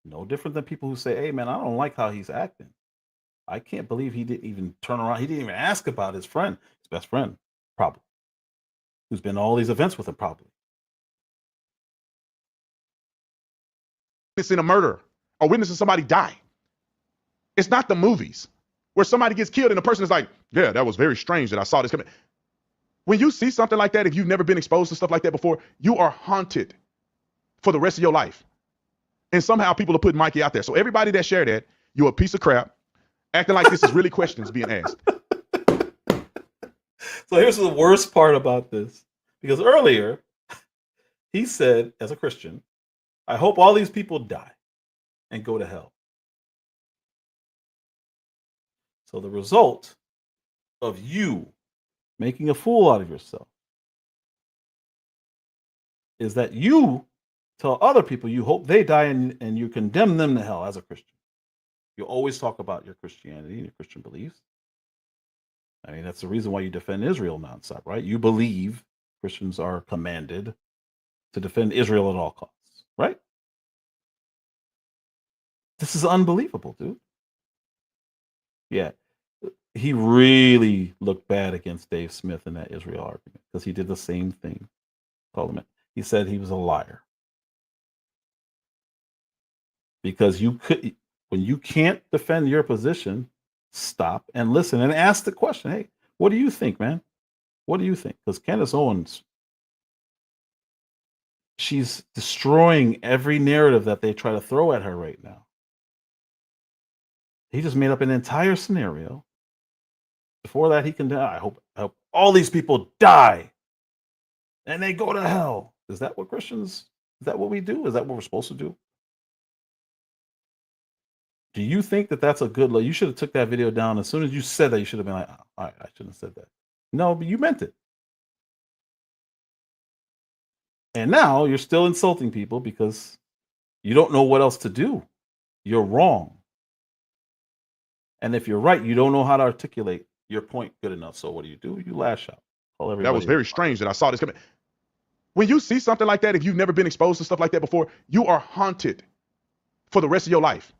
No different than people who say, hey, man, I don't like how he's acting. I can't believe he didn't even turn around. He didn't even ask about his friend, his best friend, probably, who's been to all these events with him, probably. Witnessing a murder or witnessing somebody die. It's not the movies where somebody gets killed and the person is like, yeah, that was very strange that I saw this coming. When you see something like that, if you've never been exposed to stuff like that before, you are haunted for the rest of your life. And somehow people are putting Mikey out there. So everybody that shared that, you're a piece of crap, acting like this is really questions being asked. So here's the worst part about this. Because earlier, he said, as a Christian, I hope all these people die and go to hell. So the result of you making a fool out of yourself is that you tell other people you hope they die and you condemn them to hell as a Christian. You always talk about your Christianity and your Christian beliefs. I mean, that's the reason why you defend Israel nonstop, right? You believe Christians are commanded to defend Israel at all costs, right? This is unbelievable, dude. Yeah. He really looked bad against Dave Smith in that Israel argument because he did the same thing. Called him. He said he was a liar. Because when you can't defend your position, stop and listen and ask the question, hey, what do you think, man? What do you think? Because Candace Owens, she's destroying every narrative that they try to throw at her right now. He just made up an entire scenario. Before that, he can die. I hope all these people die and they go to hell. Is that what Christians, is that what we do? Is that what we're supposed to do? Do you think that that's a good look? You should have took that video down. As soon as you said that, you should have been like, oh, all right, I shouldn't have said that. No, but you meant it. And now you're still insulting people because you don't know what else to do. You're wrong. And if you're right, you don't know how to articulate your point good enough. So what do? You lash out. Call everybody. That was very strange that I saw this coming. When you see something like that, if you've never been exposed to stuff like that before, you are haunted for the rest of your life.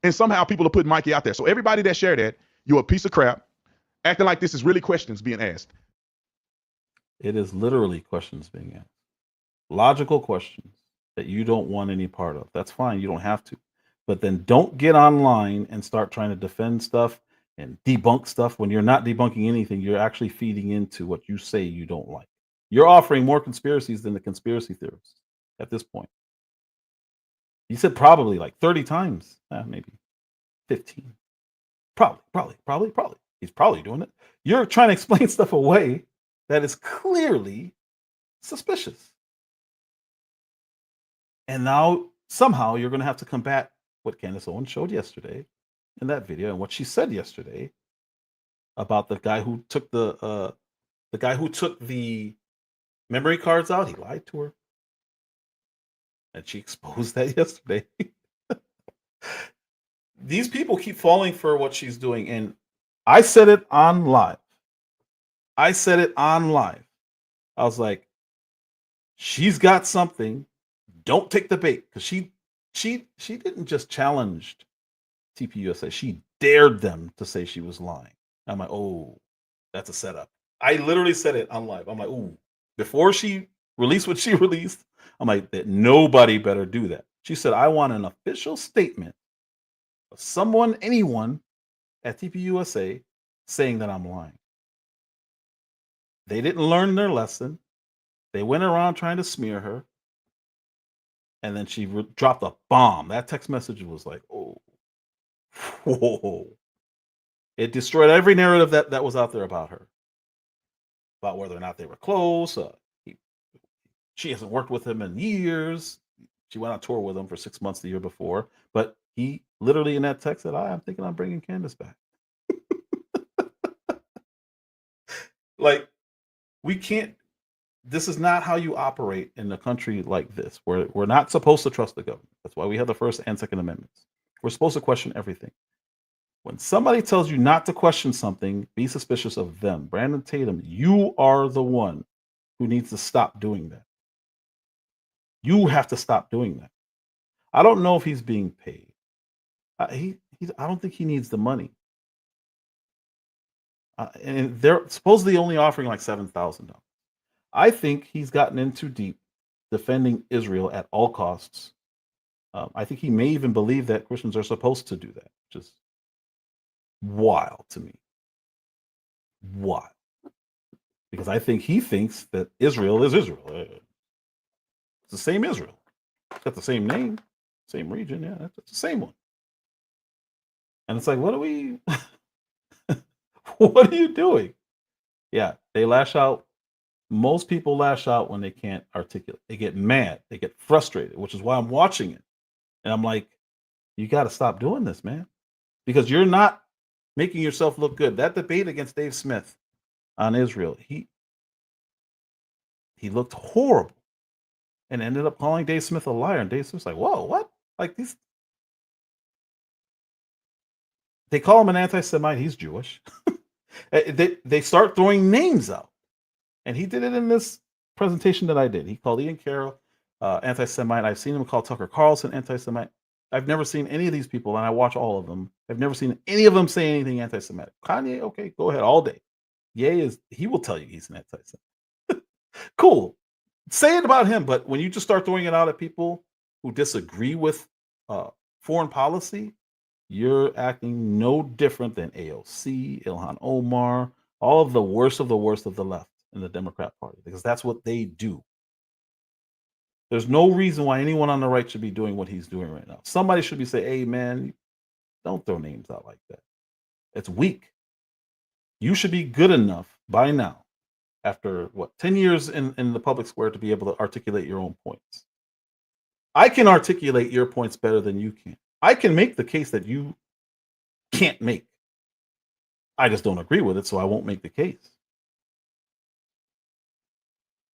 And somehow people are putting Mikey out there. So everybody that shared that, you're a piece of crap, acting like this is really questions being asked. It is literally questions being asked. Logical questions that you don't want any part of. That's fine. You don't have to. But then don't get online and start trying to defend stuff and debunk stuff when you're not debunking anything. You're actually feeding into what you say you don't like. You're offering more conspiracies than the conspiracy theorists at this point. You said probably like 30 times, maybe 15. Probably. He's probably doing it. You're trying to explain stuff away that is clearly suspicious. And now somehow you're going to have to combat what Candace Owens showed yesterday in that video and what she said yesterday about the guy who took the memory cards out. He lied to her. And she exposed that yesterday. These people keep falling for what she's doing. And I said it on live. I was like, she's got something. Don't take the bait. Because she didn't just challenge TPUSA. She dared them to say she was lying. I'm like, oh, that's a setup. I literally said it on live. I'm like, ooh, before she released what she released, I'm like, that nobody better do that. She said, I want an official statement of anyone at TPUSA saying that I'm lying. They didn't learn their lesson. They went around trying to smear her. And then she dropped a bomb. That text message was like, oh, whoa. It destroyed every narrative that was out there about her. About whether or not they were close. She hasn't worked with him in years. She went on tour with him for 6 months the year before. But he literally in that text said, I'm thinking I'm bringing Candace back. Like, we can't. This is not how you operate in a country like this. We're not supposed to trust the government. That's why we have the First and Second Amendments. We're supposed to question everything. When somebody tells you not to question something, be suspicious of them. Brandon Tatum, you are the one who needs to stop doing that. You have to stop doing that. I don't know if he's being paid. I don't think he needs the money. And they're supposedly only offering like $7,000. I think he's gotten in too deep defending Israel at all costs. I think he may even believe that Christians are supposed to do that, which is wild to me. Wild. Because I think he thinks that Israel is Israel. It's the same Israel. It's got the same name, same region. Yeah, it's the same one. And it's like, what are we? What are you doing? Yeah, they lash out. Most people lash out when they can't articulate. They get mad. They get frustrated, which is why I'm watching it. And I'm like, you got to stop doing this, man, because you're not making yourself look good. That debate against Dave Smith on Israel, he looked horrible and ended up calling Dave Smith a liar. And Dave Smith's like, whoa, what? Like these. They call him an anti-Semite. He's Jewish. They start throwing names out. And he did it in this presentation that I did. He called Ian Carroll anti-Semite. I've seen him call Tucker Carlson anti-Semite. I've never seen any of these people, and I watch all of them. I've never seen any of them say anything anti-Semitic. Kanye, okay, go ahead all day. He will tell you he's an anti-Semite. Cool. Say it about him, but when you just start throwing it out at people who disagree with foreign policy, you're acting no different than AOC, Ilhan Omar, all of the worst of the worst of the left in the Democrat Party, because that's what they do. There's no reason why anyone on the right should be doing what he's doing right now. Somebody should be saying, hey, man, don't throw names out like that. It's weak. You should be good enough by now, after 10 years in the public square, to be able to articulate your own points. I can articulate your points better than you can. I can make the case that you can't make. I just don't agree with it, so I won't make the case.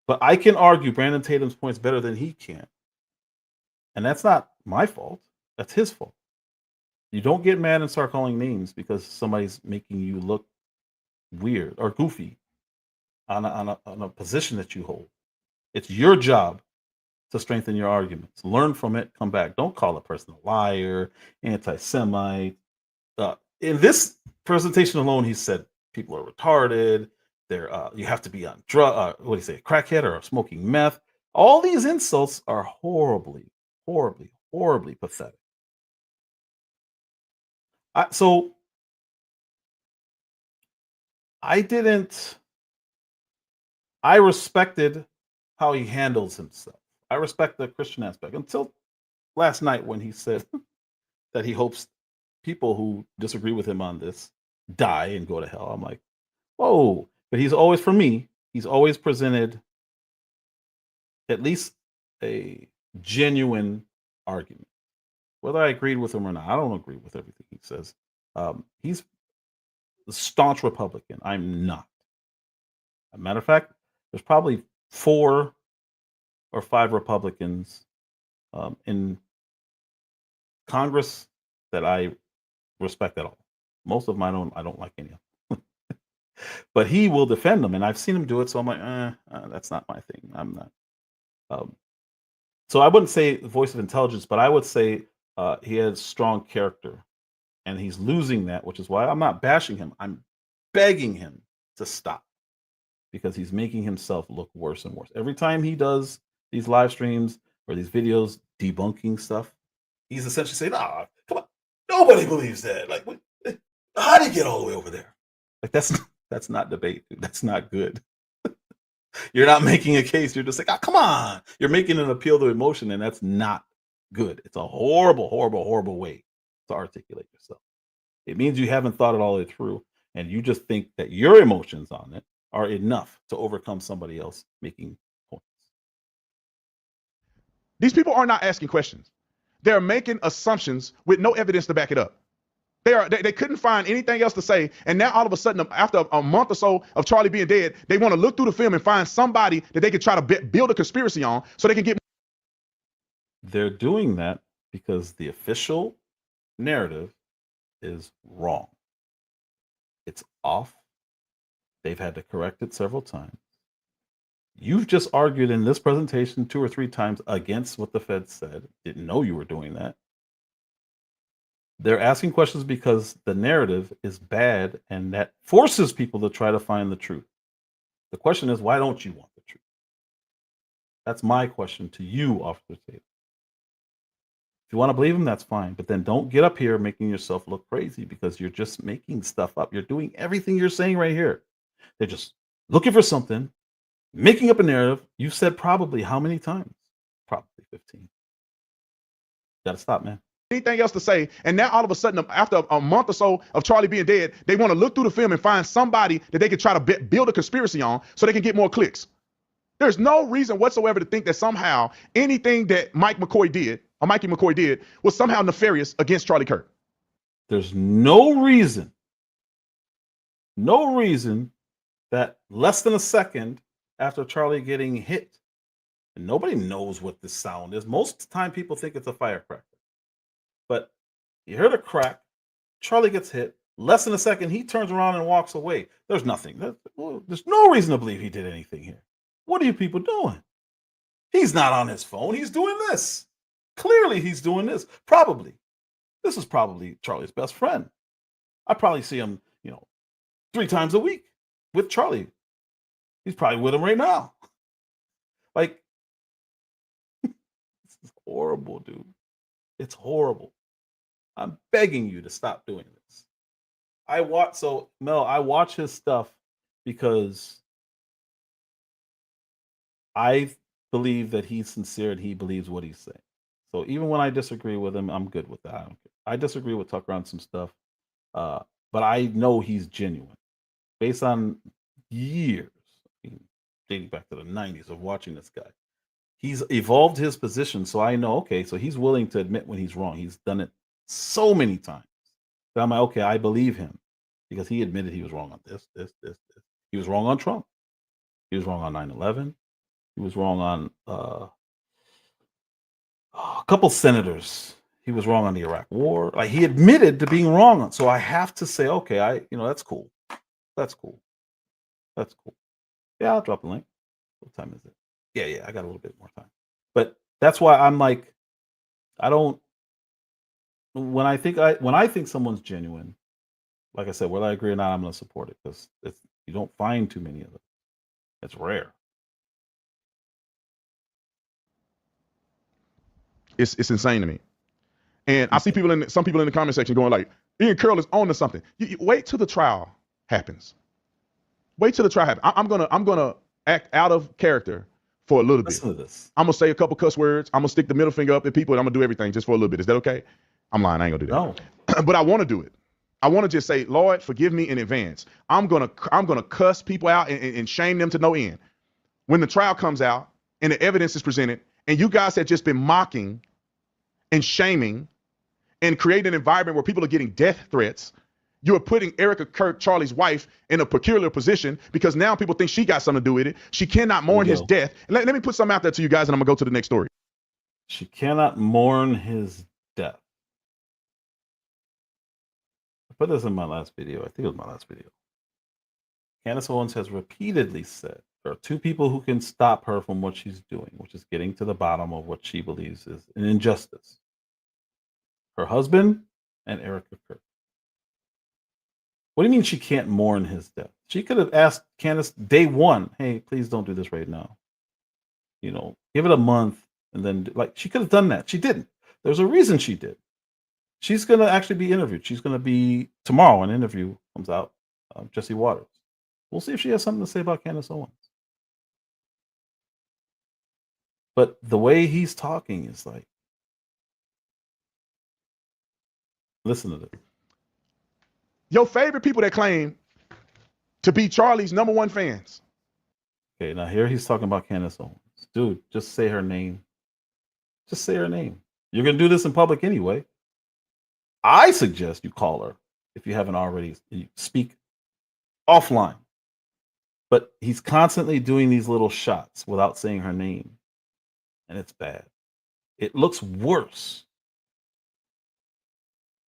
But I can argue Brandon Tatum's points better than he can. And that's not my fault. That's his fault. You don't get mad and start calling names because somebody's making you look weird or goofy on a position that you hold. It's your job to strengthen your arguments. Learn from it, come back. Don't call a person a liar, anti-Semite. In this presentation alone, he said people are retarded. You have to be on crackhead or smoking meth. All these insults are horribly, horribly, horribly pathetic. I respected how he handles himself. I respect the Christian aspect until last night when he said that he hopes people who disagree with him on this die and go to hell. I'm like, whoa. But he's always presented at least a genuine argument. Whether I agreed with him or not, I don't agree with everything he says. He's a staunch Republican. I'm not. As a matter of fact, there's probably 4 or 5 Republicans in Congress that I respect at all. Most of them I don't like any of them. But he will defend them, and I've seen him do it, so I'm like, that's not my thing. I'm not. So I wouldn't say voice of intelligence, but I would say he has strong character, and he's losing that, which is why I'm not bashing him. I'm begging him to stop, because he's making himself look worse and worse. Every time he does these live streams or these videos debunking stuff, he's essentially saying, come on, nobody believes that. Like, how did he get all the way over there? Like, that's not debate, dude. That's not good. You're not making a case. You're just like, come on. You're making an appeal to emotion, and that's not good. It's a horrible, horrible, horrible way to articulate yourself. It means you haven't thought it all the way through, and you just think that your emotions on it are enough to overcome somebody else making points. These people are not asking questions. They're making assumptions with no evidence to back it up. They couldn't find anything else to say, and now all of a sudden, after a month or so of Charlie being dead, they want to look through the film and find somebody that they could try to build a conspiracy on so they can get. They're doing that because the official narrative is wrong. It's off. They've had to correct it several times. You've just argued in this presentation 2 or 3 times against what the Fed said. Didn't know you were doing that. They're asking questions because the narrative is bad, and that forces people to try to find the truth. The question is, why don't you want the truth? That's my question to you, Officer Tatum. If you want to believe him, that's fine. But then don't get up here making yourself look crazy, because you're just making stuff up. You're doing everything you're saying right here. They're just looking for something, making up a narrative. You've said probably how many times? Probably 15. Gotta stop, man. Anything else to say? And now all of a sudden, after a month or so of Charlie being dead, they want to look through the film and find somebody that they can try to build a conspiracy on so they can get more clicks. There's no reason whatsoever to think that somehow anything that Mikey McCoy did was somehow nefarious against Charlie Kirk. There's no reason that less than a second after Charlie getting hit, and nobody knows what this sound is. Most of the time people think it's a firecracker. But you heard a crack, Charlie gets hit, less than a second, he turns around and walks away. There's nothing. There's no reason to believe he did anything here. What are you people doing? He's not on his phone. He's doing this. Clearly he's doing this. Probably. This is probably Charlie's best friend. I probably see him, 3 times a week with Charlie. He's probably with him right now. Like, this is horrible, dude. It's horrible. I'm begging you to stop doing this. Mel, I watch his stuff because I believe that he's sincere and he believes what he's saying. So even when I disagree with him, I'm good with that. I don't care. I disagree with Tucker on some stuff, but I know he's genuine based on years, dating back to the 90s of watching this guy. He's evolved his position, so I know, okay, so he's willing to admit when he's wrong. He's done it so many times. So I'm like, okay, I believe him because he admitted he was wrong on this. He was wrong on Trump. He was wrong on 9/11. He was wrong on a couple senators. He was wrong on the Iraq War. Like, he admitted to being wrong on. So I have to say, okay, that's cool. That's cool. That's cool. Yeah, I'll drop a link. What time is it? Yeah, I got a little bit more time. But that's why I'm like, when I think someone's genuine, like I said, whether I agree or not, I'm going to support it because you don't find too many of them. It's rare. It's insane to me. And I see some people in the comment section going like, Ian Curl is on to something. You wait till the trial happens. Wait till the trial happens. I'm gonna act out of character for a little bit. Listen to this. I'm gonna say a couple cuss words. I'm gonna stick the middle finger up at people, and I'm gonna do everything just for a little bit. Is that okay? I'm lying. I ain't gonna do that. No. But I want to do it. I want to just say, Lord, forgive me in advance. I'm gonna cuss people out and shame them to no end. When the trial comes out and the evidence is presented, and you guys have just been mocking and shaming and creating an environment where people are getting death threats, you are putting Erica Kirk, Charlie's wife, in a peculiar position because now people think she got something to do with it. She cannot mourn his death. And let me put something out there to you guys, and I'm going to go to the next story. She cannot mourn his death. I put this in my last video. I think it was my last video. Candace Owens has repeatedly said there are 2 people who can stop her from what she's doing, which is getting to the bottom of what she believes is an injustice. Her husband and Erica Kirk. What do you mean she can't mourn his death? She could have asked Candace day one, hey, please don't do this right now. Give it a month, and then she could have done that. She didn't. There's a reason she did. She's going to actually be interviewed. She's going to be tomorrow. An interview comes out. Jesse Waters. We'll see if she has something to say about Candace Owens. But the way he's talking is like, listen to this. Your favorite people that claim to be Charlie's #1 fans. Okay, now here he's talking about Candace Owens. Dude, just say her name. Just say her name. You're going to do this in public anyway. I suggest you call her if you haven't already. You speak offline. But he's constantly doing these little shots without saying her name. And it's bad. It looks worse.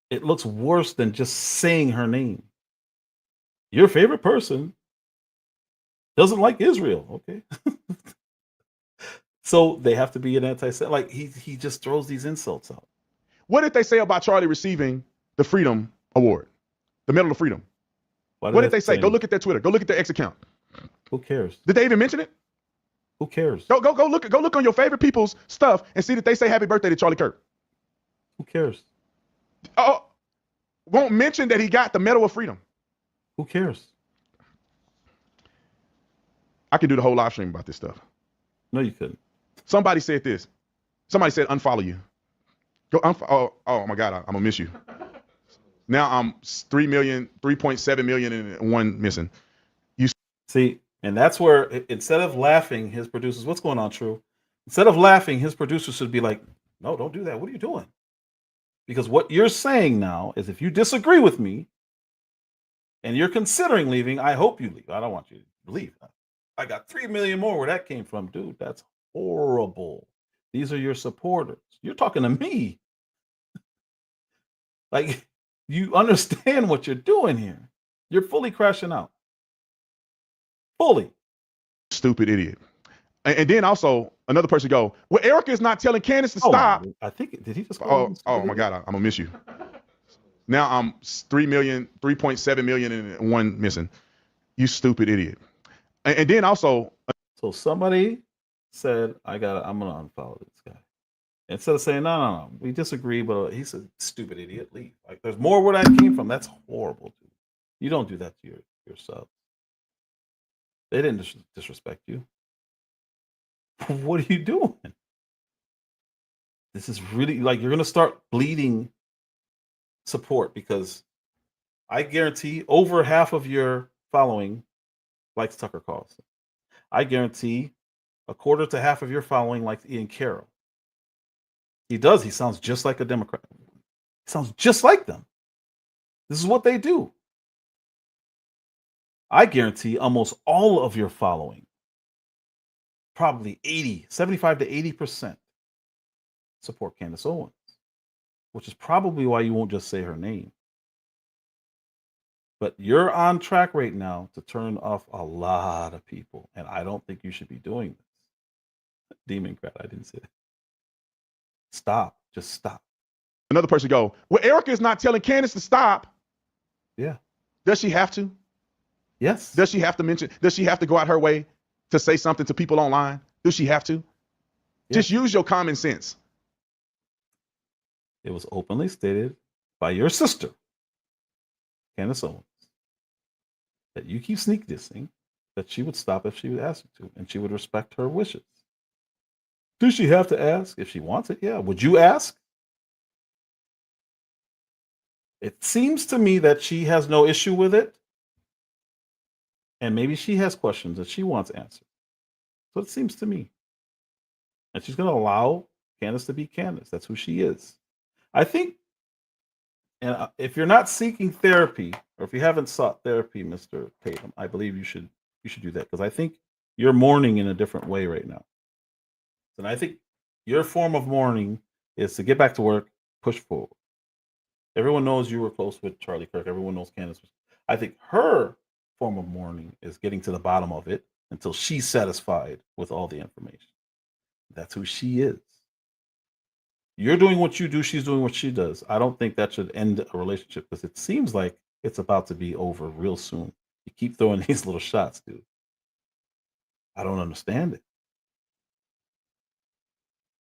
It looks worse than just saying her name. Your favorite person Doesn't like Israel. Okay. So they have to be an anti-Semite. Like he just throws these insults out. What did they say about Charlie receiving the Freedom Award, the Medal of Freedom? What did they say? Go look at their Twitter. Go look at their X account. Who cares? Did they even mention it? Who cares? Go look on your favorite people's stuff and see that they say happy birthday to Charlie Kirk. Who cares? Oh, won't mention that he got the Medal of Freedom. Who cares? I could do the whole live stream about this stuff. No, you couldn't. Somebody said this. Somebody said unfollow you. Go oh my God, I'm gonna miss you. Now I'm 3.7 million and one missing. You see, and that's where instead of laughing, his producers, what's going on, True? Instead of laughing, his producers should be like, no, don't do that. What are you doing? Because what you're saying now is if you disagree with me and you're considering leaving, I hope you leave. I don't want you to leave. I got 3 million more where that came from, dude. That's horrible. These are your supporters. You're talking to me. Like, you understand what you're doing here. You're fully crashing out. Fully. Stupid idiot. And then also another person go, well, Erica is not telling Candace to stop. I think, did he just oh my God, I'm gonna miss you. Now I'm 3.7 million and one missing. You stupid idiot. And then also, so somebody said, I'm gonna unfollow this guy. Instead of saying, no, we disagree, but he said, stupid idiot, leave. Like, there's more where that came from. That's horrible, dude. You don't do that to yourself. They didn't disrespect you. What are you doing? This is really, like, you're going to start bleeding support, because I guarantee over half of your following likes Tucker Carlson. I guarantee a quarter to half of your following likes Ian Carroll. He does. He sounds just like a Democrat. He sounds just like them. This is what they do. I guarantee almost all of your following, probably 75 to 80%, support Candace Owens, which is probably why you won't just say her name. But you're on track right now to turn off a lot of people, and I don't think you should be doing this. Democrat, I didn't say that. Stop. Just stop. Another person go, well, Erica is not telling Candace to stop. Yeah. Does she have to? Yes. Does she have to mention? Does she have to go out her way to say something to people online? Does she have to? Yeah. Just use your common sense. It was openly stated by your sister, Candace Owens, that you keep sneak dissing, that she would stop if she would ask you to, and she would respect her wishes. Does she have to ask? If she wants it, yeah. Would you ask? It seems to me that she has no issue with it. And maybe she has questions that she wants answered. So it seems to me. And she's going to allow Candace to be Candace. That's who she is. I think, and if you're not seeking therapy, or if you haven't sought therapy, Mr. Tatum, I believe you should do that, because I think you're mourning in a different way right now. And I think your form of mourning is to get back to work, push forward. Everyone knows you were close with Charlie Kirk. Everyone knows Candace. I think her form of mourning is getting to the bottom of it until she's satisfied with all the information. That's who she is. You're doing what you do. She's doing what she does. I don't think that should end a relationship, because it seems like it's about to be over real soon. You keep throwing these little shots, dude. I don't understand it.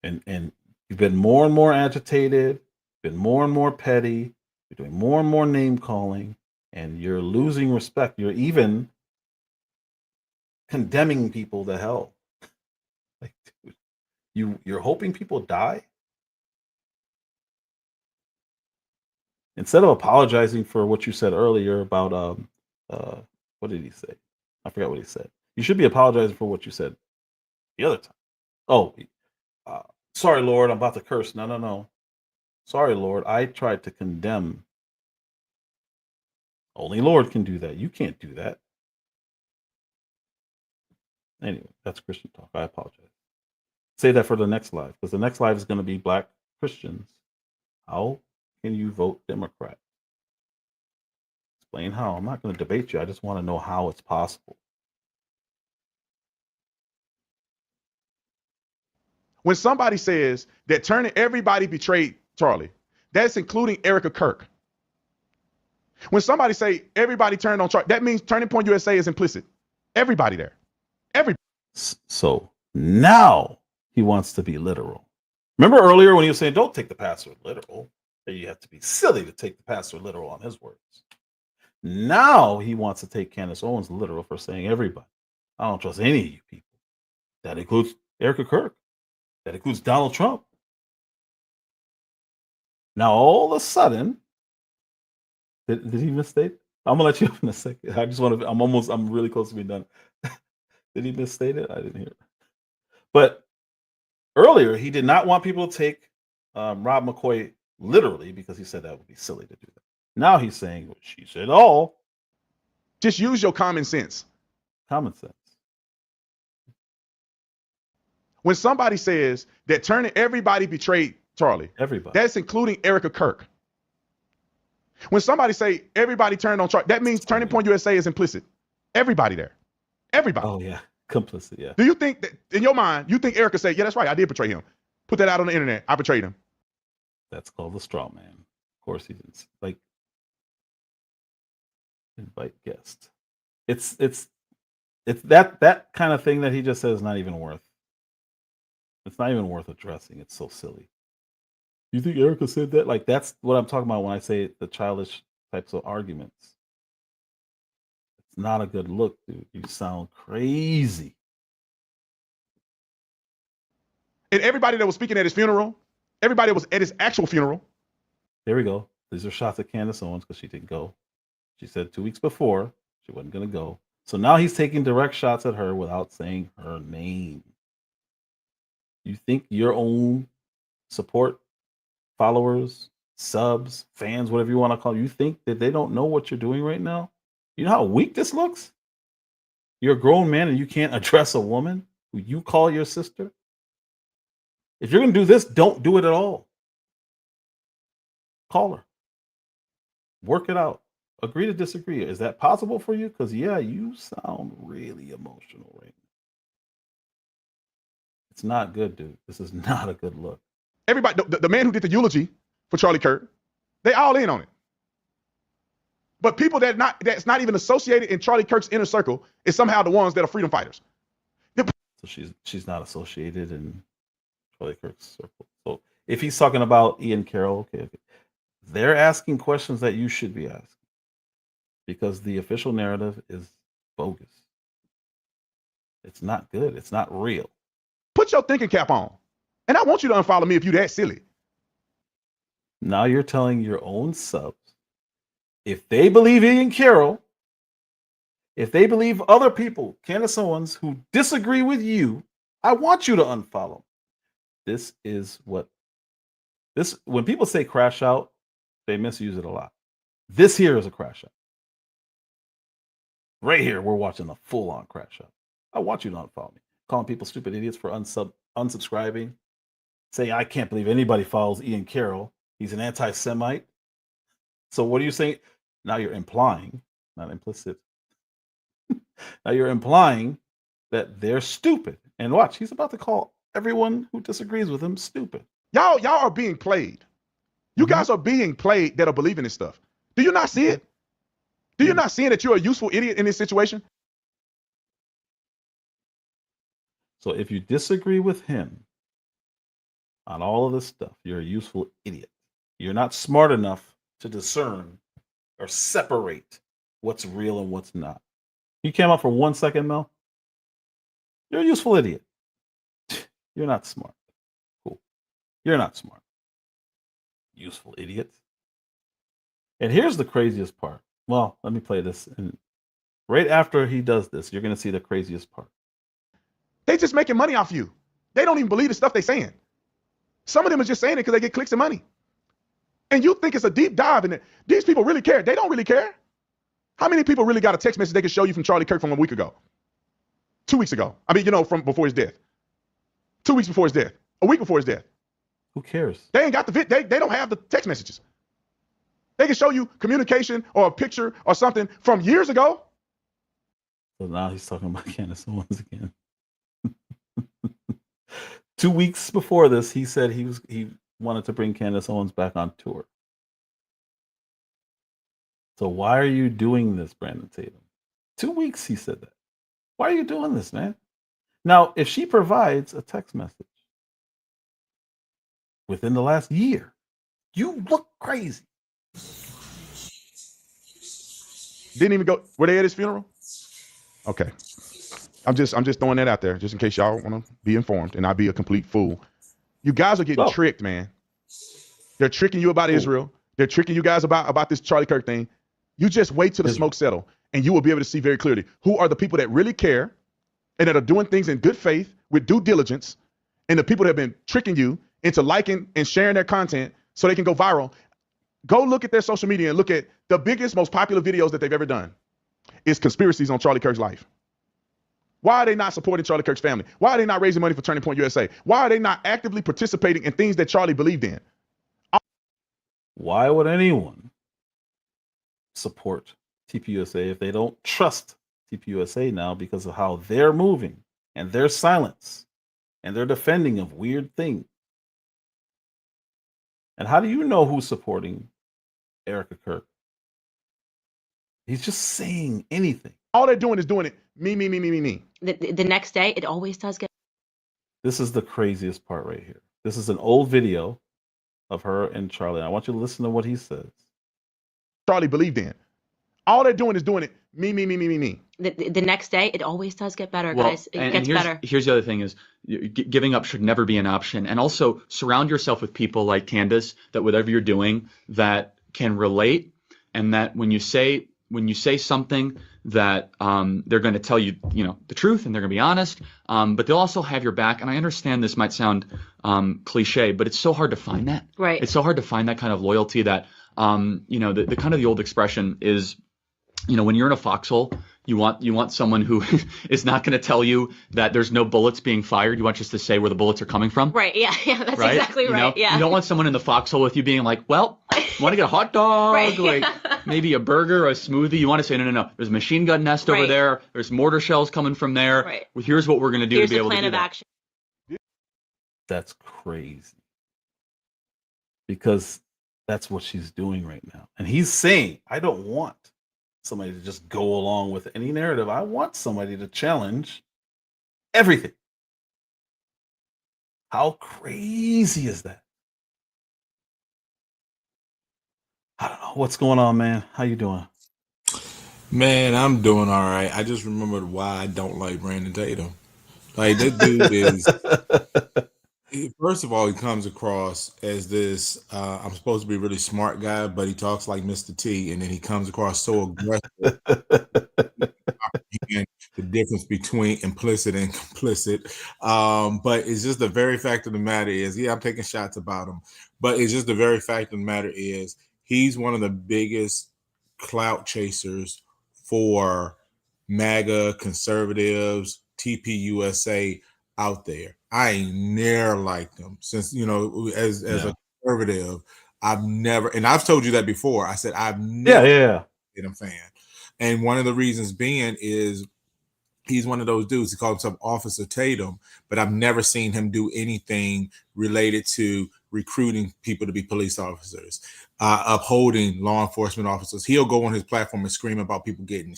And you've been more and more agitated, been more and more petty, you're doing more and more name calling, and you're losing respect. You're even condemning people to hell. Like, dude, you're hoping people die? Instead of apologizing for what you said earlier about what did he say? I forgot what he said. You should be apologizing for what you said the other time. Oh, sorry, Lord, I'm about to curse. No. Sorry, Lord, I tried to condemn. Only Lord can do that. You can't do that. Anyway, that's Christian talk. I apologize. Say that for the next live, because the next live is going to be Black Christians. How can you vote Democrat? Explain how. I'm not going to debate you. I just want to know how it's possible. When somebody says that turning everybody betrayed Charlie, that's including Erica Kirk. When somebody say everybody turned on Charlie, that means Turning Point USA is implicit. Everybody there. Everybody. So now he wants to be literal. Remember earlier when he was saying, don't take the pastor literal. You have to be silly to take the pastor literal on his words. Now he wants to take Candace Owens literal for saying everybody. I don't trust any of you people. That includes Erica Kirk. That includes Donald Trump. Now all of a sudden, did he misstate? I'm gonna let you up in a second. I just want to. I'm really close to being done. Did he misstate it? I didn't hear it. But earlier, he did not want people to take Rob McCoy literally because he said that would be silly to do that. Now he's saying, well, she said all. Just use your common sense. Common sense. When somebody says that turning everybody betrayed Charlie, everybody, that's including Erica Kirk. When somebody say everybody turned on Charlie, that means Turning Point USA is implicit. Everybody there. Everybody. Oh, yeah. Complicit, yeah. Do you think that in your mind, you think Erica said, yeah, that's right, I did betray him. Put that out on the internet. I betrayed him. That's called the straw man. Of course he didn't. Like, invite guest. It's that kind of thing that he just says is not even worth. It's not even worth addressing. It's so silly. You think Erica said that? Like, that's what I'm talking about when I say the childish types of arguments. It's not a good look, dude. You sound crazy. And everybody that was speaking at his funeral, everybody that was at his actual funeral. There we go. These are shots at Candace Owens because she didn't go. She said 2 weeks before she wasn't going to go. So now he's taking direct shots at her without saying her name. You think your own support, followers, subs, fans, whatever you want to call it, you think that they don't know what you're doing right now? You know how weak this looks? You're a grown man and you can't address a woman who you call your sister? If you're going to do this, don't do it at all. Call her. Work it out. Agree to disagree. Is that possible for you? Because, yeah, you sound really emotional right now. It's not good, dude. This is not a good look. Everybody, the man who did the eulogy for Charlie Kirk, they all in on it. But people that's not even associated in Charlie Kirk's inner circle is somehow the ones that are freedom fighters. So she's not associated in Charlie Kirk's circle. So if he's talking about Ian Carroll, okay. They're asking questions that you should be asking because the official narrative is bogus. It's not good. It's not real. Put your thinking cap on. And I want you to unfollow me if you're that silly. Now you're telling your own subs, if they believe Ian Carroll, if they believe other people, Candace Owens, who disagree with you, I want you to unfollow. This is when people say crash out, they misuse it a lot. This here is a crash out. Right here, we're watching a full-on crash out. I want you to unfollow me. Calling people stupid idiots for unsubscribing. Saying, I can't believe anybody follows Ian Carroll. He's an anti-Semite. So what are you saying? Now you're implying, not implicit. Now you're implying that they're stupid. And watch, he's about to call everyone who disagrees with him stupid. Y'all are being played. You guys are being played that are believing this stuff. Do you not see it? Do you not see that you're a useful idiot in this situation? So if you disagree with him on all of this stuff, you're a useful idiot. You're not smart enough to discern or separate what's real and what's not. You came up for 1 second, Mel. You're a useful idiot. You're not smart. Cool. You're not smart. Useful idiot. And here's the craziest part. Well, let me play this. And right after he does this, you're going to see the craziest part. They just making money off you. They don't even believe the stuff they're saying. Some of them are just saying it because they get clicks and money. And you think it's a deep dive in it. These people really care. They don't really care. How many people really got a text message they can show you from Charlie Kirk from a week ago? 2 weeks ago. I mean, from before his death. 2 weeks before his death. A week before his death. Who cares? They ain't got the they don't have the text messages. They can show you communication or a picture or something from years ago. So now he's talking about Candace Owens again. 2 weeks before this, he said he wanted to bring Candace Owens back on tour. So why are you doing this, Brandon Tatum? 2 weeks he said that. Why are you doing this, man? Now, if she provides a text message within the last year, you look crazy. Didn't even go. Were they at his funeral? Okay. I'm just throwing that out there, just in case y'all want to be informed and not be a complete fool. You guys are getting tricked, man. They're tricking you about Israel. They're tricking you guys about this Charlie Kirk thing. You just wait till the smoke settle, and you will be able to see very clearly who are the people that really care and that are doing things in good faith with due diligence, and the people that have been tricking you into liking and sharing their content so they can go viral. Go look at their social media and look at the biggest, most popular videos that they've ever done. It's conspiracies on Charlie Kirk's life. Why are they not supporting Charlie Kirk's family? Why are they not raising money for Turning Point USA? Why are they not actively participating in things that Charlie believed in? Why would anyone support TPUSA if they don't trust TPUSA now because of how they're moving and their silence and their defending of weird things? And how do you know who's supporting Erica Kirk? He's just saying anything. All they're doing is doing it. Me. The next day, it always does get. This is the craziest part right here. This is an old video of her and Charlie. I want you to listen to what he says. Charlie believed in. All they're doing is doing it. Me. The next day, it always does get better, Well, guys. It gets better. Here's the other thing is giving up should never be an option. And also surround yourself with people like Candace that whatever you're doing that can relate, and that when you say something that they're going to tell you, the truth, and they're going to be honest, but they'll also have your back. And I understand this might sound cliche, but it's so hard to find that. Right. It's so hard to find that kind of loyalty that, the kind of the old expression is, when you're in a foxhole, you want someone who is not going to tell you that there's no bullets being fired. You want just to say where the bullets are coming from. Right. Yeah. That's right? exactly right. Yeah. You don't want someone in the foxhole with you being like, well, want to get a hot dog, Right, like maybe a burger, a smoothie. You want to say, no. There's a machine gun nest over Right. there. There's mortar shells coming from there. Right. Well, here's what we're going to do Here's to be the able to plan do of that. action. That's crazy. Because that's what she's doing right now. And he's saying, I don't want somebody to just go along with any narrative. I want somebody to challenge everything. How crazy is that? I don't know what's going on, man. How you doing? Man, I'm doing all right. I just remembered why I don't like Brandon Tatum. Like, this dude is, first of all, he comes across as this, I'm supposed to be a really smart guy, but he talks like Mr. T, and then he comes across so aggressive. And the difference between implicit and complicit. But it's just the very fact of the matter is, I'm taking shots about him, but it's just the very fact of the matter is, he's one of the biggest clout chasers for MAGA conservatives, TPUSA out there. I ain't never liked him since, as a conservative, I've never, and I've told you that before. I said I've never been a fan. And one of the reasons being is he's one of those dudes. He calls himself Officer Tatum, but I've never seen him do anything related to recruiting people to be police officers, upholding law enforcement officers. He'll go on his platform and scream about people getting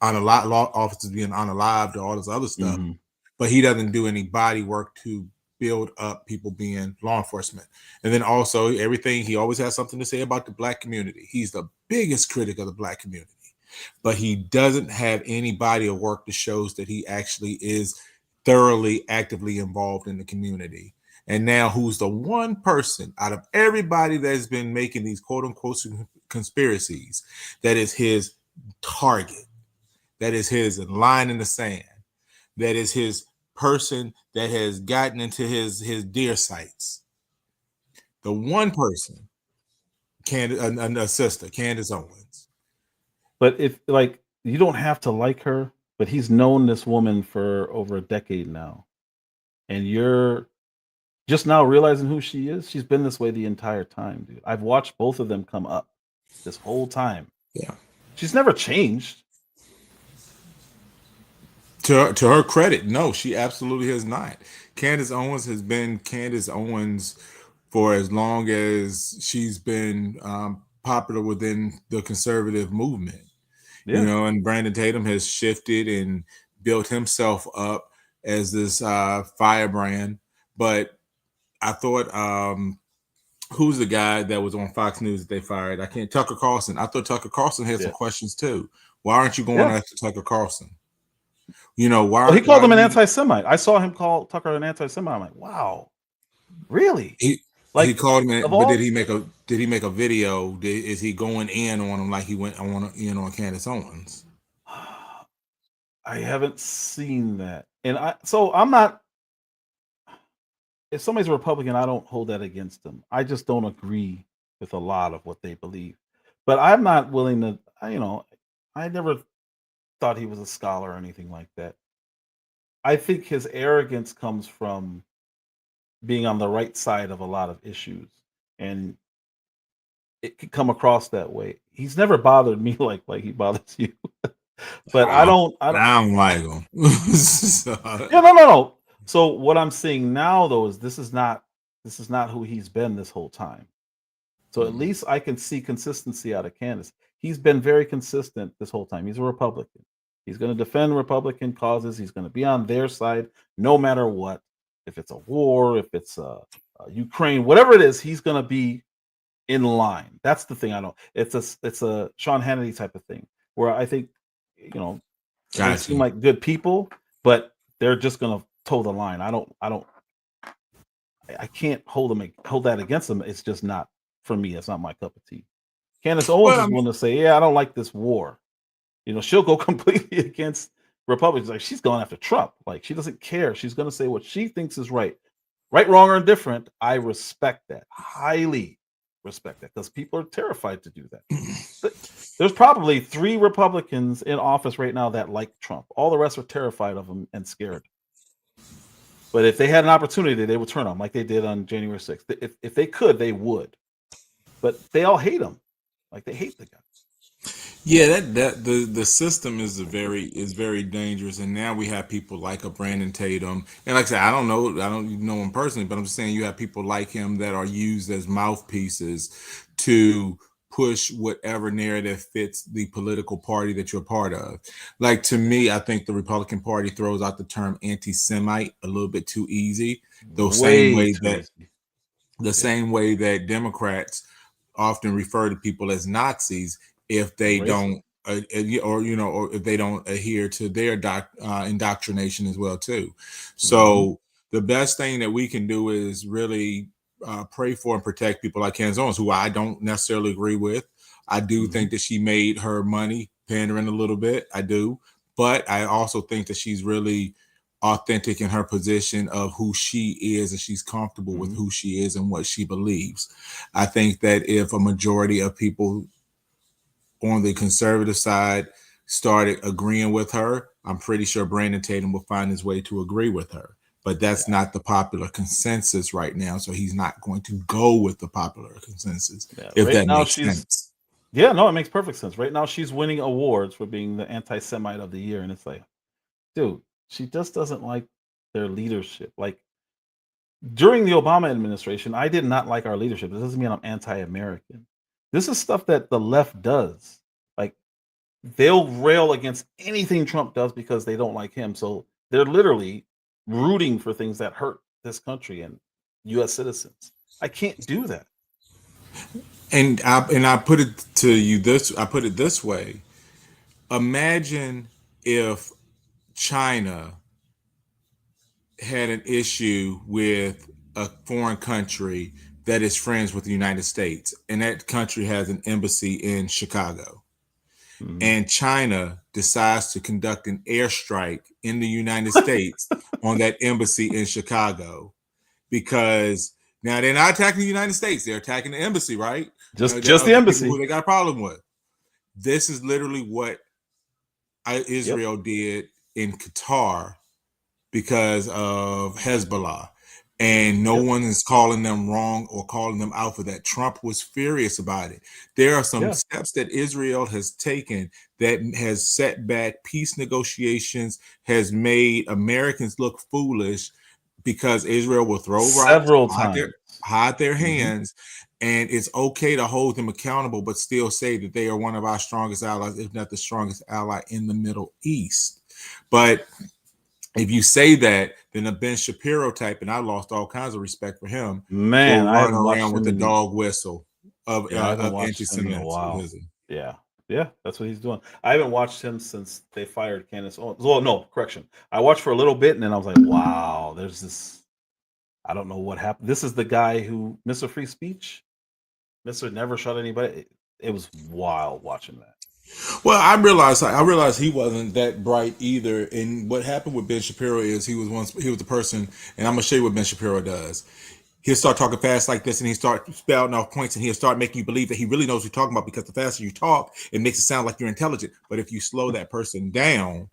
unalived, law officers being unalived, or all this other stuff. Mm-hmm. But he doesn't do any body work to build up people being law enforcement. And then also everything, he always has something to say about the Black community. He's the biggest critic of the Black community, but he doesn't have any body of work that shows that he actually is thoroughly, actively involved in the community. And now who's the one person out of everybody that's been making these quote unquote conspiracies that is his target, that is his line in the sand, that is his person that has gotten into his deer sights? The one person, a sister, Candace Owens. But if, like, you don't have to like her, but he's known this woman for over a decade now. And you're just now realizing who she is. She's been this way the entire time, dude. I've watched both of them come up this whole time. Yeah. She's never changed. To her credit, no, she absolutely has not. Candace Owens has been Candace Owens for as long as she's been popular within the conservative movement. You Yeah. know, and Brandon Tatum has shifted and built himself up as this firebrand. But I thought, who's the guy that was on Fox News that they fired? I can't. Tucker Carlson. I thought Tucker Carlson had some Yeah. questions too. Why aren't you going Yeah. after Tucker Carlson? You know, Well, he why called him do an you? anti-Semite. I saw him call Tucker an anti-Semite. I'm like, wow, really? He Like, called him, of but all, did he make a video? Is he going in on him like he went in on Candace Owens? I haven't seen that, and I'm not. If somebody's a Republican, I don't hold that against them. I just don't agree with a lot of what they believe, but I'm not willing to. I never thought he was a scholar or anything like that. I think his arrogance comes from being on the right side of a lot of issues, and it could come across that way. He's never bothered me like he bothers you. But I don't I don't I don't like him. So, Yeah, no. So what I'm seeing now though is this is not who he's been this whole time. So at least I can see consistency out of Candace. He's been very consistent this whole time. He's a Republican. He's going to defend Republican causes. He's going to be on their side no matter what. If it's a war, if it's Ukraine, whatever it is, he's going to be in line. That's the thing I know. It's a Sean Hannity type of thing where I think they seem gotcha. like good people, but they're just going to toe the line. I can't hold that against them. It's just not for me. It's not my cup of tea. Candace Owens Well, I is mean, willing to say, "Yeah, I don't like this war." She'll go completely against Republicans. Like she's going after Trump. Like she doesn't care. She's going to say what she thinks is right, wrong, or indifferent. I respect that, highly respect that, because people are terrified to do that. There's probably 3 Republicans in office right now that like Trump. All the rest are terrified of him and scared. But if they had an opportunity, they would turn on him like they did on January 6th. If they could, they would. But they all hate him. Like they hate the guy. yeah, that the system is very dangerous, and now we have people like a Brandon Tatum, and like I said, I don't even know him personally, but I'm just saying you have people like him that are used as mouthpieces to push whatever narrative fits the political party that you're part of. Like to me, I think the Republican Party throws out the term anti-Semite a little bit too easy. Way too easy. The same way that Democrats often refer to people as Nazis if they Racist. don't or if they don't adhere to their indoctrination as well too. So the best thing that we can do is really pray for and protect people like Candace Owens, who I don't necessarily agree with. I do think that she made her money pandering a little bit. I do, but I also think that she's really authentic in her position of who she is, and she's comfortable with who she is and what she believes. I think that if a majority of people on the conservative side started agreeing with her, I'm pretty sure Brandon Tatum will find his way to agree with her. But that's not the popular consensus right now, so he's not going to go with the popular consensus, if Right that now makes sense. Yeah, no, it makes perfect sense. Right now she's winning awards for being the anti-Semite of the year, and it's like, dude, she just doesn't like their leadership. Like during the Obama administration, I did not like our leadership. This doesn't mean I'm anti-American. This is stuff that the left does. Like they'll rail against anything Trump does because they don't like him. So they're literally rooting for things that hurt this country and US citizens. I can't do that. And I put it to you I put it this way. Imagine if China had an issue with a foreign country that is friends with the United States, and that country has an embassy in Chicago. And China decides to conduct an airstrike in the United States on that embassy in Chicago, because now they're not attacking the United States, they're attacking the embassy, right? Just the people embassy. who they got a problem with. This is literally what Israel did in Qatar because of Hezbollah. and no one is calling them wrong or calling them out for that. Trump was furious about it. There are some steps that Israel has taken that has set back peace negotiations, has made Americans look foolish because Israel will throw rocks, several times, hide their hands, and it's okay to hold them accountable, but still say that they are one of our strongest allies, if not the strongest ally in the Middle East. But if you say that, then a Ben Shapiro type, and I lost all kinds of respect for him, Man, will I run haven't watched around with the him in, dog whistle of I haven't watched him in a while. anti-Semitism. Yeah, that's what he's doing. I haven't watched him since they fired Candace Owens. Well, no, correction. I watched for a little bit, and then I was like, wow, there's this. I don't know what happened. This is the guy who Mr. Free Speech, Mr. Never Shot Anybody. It was wild watching that. Well, I realized he wasn't that bright either. And what happened with Ben Shapiro is he was the person, and I'm gonna show you what Ben Shapiro does. He'll start talking fast like this, and he start spouting off points, and he'll start making you believe that he really knows what you're talking about, because the faster you talk, it makes it sound like you're intelligent. But if you slow that person down,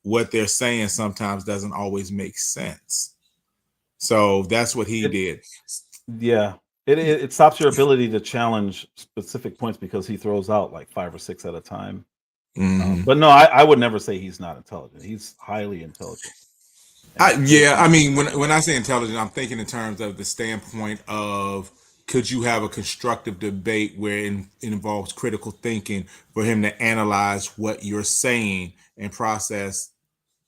what they're saying sometimes doesn't always make sense. So that's what he did. Yeah. It stops your ability to challenge specific points because he throws out like 5 or 6 at a time. But no, I would never say he's not intelligent. He's highly intelligent. I mean, when I say intelligent, I'm thinking in terms of the standpoint of, could you have a constructive debate where it involves critical thinking for him to analyze what you're saying and process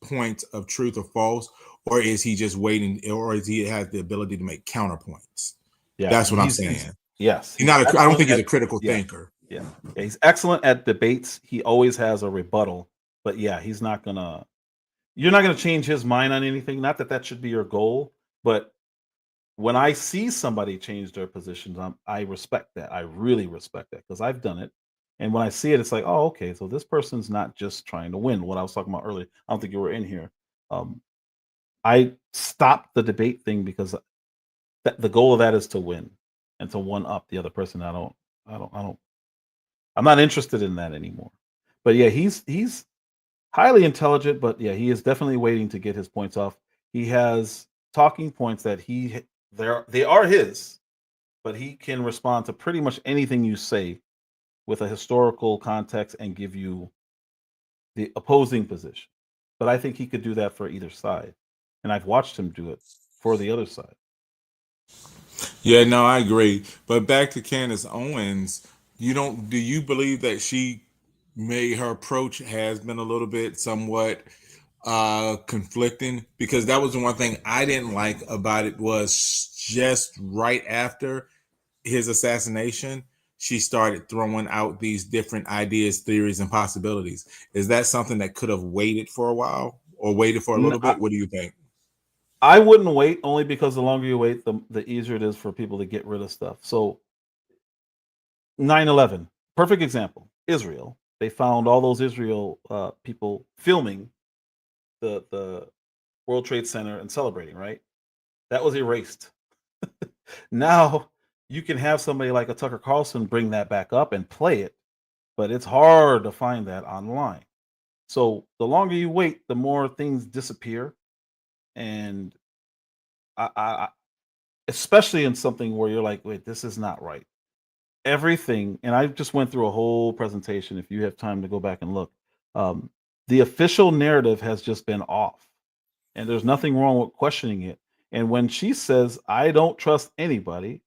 points of truth or false, or is he just waiting, or is he has the ability to make counterpoints? Yeah, that's what I'm saying. Yes, he's not. I don't think he's a critical thinker. Yeah, he's excellent at debates. He always has a rebuttal, but yeah, he's not gonna. You're not gonna change his mind on anything. Not that that should be your goal, but when I see somebody change their positions, I respect that. I really respect that because I've done it. And when I see it, it's like, oh, okay, so this person's not just trying to win. What I was talking about earlier, I don't think you were in here. I stopped the debate thing because the goal of that is to win and to one up the other person. I'm not interested in that anymore. But yeah, he's highly intelligent, but yeah, he is definitely waiting to get his points off. He has talking points that they are his, but he can respond to pretty much anything you say with a historical context and give you the opposing position. But I think he could do that for either side. And I've watched him do it for the other side. Yeah, no, I agree. But back to Candace Owens, do you believe that she made her approach has been a little bit somewhat conflicting? Because that was the one thing I didn't like about it, was just right after his assassination, she started throwing out these different ideas, theories, and possibilities. Is that something that could have waited for a while or waited for a little bit? What do you think? I wouldn't wait, only because the longer you wait, the easier it is for people to get rid of stuff. So 9/11, perfect example. Israel, they found all those Israel people filming the World Trade Center and celebrating, right? That was erased. Now you can have somebody like a Tucker Carlson bring that back up and play it, but it's hard to find that online. So the longer you wait, the more things disappear. And I especially in something where you're like, wait, this is not right. Everything, and I just went through a whole presentation. If you have time to go back and look, the official narrative has just been off, and there's nothing wrong with questioning it. And when she says, I don't trust anybody,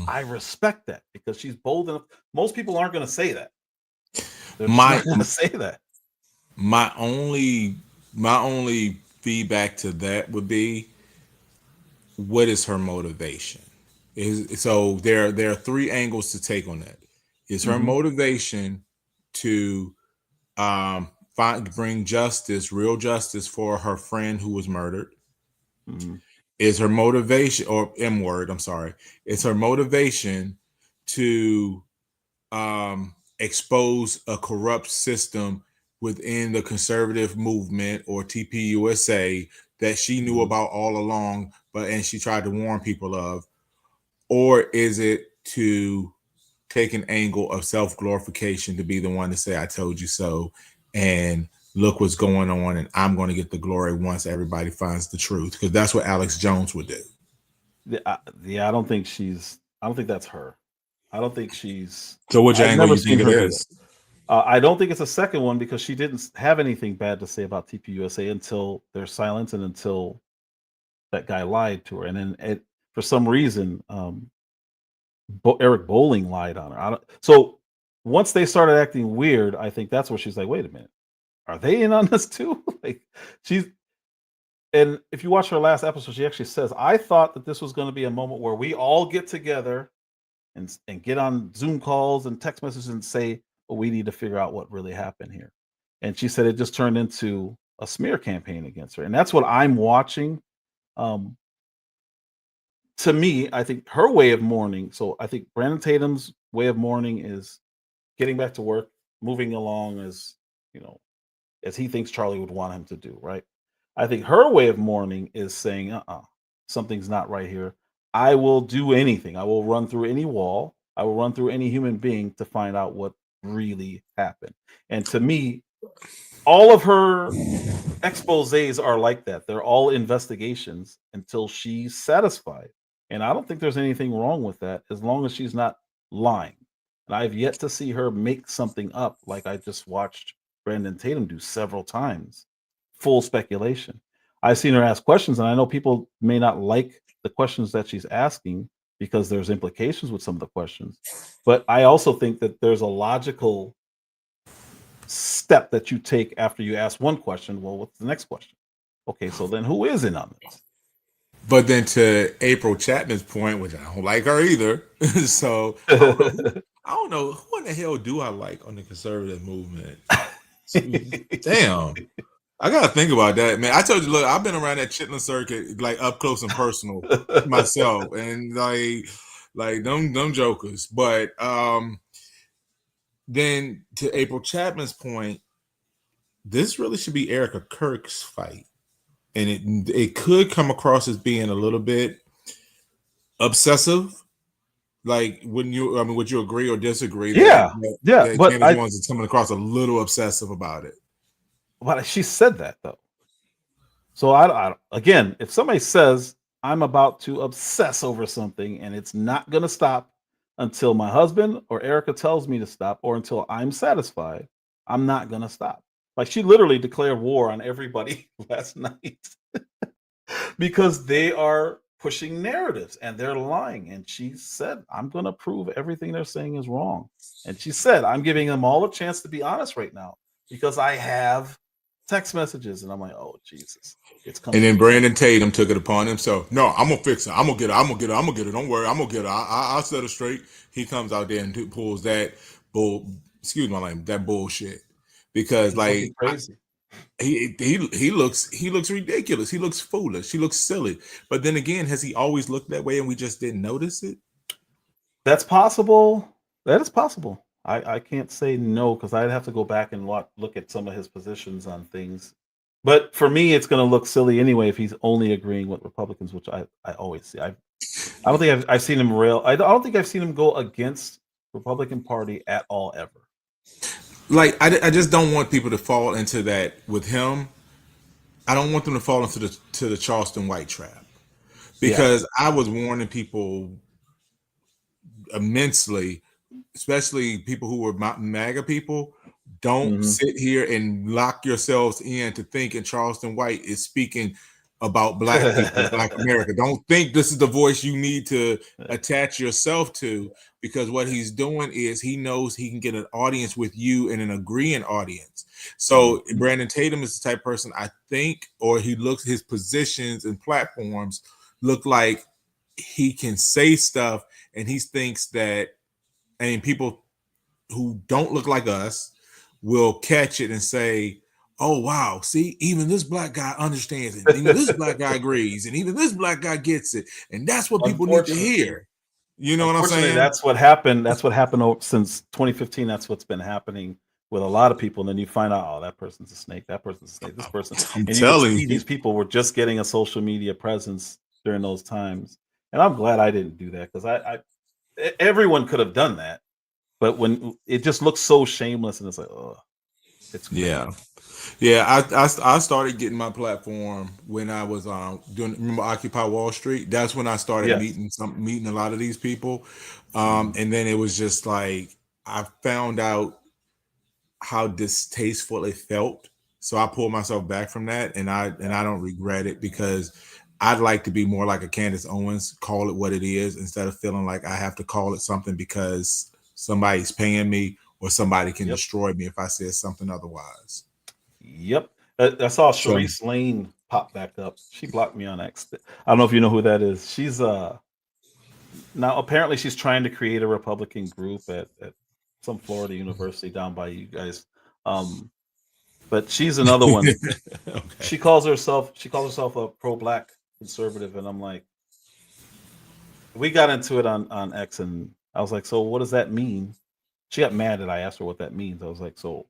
I respect that because she's bold enough. Most people aren't going to say that. They're not going to say that. My only feedback to that would be, what is her motivation? So there are 3 angles to take on that. Is her motivation to bring justice, real justice, for her friend who was murdered? Is her motivation, or M word, I'm sorry, is her motivation to expose a corrupt system within the conservative movement or TPUSA that she knew about all along, and she tried to warn people of? Or is it to take an angle of self-glorification, to be the one to say, I told you so, and look what's going on, and I'm going to get the glory once everybody finds the truth? Because that's what Alex Jones would do. Yeah, I don't think she's. I don't think that's her. I don't think she's. So which I've angle never you seen think it her do that. is? I don't think it's a second one because she didn't have anything bad to say about TPUSA until their silence and until that guy lied to her, and then for some reason, Eric Bowling lied on her. So once they started acting weird, I think that's where she's like, "Wait a minute, are they in on this too?" Like she's. And if you watch her last episode, she actually says, "I thought that this was going to be a moment where we all get together and get on Zoom calls and text messages and say, well, we need to figure out what really happened here." And she said it just turned into a smear campaign against her, and that's what I'm watching. Um, to me, I think her way of mourning. So I think Brandon Tatum's way of mourning is getting back to work, moving along as as he thinks Charlie would want him to do. Right. I think her way of mourning is saying, something's not right here. I will do anything. I will run through any wall. I will run through any human being to find out what really happened. And to me, all of her exposés are like that. They're all investigations until she's satisfied. And I don't think there's anything wrong with that as long as she's not lying. And I've yet to see her make something up like I just watched Brandon Tatum do several times. Full speculation. I've seen her ask questions, and I know people may not like the questions that she's asking because there's implications with some of the questions. But I also think that there's a logical step that you take after you ask one question. Well, what's the next question? Okay, so then who is in on this? But then to April Chapman's point, which I don't like her either. So I don't know who in the hell do I like on the conservative movement. Damn. I gotta think about that, man. I told you, look, I've been around that Chitlin circuit like up close and personal myself, and like them jokers. But then to April Chapman's point, this really should be Erica Kirk's fight, and it could come across as being a little bit obsessive. Like, would you agree or disagree? Yeah, that but Candace Owens is coming across a little obsessive about it. But she said that though. So I again, if somebody says I'm about to obsess over something and it's not going to stop until my husband or Erica tells me to stop or until I'm satisfied, I'm not going to stop. Like she literally declared war on everybody last night because they are pushing narratives and they're lying. And she said, I'm going to prove everything they're saying is wrong. And she said, I'm giving them all a chance to be honest right now because I have text messages. And I'm like, oh, Jesus. It's coming. And then Brandon Tatum took it upon himself. No, I'm gonna fix it. I'm gonna get it. Don't worry. I'm gonna get it. I'll set it straight. He comes out there and pulls that excuse my language, that bullshit. Because like crazy. He looks ridiculous. He looks foolish. He looks silly. But then again, has he always looked that way and we just didn't notice it? That's possible. That is possible. I can't say no because I'd have to go back and look at some of his positions on things. But for me, it's going to look silly anyway if he's only agreeing with Republicans, which I always see. I don't think I've seen him rail. I don't think I've seen him go against Republican Party at all ever. Like I just don't want people to fall into that with him. I don't want them to fall into the Charleston White trap because I was warning people immensely, especially people who were MAGA people. Don't sit here and lock yourselves in to thinking Charleston White is speaking about Black people, Black America. Don't think this is the voice you need to attach yourself to, because what he's doing is he knows he can get an audience with you and an agreeing audience. So Brandon Tatum is the type of person I think, or his positions and platforms look like he can say stuff and he thinks that, and people who don't look like us will catch it and say, oh, wow, see, even this Black guy understands it. Even this Black guy agrees. And even this Black guy gets it. And that's what people need to hear. You know what I'm saying? That's what happened. That's what happened since 2015. That's what's been happening with a lot of people. And then you find out, oh, that person's a snake. That person's a snake. This person. I'm telling you. These people were just getting a social media presence during those times. And I'm glad I didn't do that because everyone could have done that. But when it just looks so shameless and it's like, oh, it's crazy. Yeah. Yeah, I started getting my platform when I was doing, remember Occupy Wall Street. That's when I started Yes. meeting a lot of these people, and then it was just like I found out how distasteful it felt. So I pulled myself back from that, and I don't regret it because I'd like to be more like a Candace Owens, call it what it is, instead of feeling like I have to call it something because somebody's paying me or somebody can Yep. destroy me if I say something otherwise. Yep. I saw So Sharice Lane pop back up. She blocked me on X. I don't know if you know who that is. She's now apparently she's trying to create a Republican group at some Florida university down by you guys. Um, but she's another one. okay. She calls herself a pro-black conservative, and I'm like, we got into it on X, and I was like, so what does that mean? She got mad that I asked her what that means. I was like, so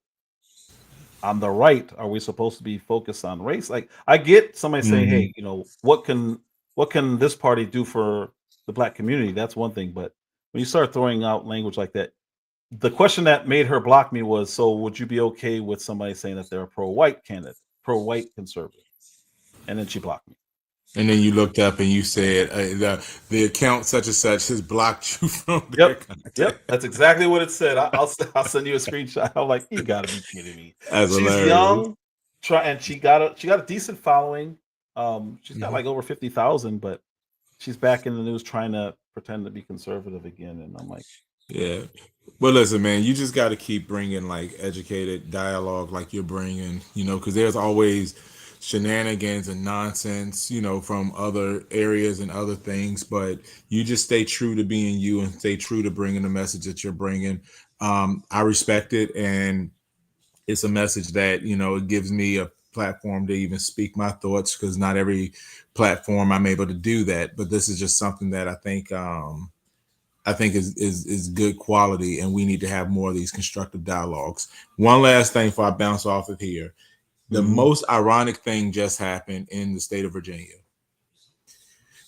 on the right, are we supposed to be focused on race? Like, I get somebody saying, Mhm. hey, what can this party do for the black community? That's one thing, but when you start throwing out language like that, the question that made her block me was, so would you be okay with somebody saying that they're a pro-white candidate, pro-white conservative? And then she blocked me. And then you looked up and you said the account such and such has blocked you from their Yep. content. Yep. That's exactly what it said. I'll send you a screenshot. I'm like, you gotta be kidding me. That's She's hilarious. young, and she got a decent following. She's got Mhm. like over 50,000, but she's back in the news trying to pretend to be conservative again. And I'm like, Yeah. Well, listen, man, you just got to keep bringing like educated dialogue like you're bringing, because there's always shenanigans and nonsense, from other areas and other things, but you just stay true to being you and stay true to bringing the message that you're bringing. I respect it. And it's a message that, it gives me a platform to even speak my thoughts because not every platform I'm able to do that. But this is just something that I think is good quality, and we need to have more of these constructive dialogues. One last thing before I bounce off of here. The mhm. most ironic thing just happened in the state of Virginia.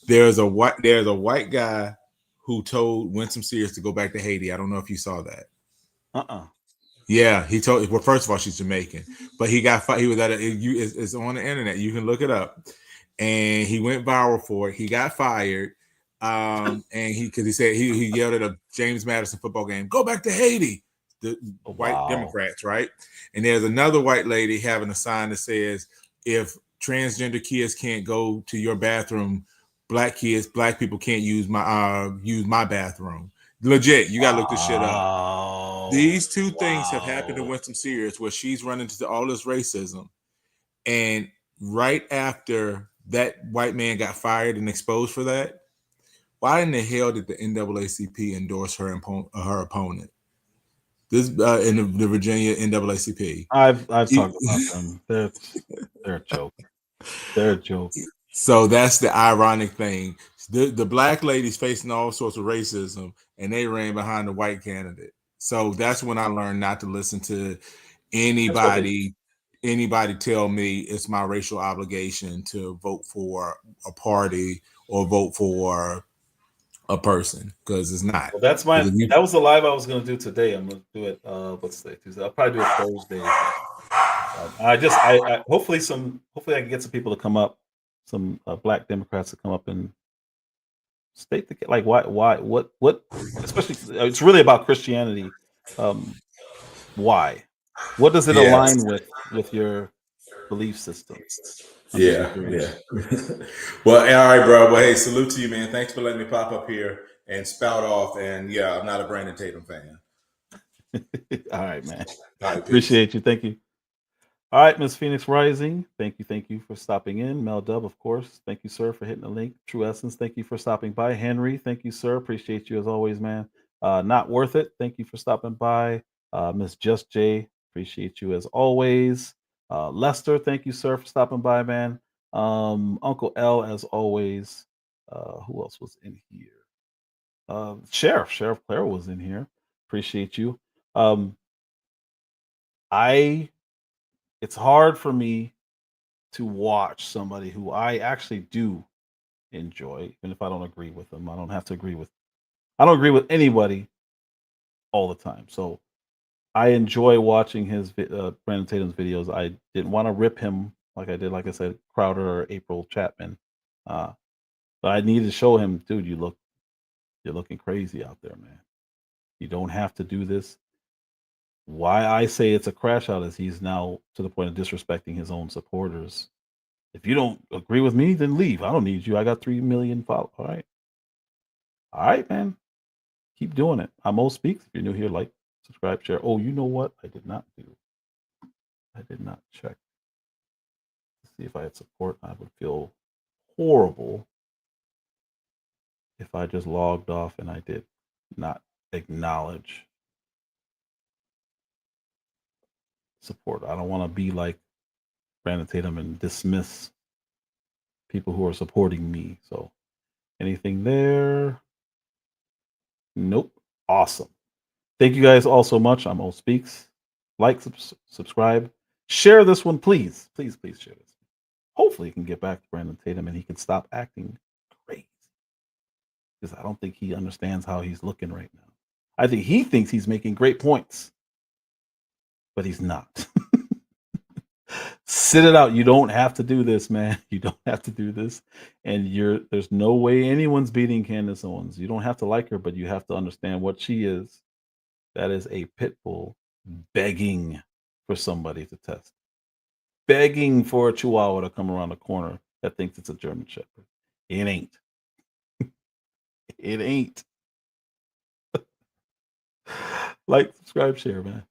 There's a white guy who told Winsome Sears to go back to Haiti. I don't know if you saw that. Uh-uh. Yeah, he told. Well, first of all, she's Jamaican, but he got he was at it's on the internet. You can look it up, and he went viral for it. He got fired, and he said he yelled at a James Madison football game, "Go back to Haiti." The Oh, white wow. Democrats, right? And there's another white lady having a sign that says, "If transgender kids can't go to your bathroom, black people can't use my bathroom." Legit, you gotta look this shit up. Wow. These two things have happened to Wow. Winston Sears where she's run into all this racism. And right after that white man got fired and exposed for that, why in the hell did the NAACP endorse her opponent? This in the Virginia NAACP. I've talked about them. They're a joke. They're a joke. So that's the ironic thing. The black lady's facing all sorts of racism, and they ran behind the white candidate. So that's when I learned not to listen to That's what they anybody tell me it's my racial obligation to vote for a party or vote for a person because it's not. Well, that's Because my if you that was the live I was gonna do today. I'm gonna do it what's today? Tuesday. I'll probably do it Thursday. I hopefully I can get some people to come up, some black Democrats to come up and state the like why what especially it's really about Christianity. Um, why? What does it yeah, align with your belief system? I'm just yeah, curious. yeah. Well, all right, bro. Well, hey, salute to you, man. Thanks for letting me pop up here and spout off. And yeah, I'm not a Brandon Tatum fan. All right, man. All right, peace. Appreciate you. Thank you. All right, Miss Phoenix Rising. Thank you for stopping in. Mel Dub, of course. Thank you, sir, for hitting the link. True Essence, thank you for stopping by. Henry, thank you, sir. Appreciate you as always, man. Not worth it. Thank you for stopping by. Miss Just J, appreciate you as always. Lester, thank you, sir, for stopping by, man. Uncle L, as always. Who else was in here? Sheriff Claire was in here. Appreciate you. Um, I it's hard for me to watch somebody who I actually do enjoy, even if I don't agree with them. I don't agree with anybody all the time. So I enjoy watching his Brandon Tatum's videos. I didn't want to rip him like I did, like I said, Crowder or April Chapman. But I needed to show him, dude, you're looking crazy out there, man. You don't have to do this. Why I say it's a crash out is he's now to the point of disrespecting his own supporters. If you don't agree with me, then leave. I don't need you. I got 3 million followers. All right, man. Keep doing it. I'm Mo Speaks. If you're new here, like, subscribe, share. Oh, you know what? I did not check to see if I had support. I would feel horrible if I just logged off and I did not acknowledge support. I don't want to be like Brandon Tatum and dismiss people who are supporting me. So anything there? Nope. Awesome. Thank you guys all so much. I'm Mo Speaks. Like, subscribe, share this one, please. Please share this. Hopefully, he can get back to Brandon Tatum and he can stop acting crazy. Because I don't think he understands how he's looking right now. I think he thinks he's making great points, but he's not. Sit it out. You don't have to do this, man. You don't have to do this. And there's no way anyone's beating Candace Owens. You don't have to like her, but you have to understand what she is. That is a pit bull begging for somebody to test. Begging for a chihuahua to come around the corner that thinks it's a German Shepherd. It ain't. It ain't. Like, subscribe, share, man.